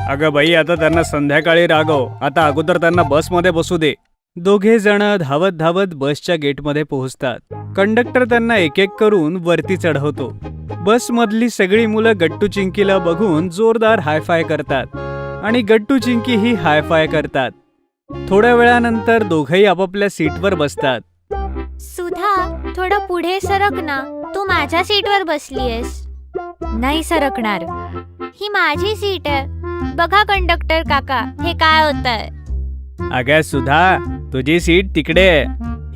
अगं बाई, आता त्यांना संध्याकाळी रागव, आता अगोदर त्यांना बसमध्ये बसू दे. दोघे जण धावत धावत बसच्या गेटमध्ये पोहोचतात. कंडक्टर त्यांना एक एक करून वरती चढवतो. बसमधली सगळी मुलं गट्टू चिंकीला बघून जोरदार हायफाय करतात आणि गट्टू चिंकी ही हायफाय करतात. थोड्या वेळानंतर दोघेही आपापल्या सीटवर बसतात. सुधा, थोडं पुढे सरक ना, तू माझ्या सीटवर बसलीयस. नाही सरकणार. ही माझी सीट आहे. बघा कंडक्टर काका, हे काय होतंय? अगं सुधा, तुझी सीट तिकडे आहे,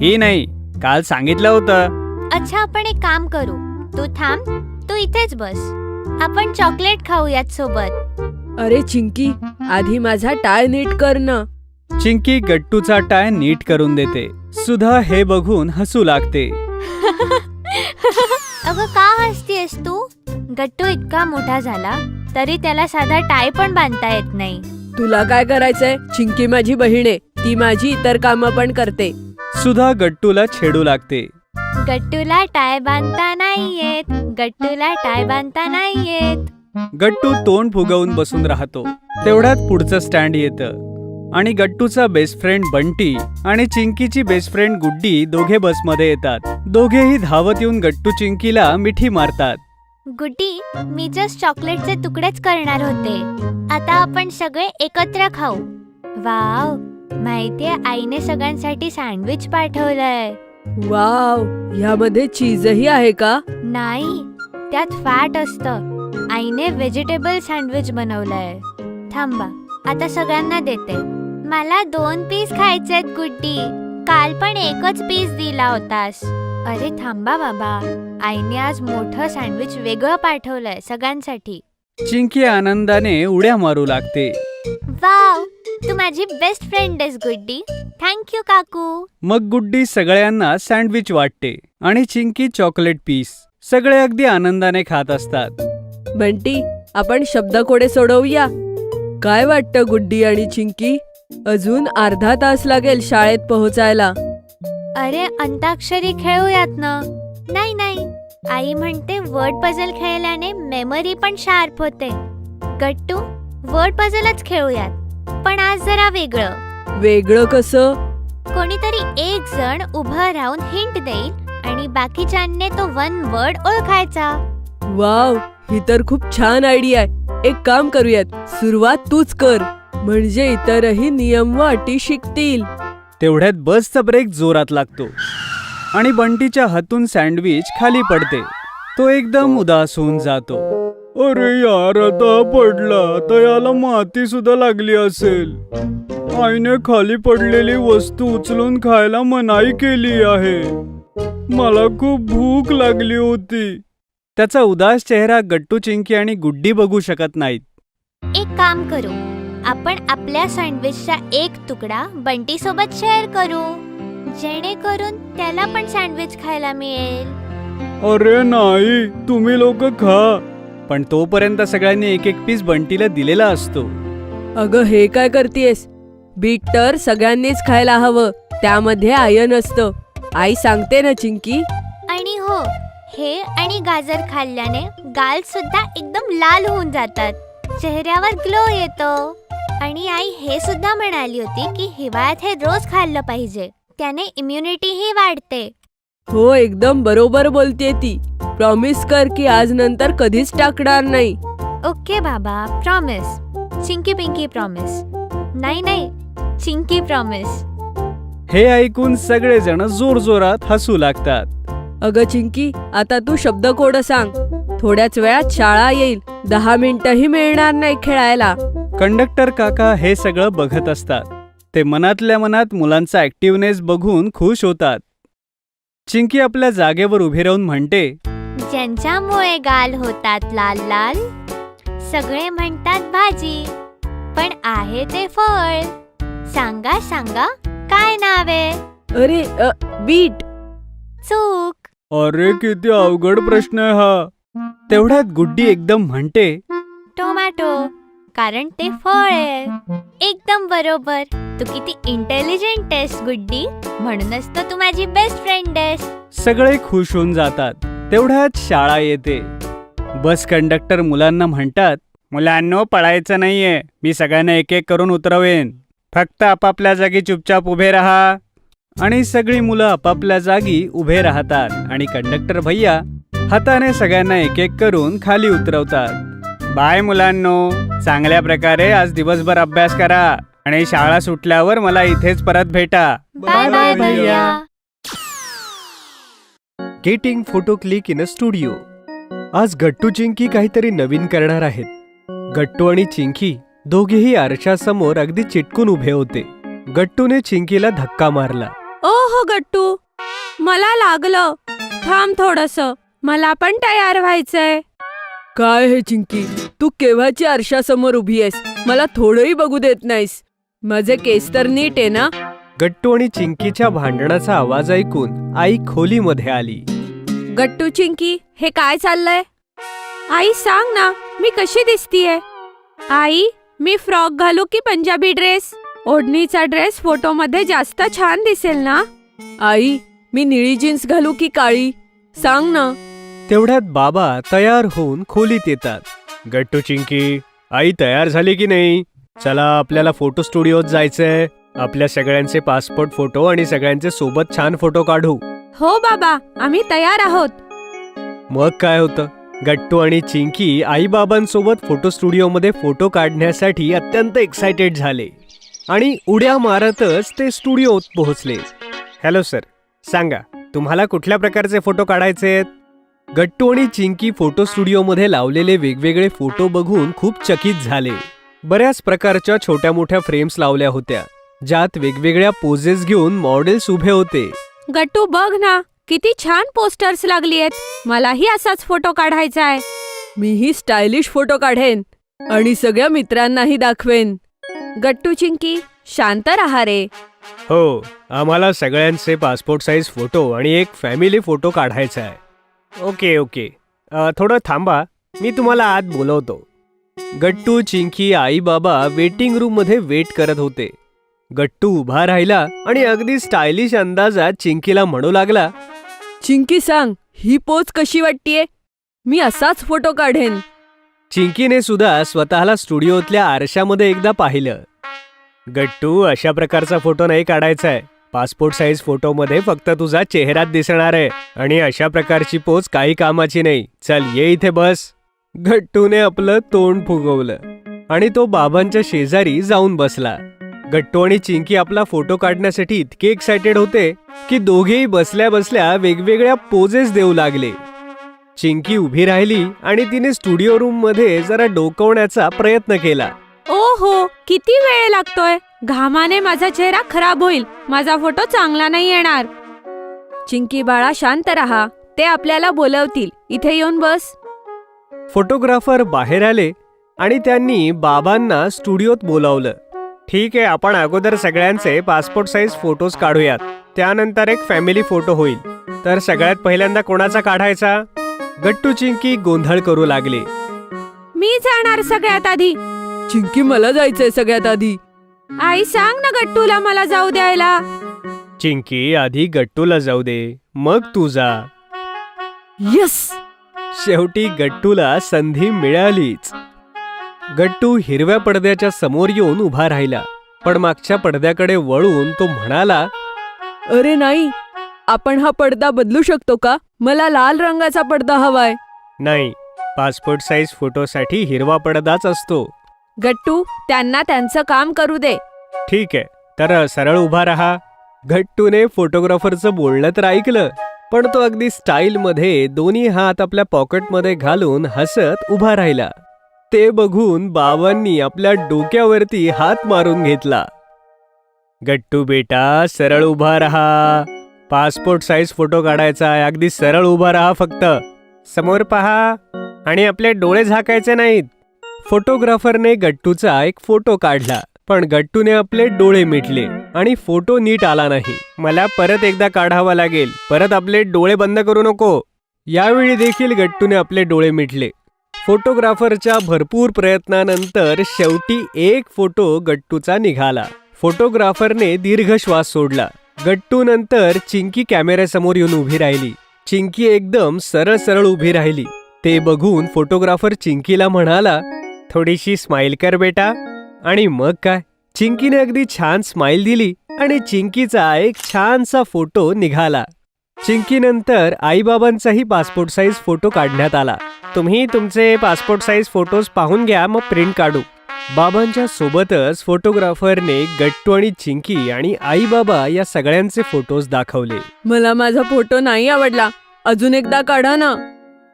ही नाही. काल सांगितलं होतं. अच्छा, आपण एक काम करू, तू थांब, तू इथेच बस. आपण चॉकलेट खाऊयात सोबत. अरे चिंकी, आधी माझा टाय नीट कर ना. चिंकी गट्टूचा टाय नीट करून देते. सुधा हे बघून हसू लागते. अगं, का हसतीयस तू? गट्टू इतका मोठा झाला तरी त्याला साधा टाय पण बांधता येत नाही. तुला काय करायचंय? चिंकी माझी बहीण आहे, ती माझी इतर कामं पण करते. सुधा गट्टूला छेडू लागते. गट्टूला टाय बांधता नाही येत, गट्टूला टाय बांधता नाही येत. गट्टू तोंड फुगवून बसून राहतो. तेवढ्यात पुढचं स्टँड येतं आणि गट्टूचा बेस्ट फ्रेंड बंटी आणि चिंकीची बेस्ट फ्रेंड गुड्डी दोघे बसमध्ये येतात. दोघेही धावत येऊन गट्टू चिंकीला मिठी मारतात. गुड्डी, मी जस्ट चॉकलेटचे तुकडेच करणार होते. आता आपण सगळे एकत्र खाऊ. वाव, माहितीये आईने सगळ्यांसाठी सँडविच पाठवलंय. वाव, ह्यामध्ये चीजही आहे का? नाही, त्यात फॅट असतं. आईने व्हेजिटेबल सँडविच बनवलंय. थांबा, आता सगळ्यांना देते. मला 2 पीस खायचेत गुड्डी. काल पण एकच पीस दिला होतास. अरे थांबा बाबा, आईने आज मोठं सँडविच वेगळं पाठवलंय सगळ्यांसाठी. चिंकी आनंदाने उड्या मारू लागते. वाव, तू माझी बेस्ट फ्रेंड आहेस गुड्डी. थँक्यू काकू. मग गुड्डी सगळ्यांना सँडविच वाटते आणि चिंकी चॉकलेट पीस. सगळे अगदी आनंदाने खात असतात. बंटी, आपण शब्दकोडे सोडवूया. काय वाटतं गुड्डी आणि चिंकी? अजून अर्धा तास लागेल शाळेत पोहोचायला. अरे, अंताक्षरी खेळूयात ना. नाही नाही, आई म्हणते वर्ड पझल खेळल्याने मेमरी पण शार्प होते. गट्टू, वर्ड पझलच खेळूयात, पण आज जरा वेगळं. वेगळं कसं? कोणीतरी एक जण उभं राहून हिंट देईल आणि बाकीच्यांनी तो 1 वर्ड ओळखायचा. वाव, ही तर खूप छान आयडिया आहे. एक काम करूयात, सुरुवात तूच कर, म्हणजे इतरही नियम व अटी शिकतील. तेवढ्यात बसचा ब्रेक जोरात लागतो आणि बंटीच्या हातून सँडविच खाली पडते. तो एकदम उदास होऊन जातो. अरे यार, आता पडला तर याला माती सुद्धा लागली असेल. आईने खाली पडलेली वस्तू उचलून खायला मनाई केली आहे. मला खूप भूक लागली होती. त्याचा उदास चेहरा गट्टू, चिंकी आणि गुड्डी बघू शकत नाहीत. एक काम करू, आपण आपल्या सँडविचचा एक तुकडा बंटी सोबत शेअर करू, जेणेकरून त्याला पण सँडविच खायला मिळेल. अरे नाही, तुम्ही लोक खा. पण तोपर्यंत सगळ्यांनी एक एक पीस बंटीला दिलेला असतो. अगं, हे काय करतेस? बीट तर सगळ्यांनीच खायला हवं, त्यामध्ये आयर्न असतं. आई सांगते ना चिंकी. आणि हो, हे आणि गाजर खाल्ल्याने गाल सुद्धा एकदम लाल होऊन जातात, चेहऱ्यावर ग्लो येतो. आणि आई हे सुद्धा म्हणाली होती की हिवाळ्यात हे रोज खाल्लं पाहिजे, त्याने इम्युनिटीही वाढते. हो, एकदम बरोबर बोलतेय ती. प्रॉमिस कर की आज नंतर कधीच टाकणार नाही. ओके बाबा, प्रॉमिस. Chinki pinky promise. नाही नाही, चिंकी प्रॉमिस. हे ऐकून सगळेजण जोरजोरात हसू लागतात. अगं चिंकी, आता तू शब्दकोड सांग. थोड्याच वेळात शाळा येईल, 10 मिनिटंही मिळणार नाही खेळायला. कंडक्टर काका हे सगळं बघत असतात. ते मनातल्या मनात मुलांचा ऍक्टिव्हनेस बघून खुश होतात. चिंकी आपल्या जागेवर उभी राहून म्हणते, ज्यांच्यामुळे गाल होतात लाल लाल, सगळे म्हणतात भाजी, पण आहे ते फळ. सांगा सांगा, काय नाव आहे? अरे, बीट. चूक. अरे किती अवघड प्रश्न आहे हा. तेवढ्यात गुड्डी एकदम म्हणते, टोमॅटो, कारण ते फळ आहे. एकदम बरोबर. तू किती इंटेलिजंट आहेस गुड्डी, म्हणूनच तर तू माझी बेस्ट फ्रेंड आहेस. सगळे खुश होऊन जातात. तेवढ्यात शाळा येते. बस कंडक्टर मुलांना म्हणतात, मुलांनो पळायचं नाहीये, मी सगळ्यांना एक एक करून उतरवेन, फक्त आपापल्या जागी चुपचाप उभे राहा. आणि सगळी मुलं आपापल्या जागी उभे राहतात आणि कंडक्टर भैया हाताने सगळ्यांना एक एक करून खाली उतरवतात. बाय मुलांनो, चांगल्या प्रकारे आज दिवसभर अभ्यास करा आणि शाळा सुटल्यावर मला इथेच परत भेटा. बाय बाय भैया. Getting photo click in a studio. आज गट्टू चिंकी काहीतरी नवीन करणार आहेत. गट्टू आणि चिंकी दोघेही आरशासमोर अगदी चिटकून उभे होते. गट्टूने चिंकीला धक्का मारला. ओ हो गट्टू, मला लागलं. थांब थोडंसं, मला पण तयार व्हायचंय. काय हे चिंकी, तू केव्हाची आरशासमोर उभी आहेस? मला थोडंही बघू देत नाहीस. माझे केस तर नीट आहे ना? गट्टू आणि चिंकीच्या भांडणाचा आवाज ऐकून आई खोलीमध्ये आली. गट्टू चिंकी, हे काय चाललंय? आई सांग ना, मी कशी दिसतीये? आई, मी फ्रॉक घालू की पंजाबी ड्रेस? ओढणीचा ड्रेस फोटोमध्ये जास्त छान दिसेल ना? आई, मी निळी जीन्स घालू की काळी? सांग ना. तेवढ्यात बाबा तयार होऊन खोलीत येतात. गट्टू चिंकी, आई तयार झाली की नाही? चला आपल्याला फोटो स्टुडिओत जायचंय. आपल्या सगळ्यांचे पासपोर्ट फोटो आणि सगळ्यांचे सोबत छान फोटो काढू. हो बाबा, आम्ही तयार आहोत. मग काय होतं, गट्टू आणि चिंकी आई बाबांसोबत फोटो स्टुडिओमध्ये फोटो काढण्यासाठी अत्यंत एक्सायटेड झाले आणि उड्या मारतच ते स्टुडिओत पोहोचले. हॅलो सर, सांगा तुम्हाला कुठल्या प्रकारचे फोटो काढायचे आहेत? गट्टू आणि चिंकी फोटो स्टुडिओमध्ये लावलेले वेगवेगळे फोटो बघून खूप चकित झाले. बऱ्याच प्रकारच्या छोट्या मोठ्या फ्रेम्स लावल्या होत्या, ज्यात वेगवेगळ्या पोजेस घेऊन मॉडेल्स उभे होते. गट्टू बघ ना, किती छान पोस्टर्स लागली आहेत. मलाही असाच फोटो काढायचा आहे. मीही स्टायलिश फोटो काढेन आणि सगळ्या मित्रांनाही दाखवेन. गट्टू चिंकी, शांत राहा रे. हो, आम्हाला सगळ्यांचे पासपोर्ट साईज फोटो आणि एक फॅमिली फोटो काढायचा आहे. ओके ओके, थोडं थांबा, मी तुम्हाला आत बोलवतो. गट्टू, चिंकी, आई बाबा वेटिंग रूम मध्ये वेट करत होते. गट्टू उभा राहिला आणि अगदी स्टायलिश अंदाजात चिंकीला म्हणू लागला, चिंकी सांग, ही पोच कशी वाटतेय? मी असाच फोटो काढेन. चिंकीने सुद्धा स्वतःला स्टुडिओतल्या आरशामध्ये एकदा पाहिलं. गट्टू, अशा प्रकारचा फोटो नाही काढायचा आहे. पासपोर्ट साईज फोटोमध्ये फक्त तुझा चेहराच दिसणार आहे आणि अशा प्रकारची पोच काही कामाची नाही. चल ये इथे बस. गट्टूने आपलं तोंड फुगवलं आणि तो बाबांच्या शेजारी जाऊन बसला. गट्टू आणि चिंकी आपला फोटो काढण्यासाठी इतके एक्सायटेड होते की दोघेही बसल्या बसल्या वेगवेगळ्या पोजेस देऊ लागले. चिंकी उभी राहिली आणि तिने स्टुडिओ रूम मध्ये जरा डोकवण्याचा प्रयत्न केला. ओ हो, किती वेळ लागतोय. घामाने माझा चेहरा खराब होईल. माझा फोटो चांगला नाही येणार. चिंकी बाळा, शांत राहा. ते आपल्याला बोलवतील. इथे येऊन बस. फोटोग्राफर बाहेर आले आणि त्यांनी बाबांना स्टुडिओत बोलावलं. ठीक आहे, आपण अगोदर सगळ्यांचे पासपोर्ट साईज फोटोज काढूयात, त्यानंतर एक फॅमिली फोटो होईल. तर सगळ्यात पहिल्यांदा कोणाचा काढायचा? गट्टू चिंकी गोंधळ करू लागले. मी जाणार सगळ्यात आधी. चिंकी, मला जायचंय सगळ्यात आधी. आई सांग ना गट्टूला मला जाऊ द्यायला. चिंकी, आधी गट्टूला जाऊ दे, मग तू जा. यस. शेवटी गट्टूला संधी मिळालीच. गट्टू हिरव्या पडद्याच्या समोर येऊन उभा राहिला, पण मागच्या पडद्याकडे वळून तो म्हणाला, अरे नाही, आपण हा पडदा बदलू शकतो का? मला लाल रंगाचा पडदा हवाय. नाही, पासपोर्ट साईज फोटोसाठी हिरवा पडदाच असतो. गट्टू, त्यांना त्यांचं काम करू दे. ठीक आहे, तर सरळ उभा राहा. गट्टूने फोटोग्राफरचं बोलणं तर ऐकलं, पण तो अगदी स्टाईलमध्ये दोन्ही हात आपल्या पॉकेटमध्ये घालून हसत उभा राहिला. ते बघून बाबांनी आपल्या डोक्यावरती हात मारून घेतला. गट्टू बेटा, सरळ उभा राहा. पासपोर्ट साईज फोटो काढायचा आहे, अगदी सरळ उभा राहा. फक्त समोर पहा आणि आपले डोळे झाकायचे नाहीत. फोटोग्राफरने गट्टूचा एक फोटो काढला, पण गट्टूने आपले डोळे मिटले आणि फोटो नीट आला नाही. मला परत एकदा काढावा लागेल. परत आपले डोळे बंद करू नको. यावेळी देखील गट्टूने आपले डोळे मिटले. फोटोग्राफरच्या भरपूर प्रयत्नानंतर शेवटी एक फोटो गट्टूचा निघाला. फोटोग्राफरने दीर्घ श्वास सोडला. गट्टू नंतर चिंकी कॅमेऱ्यासमोर येऊन उभी राहिली. चिंकी एकदम सरळ सरळ उभी राहिली. ते बघून फोटोग्राफर चिंकीला म्हणाला, थोडीशी स्माइल कर बेटा. आणि मग काय, चिंकीने अगदी छान स्माइल दिली आणि चिंकीचा एक छानसा फोटो निघाला. चिंकीनंतर आईबाबांचाही पासपोर्ट साईज फोटो काढण्यात आला. तुम्ही तुमचे पासपोर्ट साईज फोटोज पाहून घ्या, मग प्रिंट काढू. बाबांच्या सोबतच फोटोग्राफरने गट्टू आणि चिंकी आणि आई बाबा या सगळ्यांचे फोटोज दाखवले. मला माझा फोटो नाही आवडला, अजून एकदा काढा ना.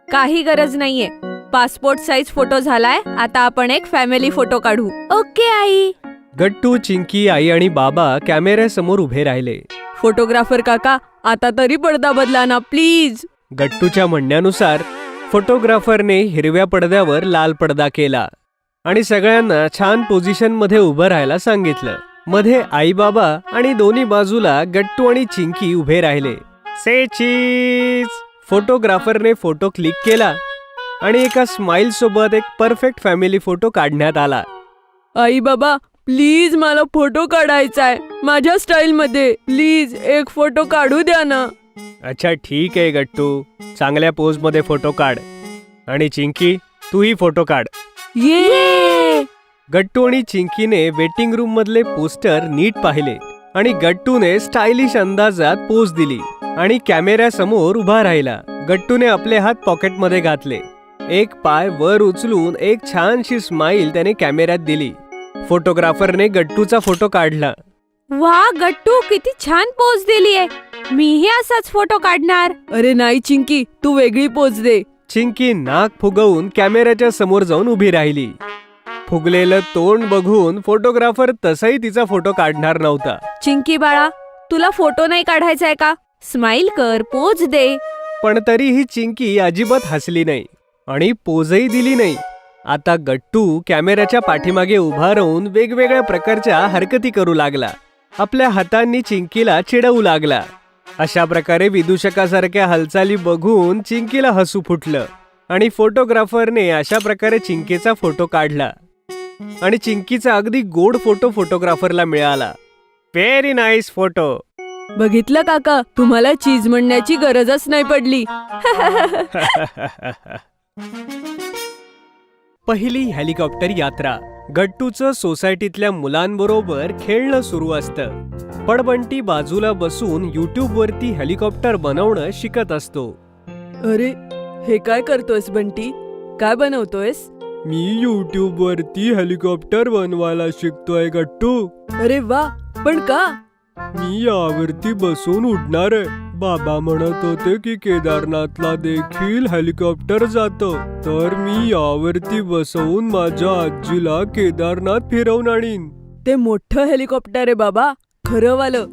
काही गरज नाहीये, पासपोर्ट साईज फोटो झालाय, आता आपण एक फॅमिली फोटो काढू. ओके आई. गट्टू, चिंकी, आई आणि बाबा कॅमेऱ्यासमोर उभे राहिले. फोटोग्राफर काका, आता तरी पडदा बदला ना प्लीज. गट्टूच्या म्हणण्यानुसार फोटोग्राफरने हिरव्या पडद्यावर लाल पडदा केला आणि सगळ्यांना छान पोझिशनमध्ये उभं राहायला सांगितलं. मध्ये आई बाबा आणि दोन्ही बाजूला गट्टू आणि चिंकी उभे राहिले. से चीज. फोटोग्राफरने फोटो क्लिक केला आणि एका स्माइल सोबत एक परफेक्ट फॅमिली फोटो काढण्यात आला. आई बाबा, प्लीज मला फोटो काढायचाय माझ्या स्टाईल मध्ये. प्लीज एक फोटो काढू द्या ना. अच्छा ठीक आहे गट्टू, चांगल्या पोज मध्ये फोटो काढ. आणि चिंकी, तूही फोटो काढ. ये. गट्टू आणि चिंकीने वेटिंग रूम मधले पोस्टर नीट पाहिले आणि गट्टूने स्टायलिश अंदाजात पोज दिली आणि कॅमेऱ्यासमोर उभा राहिला. गट्टूने आपले हात पॉकेटमध्ये घातले. एक पाय वर उचलून एक छानशी स्माइल त्याने कॅमेऱ्यात दिली. फोटोग्राफरने गट्टूचा फोटो काढला. वा गट्टू, किती छान पोज दिलीये. मीही असाच फोटो काढणार. अरे नाही चिंकी, तू वेगळी पोज दे. चिंकी नाक फुगवून कॅमेऱ्याच्या समोर जाऊन उभी राहिली. फुगलेलं तोंड बघून फोटोग्राफर तसाही तिचा फोटो काढणार नव्हता. चिंकी बाळा, तुला फोटो नाही काढायचाय का? स्माइल कर, पोज दे. पण तरीही चिंकी अजिबात हसली नाही आणि पोजही दिली नाही. आता गट्टू कॅमेऱ्याच्या पाठीमागे उभा राहून वेगवेगळ्या प्रकारच्या हरकती करू लागला. आपल्या हातांनी चिंकीला चिडवू लागला. अशा प्रकारे विदूषकासारख्या हालचाली बघून चिंकीला हसू फुटलं आणि फोटोग्राफरने अशा प्रकारे चिंकीचा फोटो काढला आणि चिंकीचा अगदी गोड फोटो फोटोग्राफरला मिळाला. Very nice photo. बघितलं काका, तुम्हाला चीज म्हणण्याची गरजच नाही पडली. पहिली हेलिकॉप्टर यात्रा. गट्टूचं सोसायटीतल्या मुलांबरोबर खेळणं सुरू असतं. पण बंटी बाजूला बसून युट्यूब वरती हेलिकॉप्टर बनवणं शिकत असतो. अरे, हे काय करतोयस बंटी? काय बनवतोयस? मी युट्यूब वरती हेलिकॉप्टर बनवायला शिकतोय गट्टू. अरे वा, पण का? मी यावरती बसून उडणार आहे. बाबा म्हणत होते की केदारनाथला देखील हेलिकॉप्टर जातं, तर मी यावरती बसवून माझ्या आजीला केदारनाथ फिरवून आणीन. ते मोठं हेलिकॉप्टर आहे बाबा, खरं वालं.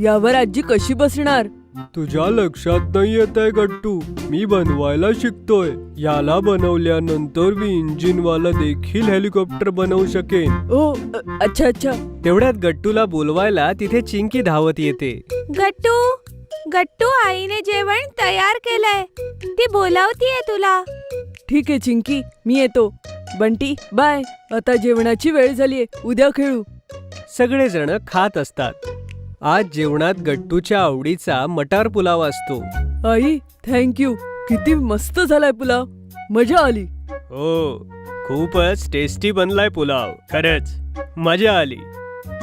यावर आजी कशी बसणार? तुझ्या लक्षात नाही येत आहे गट्टू, मी बनवायला शिकतोय. याला बनवल्यानंतर मी इंजिनवाला देखील हेलिकॉप्टर बनवू शकेन. ओ, अच्छा अच्छा. तेवढ्यात गट्टूला बोलवायला तिथे चिंकी धावत येते. गट्टू, गट्टू, आईने जेवण तयार केलंय. ती बोलावतीये तुला. ठीक आहे चिंकी, मी येतो. बंटी बाय, आता जेवणाची वेळ झालीये, उद्या खेळू. सगळेजण खात असतात. आज जेवणात गट्टूच्या आवडीचा मटार पुलाव असतो. आई, थँक्यू. किती मस्त झालाय पुलाव, मजा आली. हो, खूपच टेस्टी बनलाय पुलाव. खरंच मजा आली.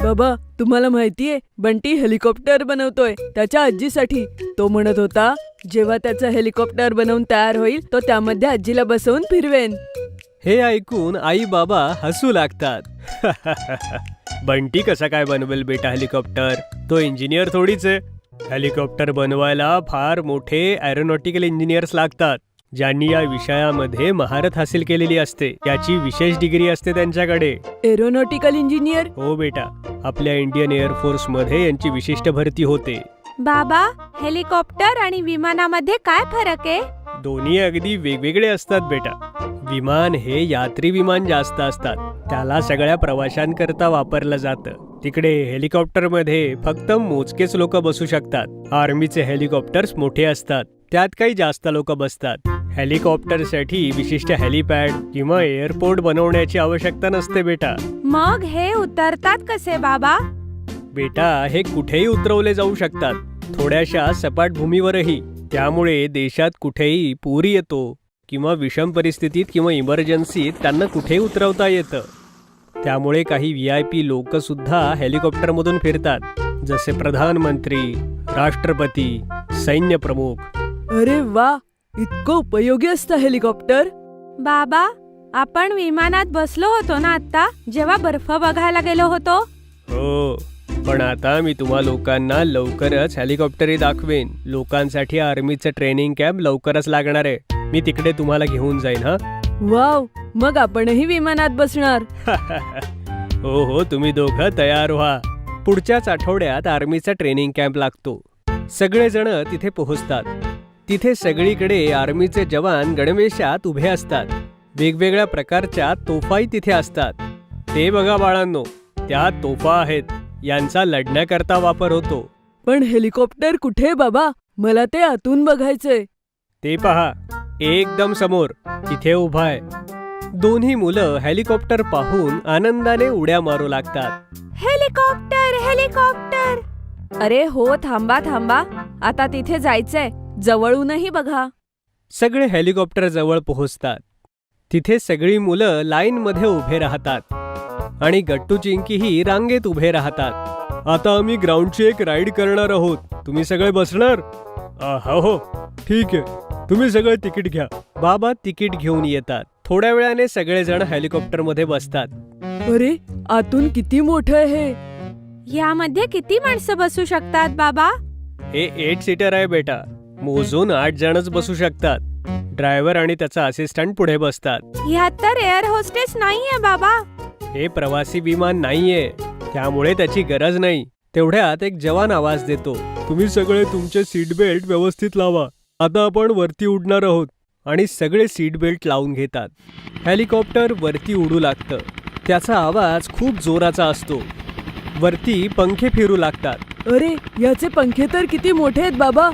बाबा, तुम्हाला माहितीये बंटी हेलिकॉप्टर बनवतोय त्याच्या आजीसाठी. तो म्हणत होता जेव्हा त्याचं हेलिकॉप्टर बनवून तयार होईल तो त्यामध्ये आजीला बसवून फिरवेन. हे ऐकून आई बाबा हसू लागतात. बंटी कसा काय बनवेल बेटा हेलिकॉप्टर? तो इंजिनियर थोडीच आहे. हेलिकॉप्टर बनवायला फार मोठे एरोनॉटिकल इंजिनियर्स लागतात, ज्यांनी या विषयामध्ये महारत हासिल केलेली असते. याची विशेष डिग्री असते त्यांच्याकडे. Aeronautical engineer? हो बेटा, आपल्या इंडियन एअरफोर्स मध्ये यांची विशिष्ट भरती होते. बाबा, हेलिकॉप्टर आणि विमानामध्ये काय फरक आहे? दोन्ही अगदी वेगवेगळे असतात बेटा. विमान हे यात्री विमान जास्त असतात, त्याला सगळ्या प्रवाशांकरता वापरलं जातं. तिकडे हेलिकॉप्टर मध्ये फक्त मोजकेच लोक बसू शकतात. आर्मीचे हेलिकॉप्टर्स मोठे असतात, त्यात काही जास्त लोक बसतात. हेलिकॉप्टरसाठी विशिष्ट हेलिपॅड किंवा एअरपोर्ट बनवण्याची आवश्यकता नसते बेटा. मग हे उतरतात कसे बाबा? बेटा, हे कुठेही उतरवले जाऊ शकतात, थोड्याशा सपाट भूमीवरही. त्यामुळे देशात कुठेही पूर येतो किंवा विषम परिस्थितीत किंवा इमर्जन्सीत त्यांना कुठेही उतरवता येतं. त्यामुळे काही VIP लोक सुद्धा हेलिकॉप्टरमधून फिरतात, जसे प्रधानमंत्री, राष्ट्रपती, सैन्य प्रमुख. अरे वा, इतकं उपयोगी असतं हेलिकॉप्टर. बाबा, आपण विमानात बसलो होतो ना आता, जेव्हा बर्फ बघायला गेलो होतो. हो, पण आता मी तुम्हा लोकांना लवकरच हेलिकॉप्टरही दाखवेन. लोकांसाठी आर्मीचं ट्रेनिंग कॅम्प लवकरच लागणार आहे. मी तिकडे तुम्हाला घेऊन जाईन. हा वाव, मग आपणही विमानात बसणार. हो हो, तुम्ही दोघं तयार व्हा. पुढच्याच आठवड्यात आर्मीचा ट्रेनिंग कॅम्प लागतो. सगळेजण तिथे पोहोचतात. तिथे सगळीकडे आर्मीचे जवान गणवेशात उभे असतात. वेगवेगळ्या प्रकारच्या तोफाही तिथे असतात. ते बघा बाळांनो, त्या तोफा आहेत. यांचा लढण्याकरता वापर होतो. पण हेलिकॉप्टर कुठे बाबा? मला ते आतून बघायचंय. ते पहा, एकदम समोर तिथे उभा आहे. दोन्ही मुलं हेलिकॉप्टर पाहून आनंदाने उड्या मारू लागतात. Helicopter, helicopter. अरे हो, थांबा थांबा, आता तिथे जायचंय. जवळूनही बघा. सगळे हेलिकॉप्टर जवळ पोहोचतात. तिथे सगळी मुलं लाईनमध्ये उभे राहतात आणि गट्टू चिंकीही रांगेत उभे राहतात. आता आम्ही ग्राउंडची एक राईड करणार आहोत. तुम्ही सगळे बसणार? हो हो, ठीक आहे. तुम्ही सगळे तिकीट घ्या. बाबा तिकीट घेऊन येतात. थोड्या वेळाने सगळेजण हेलिकॉप्टरमध्ये बसतात. अरे, आतून किती मोठं आहे हे. यामध्ये किती माणसं बसू शकतात बाबा? हे 8 सीटर आहे बेटा. मोजून 8 जणच बसू शकतात. ड्रायव्हर आणि त्याचा असिस्टंट पुढे बसतात. ह्यात तर एअर होस्टेस नाहीये बाबा. हे प्रवासी विमान नाहीये, त्यामुळे त्याची गरज नाही. तेवढ्यात एक जवान आवाज देतो, तुम्ही सगळे तुमचे सीट बेल्ट व्यवस्थित लावा. आता आपण वरती उडणार आहोत. आणि सगळे सीट बेल्ट लावून घेतात. हेलिकॉप्टर वरती उडू लागतं. त्याचा आवाज खूप जोराचा असतो. वरती पंखे फिरू लागतात. अरे, याचे पंखे तर किती मोठे आहेत बाबा.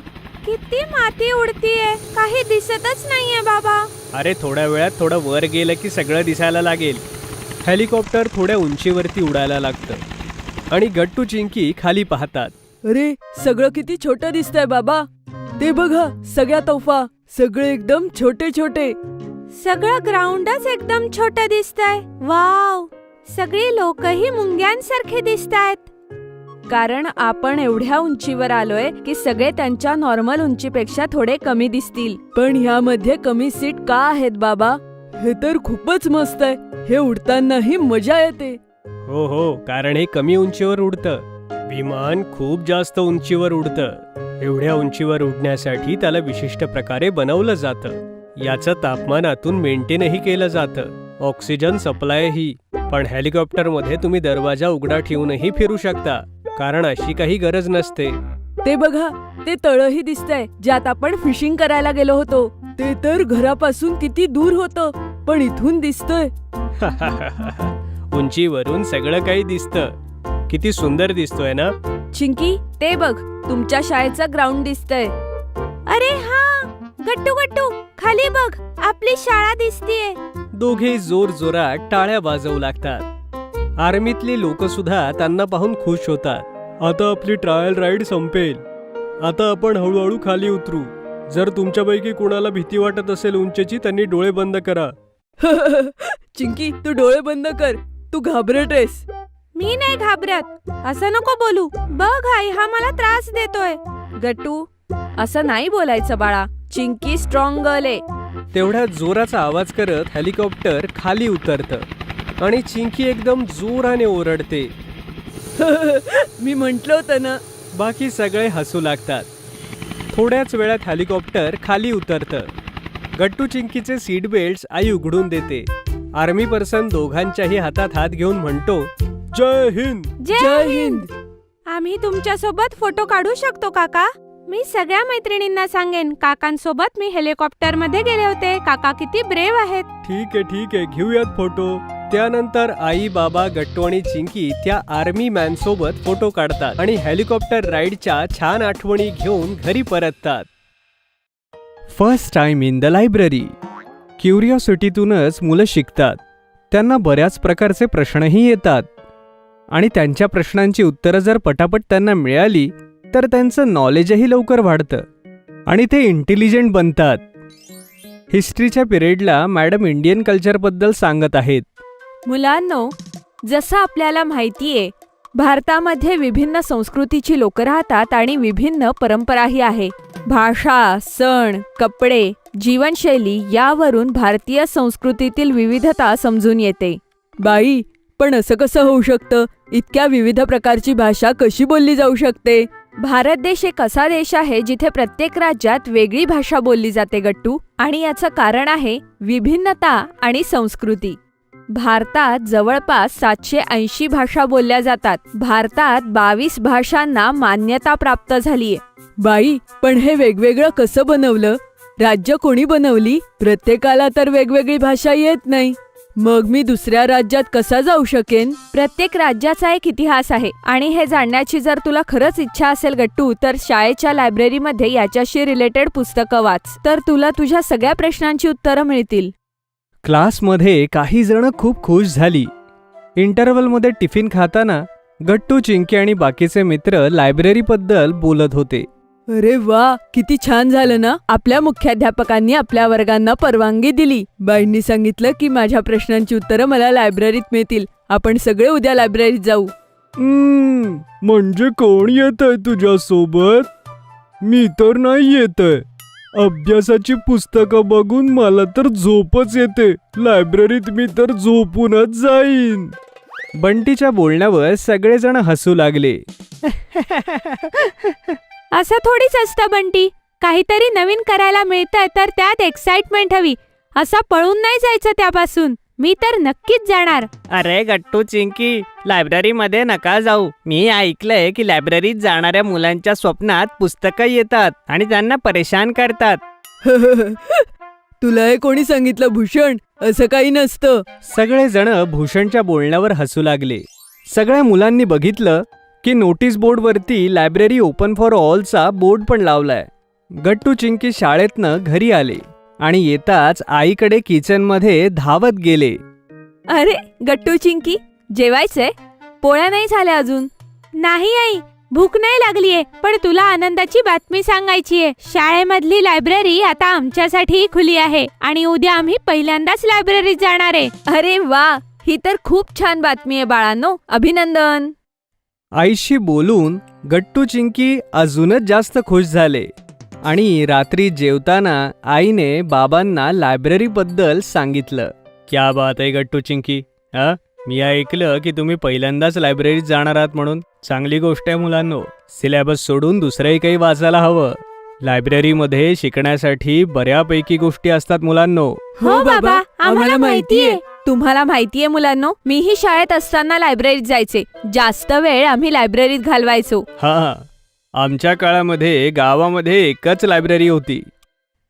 किती माती उडतीये, काही दिसतच नाहीये बाबा. अरे, थोड्या वेळात थोडं वर गेलं की सगळं दिसायला लागेल. हेलिकॉप्टर थोड्या उंचीवरती उडायला लागतं आणि गट्टू चिंकी खाली पाहतात. अरे, सगळं किती छोटं दिसतंय बाबा. ते बघा, सगळ्या तोफा, सगळे एकदम छोटे छोटे. सगळं ग्राउंडच एकदम छोटं दिसतंय. वाव, सगळी लोकही मुंग्यांसारखे दिसतायत. कारण आपण एवढ्या उंचीवर आलोय की सगळे त्यांच्या नॉर्मल उंचीपेक्षा थोडे कमी दिसतील. पण ह्यामध्ये कमी सीट का आहेत बाबा? हे तर खूपच मस्त आहे. हे उडतानाही मजा येते. हो हो, कारण हे कमी उंचीवर उडतं. विमान खूप जास्त उंचीवर उडतं. एवढ्या उंचीवर उडण्यासाठी त्याला विशिष्ट प्रकारे बनवलं जातं. याचं तापमानातून मेंटेनही केलं जातं. ऑक्सिजन सप्लायही. पण हेलिकॉप्टरमध्ये तुम्ही दरवाजा उघडा ठेवूनही फिरू शकता, कारण अशी काही गरज नसते. ते बघा, ते तळही दिसतंय ज्यात आपण फिशिंग करायला गेलो होतो. ते तर घरापासून किती दूर होतं, पण इथून दिसतंय. उंचीवरून सगळं काही दिसतं. किती सुंदर दिसतोय ना. चिंकी, ते बघ, तुमच्या शाळेचं ग्राउंड दिसतंय. अरे हा, गट्टू गट्टू, खाली बघ, आपली शाळा दिसतीये. दोघे जोर जोरात टाळ्या वाजवू लागतात. आर्मीतली लोक सुद्धा त्यांना पाहून खुश होतात. आता आपली ट्रायल राईड संपेल. आता आपण हळूहळू खाली उतरू. जर तुमच्यापैकी कोणाला भीती वाटत असेल उंचीची, त्यांनी डोळे बंद करा. चिंकी, तू डोळे बंद कर. तू घाबरट आहेस. मी नाही घाबरत. असं नको बोलू. बघ आई, हा मला त्रास देतोय. गट्टू, असं नाही बोलायचं बाळा. चिंकी स्ट्रॉंग गर्ल आहे. तेवढ्या जोराचा आवाज करत हेलिकॉप्टर खाली उतरतं आणि चिंकी एकदम जोराने ओरडते. मी म्हंटल होतं ना. बाकी सगळे हसू लागतात. थोड्याच वेळात हेलिकॉप्टर खाली उतरतं. गट्टू चिंकीचे सीट बेल्ट आई उघडून देते. आर्मी पर्सन दोघांच्याही हातात हात घेऊन म्हणतो, जय हिंद. जय हिंद. आम्ही तुमच्या सोबत फोटो काढू शकतो काका? मी सगळ्या मैत्रिणींना सांगेन, काकांसोबत मी हेलिकॉप्टर मध्ये गेले होते. काका किती ब्रेव आहेत. ठीक आहे, घेऊयात फोटो. त्यानंतर आई, बाबा, गट्टू आणि चिंकी त्या आर्मी मॅन सोबत फोटो काढतात आणि हेलिकॉप्टर राईडच्या छान आठवणी घेऊन घरी परततात. First time in the library. क्युरिओसिटीतूनच मुलं शिकतात. त्यांना बऱ्याच प्रकारचे प्रश्नही येतात. आणि त्यांच्या प्रश्नांची उत्तरं जर पटापट त्यांना मिळाली तर त्यांचं नॉलेजही लवकर वाढतं आणि ते इंटेलिजंट बनतात. हिस्ट्रीच्या पिरियडला मॅडम इंडियन कल्चरबद्दल सांगत आहेत. मुलांनो, जसं आपल्याला माहितीये, भारतामध्ये विभिन्न संस्कृतीची लोक राहतात आणि विभिन्न परंपराही आहे. भाषा, सण, कपडे, जीवनशैली यावरून भारतीय संस्कृतीतील विविधता समजून येते. बाई, पण असं कसं होऊ शकतं? इतक्या विविध प्रकारची भाषा कशी बोलली जाऊ शकते? भारत देश एक असा देश आहे जिथे प्रत्येक राज्यात वेगळी भाषा बोलली जाते गट्टू, आणि याचं कारण आहे विभिन्नता आणि संस्कृती. भारतात जवळपास 780 भाषा बोलल्या जातात. भारतात 22 भाषांना मान्यता प्राप्त झालीये. बाई, पण हे वेगवेगळं कसं बनवलं? राज्य कोणी बनवली? प्रत्येकाला तर वेगवेगळी भाषा येत नाही. मग मी दुसऱ्या राज्यात कसा जाऊ शकेन? प्रत्येक राज्याचा एक इतिहास आहे आणि हे जाणण्याची जर तुला खरंच इच्छा असेल गट्टू, तर शाळेच्या लायब्ररीमध्ये याच्याशी रिलेटेड पुस्तकं वाच, तर तुला तुझ्या सगळ्या प्रश्नांची उत्तरं मिळतील. क्लासमध्ये काही जण खूप खुश झाली. इंटरव्हलमध्ये टिफिन खाताना गट्टू, चिंकी आणि बाकीचे मित्र लायब्ररीबद्दल बोलत होते. अरे वा, किती छान झालं ना. आपल्या मुख्याध्यापकांनी आपल्या वर्गांना परवानगी दिली. बाईंनी सांगितलं की माझ्या प्रश्नांची उत्तरं मला लायब्ररीत मिळतील. आपण सगळे उद्या लायब्ररीत जाऊ. म्हणजे कोण येतंय तुझ्यासोबत? मी तर नाही येतंय. अभ्यासाची पुस्तकं बघून मला तर झोपच येते. लायब्ररीत मी तर झोपूनच जाईन. बंटीच्या बोलण्यावर सगळेजण हसू लागले. असं थोडीच असतं बंटी. काहीतरी नवीन करायला मिळतंय तर त्यात एक्साइटमेंट हवी. असं पळून नाही जायचं त्यापासून. मी तर नक्कीच जाणार. अरे गट्टू, चिंकी, लायब्ररीमध्ये नका जाऊ. मी ऐकलंय की लायब्ररीत जाणाऱ्या मुलांच्या स्वप्नात पुस्तकं येतात आणि त्यांना परेशान करतात. तुला हे कोणी सांगितलं भूषण? असं काही नसतं. सगळेजण भूषणच्या बोलण्यावर हसू लागले. सगळ्या मुलांनी बघितलं की नोटीस बोर्डवरती लायब्ररी ओपन फॉर ऑलचा बोर्ड पण लावलाय. गट्टू, चिंकी शाळेतनं घरी आले आणि येताच आईकडे किचनमध्ये धावत गेले. अरे गट्टू, चिंकी, जेवायचंय? पोळ्या नाही झाल्या अजून. नाही आई, भूक नाही लागलीये. पण तुला आनंदाची बातमी सांगायचीये. शाळेमधली लायब्ररी आता आमच्यासाठी खुली आहे आणि उद्या आम्ही पहिल्यांदाच लायब्ररीत जाणार आहे. अरे वा, ही तर खूप छान बातमी आहे बाळांनो. अभिनंदन. आईशी बोलून गट्टू, चिंकी अजूनच जास्त खुश झाले आणि रात्री जेवताना आईने बाबांना लायब्ररीबद्दल सांगितलं. क्या बात आहे गट्टू, चिंकी. मी ऐकलं की तुम्ही पहिल्यांदाच लायब्ररीत जाणार आहात म्हणून. चांगली गोष्ट आहे मुलांनो. सिलेबस सोडून दुसरंही काही वाचायला हवं. लायब्ररीमध्ये शिकण्यासाठी बऱ्यापैकी गोष्टी असतात मुलांनो. हो बाबा, आम्हाला माहितीये. तुम्हाला माहितीये मुलांनो, मीही शाळेत असताना लायब्ररीत जायचे. जास्त वेळ आम्ही लायब्ररीत घालवायचो. हा, आमच्या काळामध्ये गावामध्ये एकच लायब्ररी होती.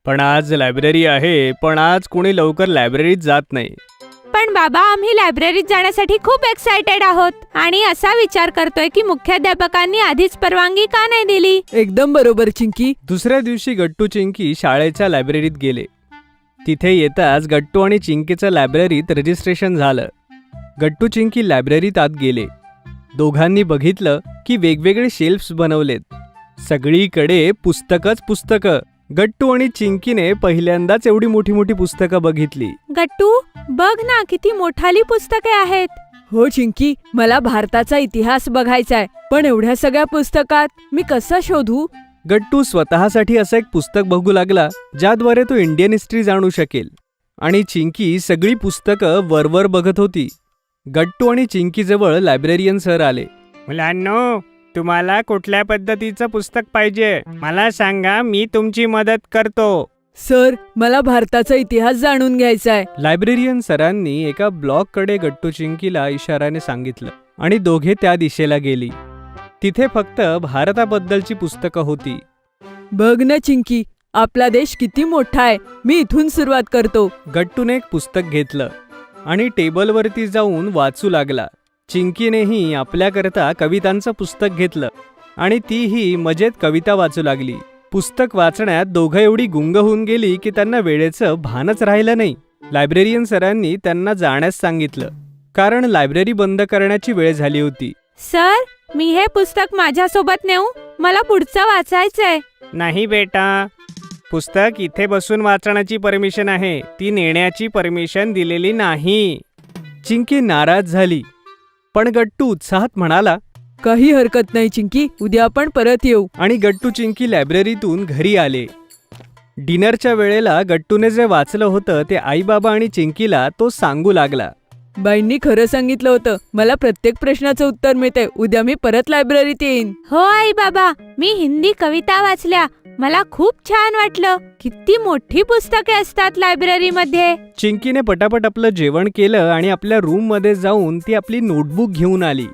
पण आज लायब्ररी आहे, पण आज कुणी लवकर लायब्ररीत जात नाही. पण बाबा, आम्ही लायब्ररीत जाण्यासाठी खूप एक्साइटेड आहोत आणि असा विचार करतोय की मुख्याध्यापकांनी आधीच परवानगी का नाही दिली. एकदम बरोबर चिंकी. दुसऱ्या दिवशी गट्टू, चिंकी शाळेच्या लायब्ररीत गेले. तिथे येताच गट्टू आणि चिंकीचं लायब्ररीत रजिस्ट्रेशन झालं. गट्टू, चिंकी लायब्ररीत आत गेले. दोघांनी बघितलं की वेगवेगळे शेल्फ्स बनवलेत. सगळीकडे पुस्तकच पुस्तकं. गट्टू आणि चिंकीने पहिल्यांदाच एवढी मोठी मोठी पुस्तकं बघितली. गट्टू, बघ ना, किती मोठाली पुस्तके आहेत. हो चिंकी, मला भारताचा इतिहास बघायचाय. पण एवढ्या सगळ्या पुस्तकात मी कसं शोधू? गट्टू स्वतःसाठी असं एक पुस्तक बघू लागला ज्याद्वारे तो इंडियन हिस्ट्री जाणू शकेल. आणि चिंकी सगळी पुस्तकं वरवर बघत होती. गट्टू आणि चिंकीजवळ लायब्ररियन सर आले. मुलांनो, तुम्हाला कुठल्या पद्धतीचं पुस्तक पाहिजे मला सांगा, मी तुमची मदत करतो. सर, मला भारताचा इतिहास जाणून घ्यायचाय. लायब्ररियन सरांनी एका ब्लॉककडे गट्टू, चिंकीला इशाराने सांगितलं आणि दोघे त्या दिशेला गेली. तिथे फक्त भारताबद्दलची पुस्तकं होती. बघ ना चिंकी, आपला देश किती मोठा आहे. मी इथून सुरुवात करतो. गट्टूने एक पुस्तक घेतलं आणि टेबलवरती जाऊन वाचू लागला. चिंकीनेही आपल्याकरता कवितांचं पुस्तक घेतलं आणि तीही मजेत कविता वाचू लागली. पुस्तक वाचण्यात दोघं एवढी गुंग होऊन गेली की त्यांना वेळेचं भानच राहिलं नाही. लायब्ररियन सरांनी त्यांना जाण्यास सांगितलं कारण लायब्ररी बंद करण्याची वेळ झाली होती. सर, मी हे पुस्तक माझ्यासोबत नेऊ? मला पुढचं वाचायचंय. नाही बेटा, पुस्तक इथे बसून वाचण्याची परमिशन आहे, ती नेण्याची परमिशन दिलेली नाही. चिंकी नाराज झाली, पण गट्टू उत्साहात म्हणाला. काही हरकत नाही चिंकी, उद्या आपण परत येऊ. आणि गट्टू चिंकी लायब्ररीतून घरी आले. डिनरच्या वेळेला गट्टूने जे वाचलं होतं ते आईबाबा आणि चिंकीला तो सांगू लागला. बाईंनी खरं सांगितलं होतं, मला प्रत्येक प्रश्नाचं उत्तर मिळते. उद्या मी परत लायब्ररीत येईन. हो आई बाबा, मी हिंदी कविता वाचल्या. मला खूप छान वाटलं. किती मोठी पुस्तके असतात लायब्ररीमध्ये. चिंकीने पटापट आपलं जेवण केलं आणि आपल्या रूममध्ये जाऊन ती आपली नोटबुक घेऊन आली.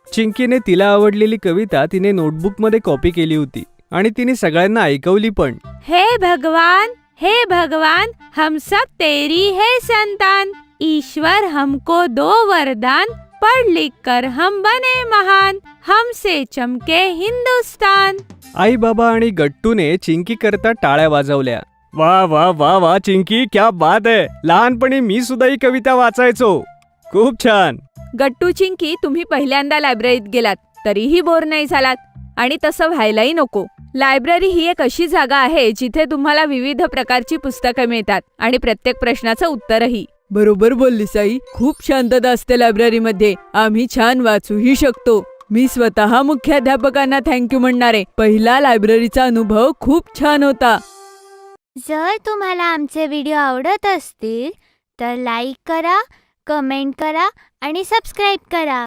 चिंकीने तिला आवडलेली कविता तिने नोटबुकमध्ये कॉपी केली होती आणि तिने सगळ्यांना ऐकवली पण. हे भगवान, हम सब तेरी है संतान. ईश्वर हमको दो वरदान, पढ़ लिख कर हम बने महान. हमसे चमके हिंदुस्तान. आई बाबा आणि गट्टूने चिंकी करता टाळ्या वाजवल्या. वा वा वा वा चिंकी, क्या बात आहे. लहानपणी मी सुद्धा ही कविता वाचायचो. खूप छान. गट्टू चिंकी, तुम्ही पहिल्यांदा लायब्ररीत गेलात तरीही बोर नाही झालात, आणि तसं व्हायलाही नको. लायब्ररी ही एक अशी जागा आहे जिथे तुम्हाला विविध प्रकारची पुस्तकं मिळतात आणि प्रत्येक प्रश्नाचं उत्तरही. बरोबर बोललीस आई, खूप शांतता असते लायब्ररीमध्ये. आम्ही छान वाचूही शकतो. मी स्वतः मुख्याध्यापकांना थँक्यू म्हणणार आहे. पहिला लायब्ररीचा अनुभव खूप छान होता. जर तुम्हाला आमचे व्हिडिओ आवडत असतील तर लाईक करा, कमेंट करा आणि सबस्क्राईब करा.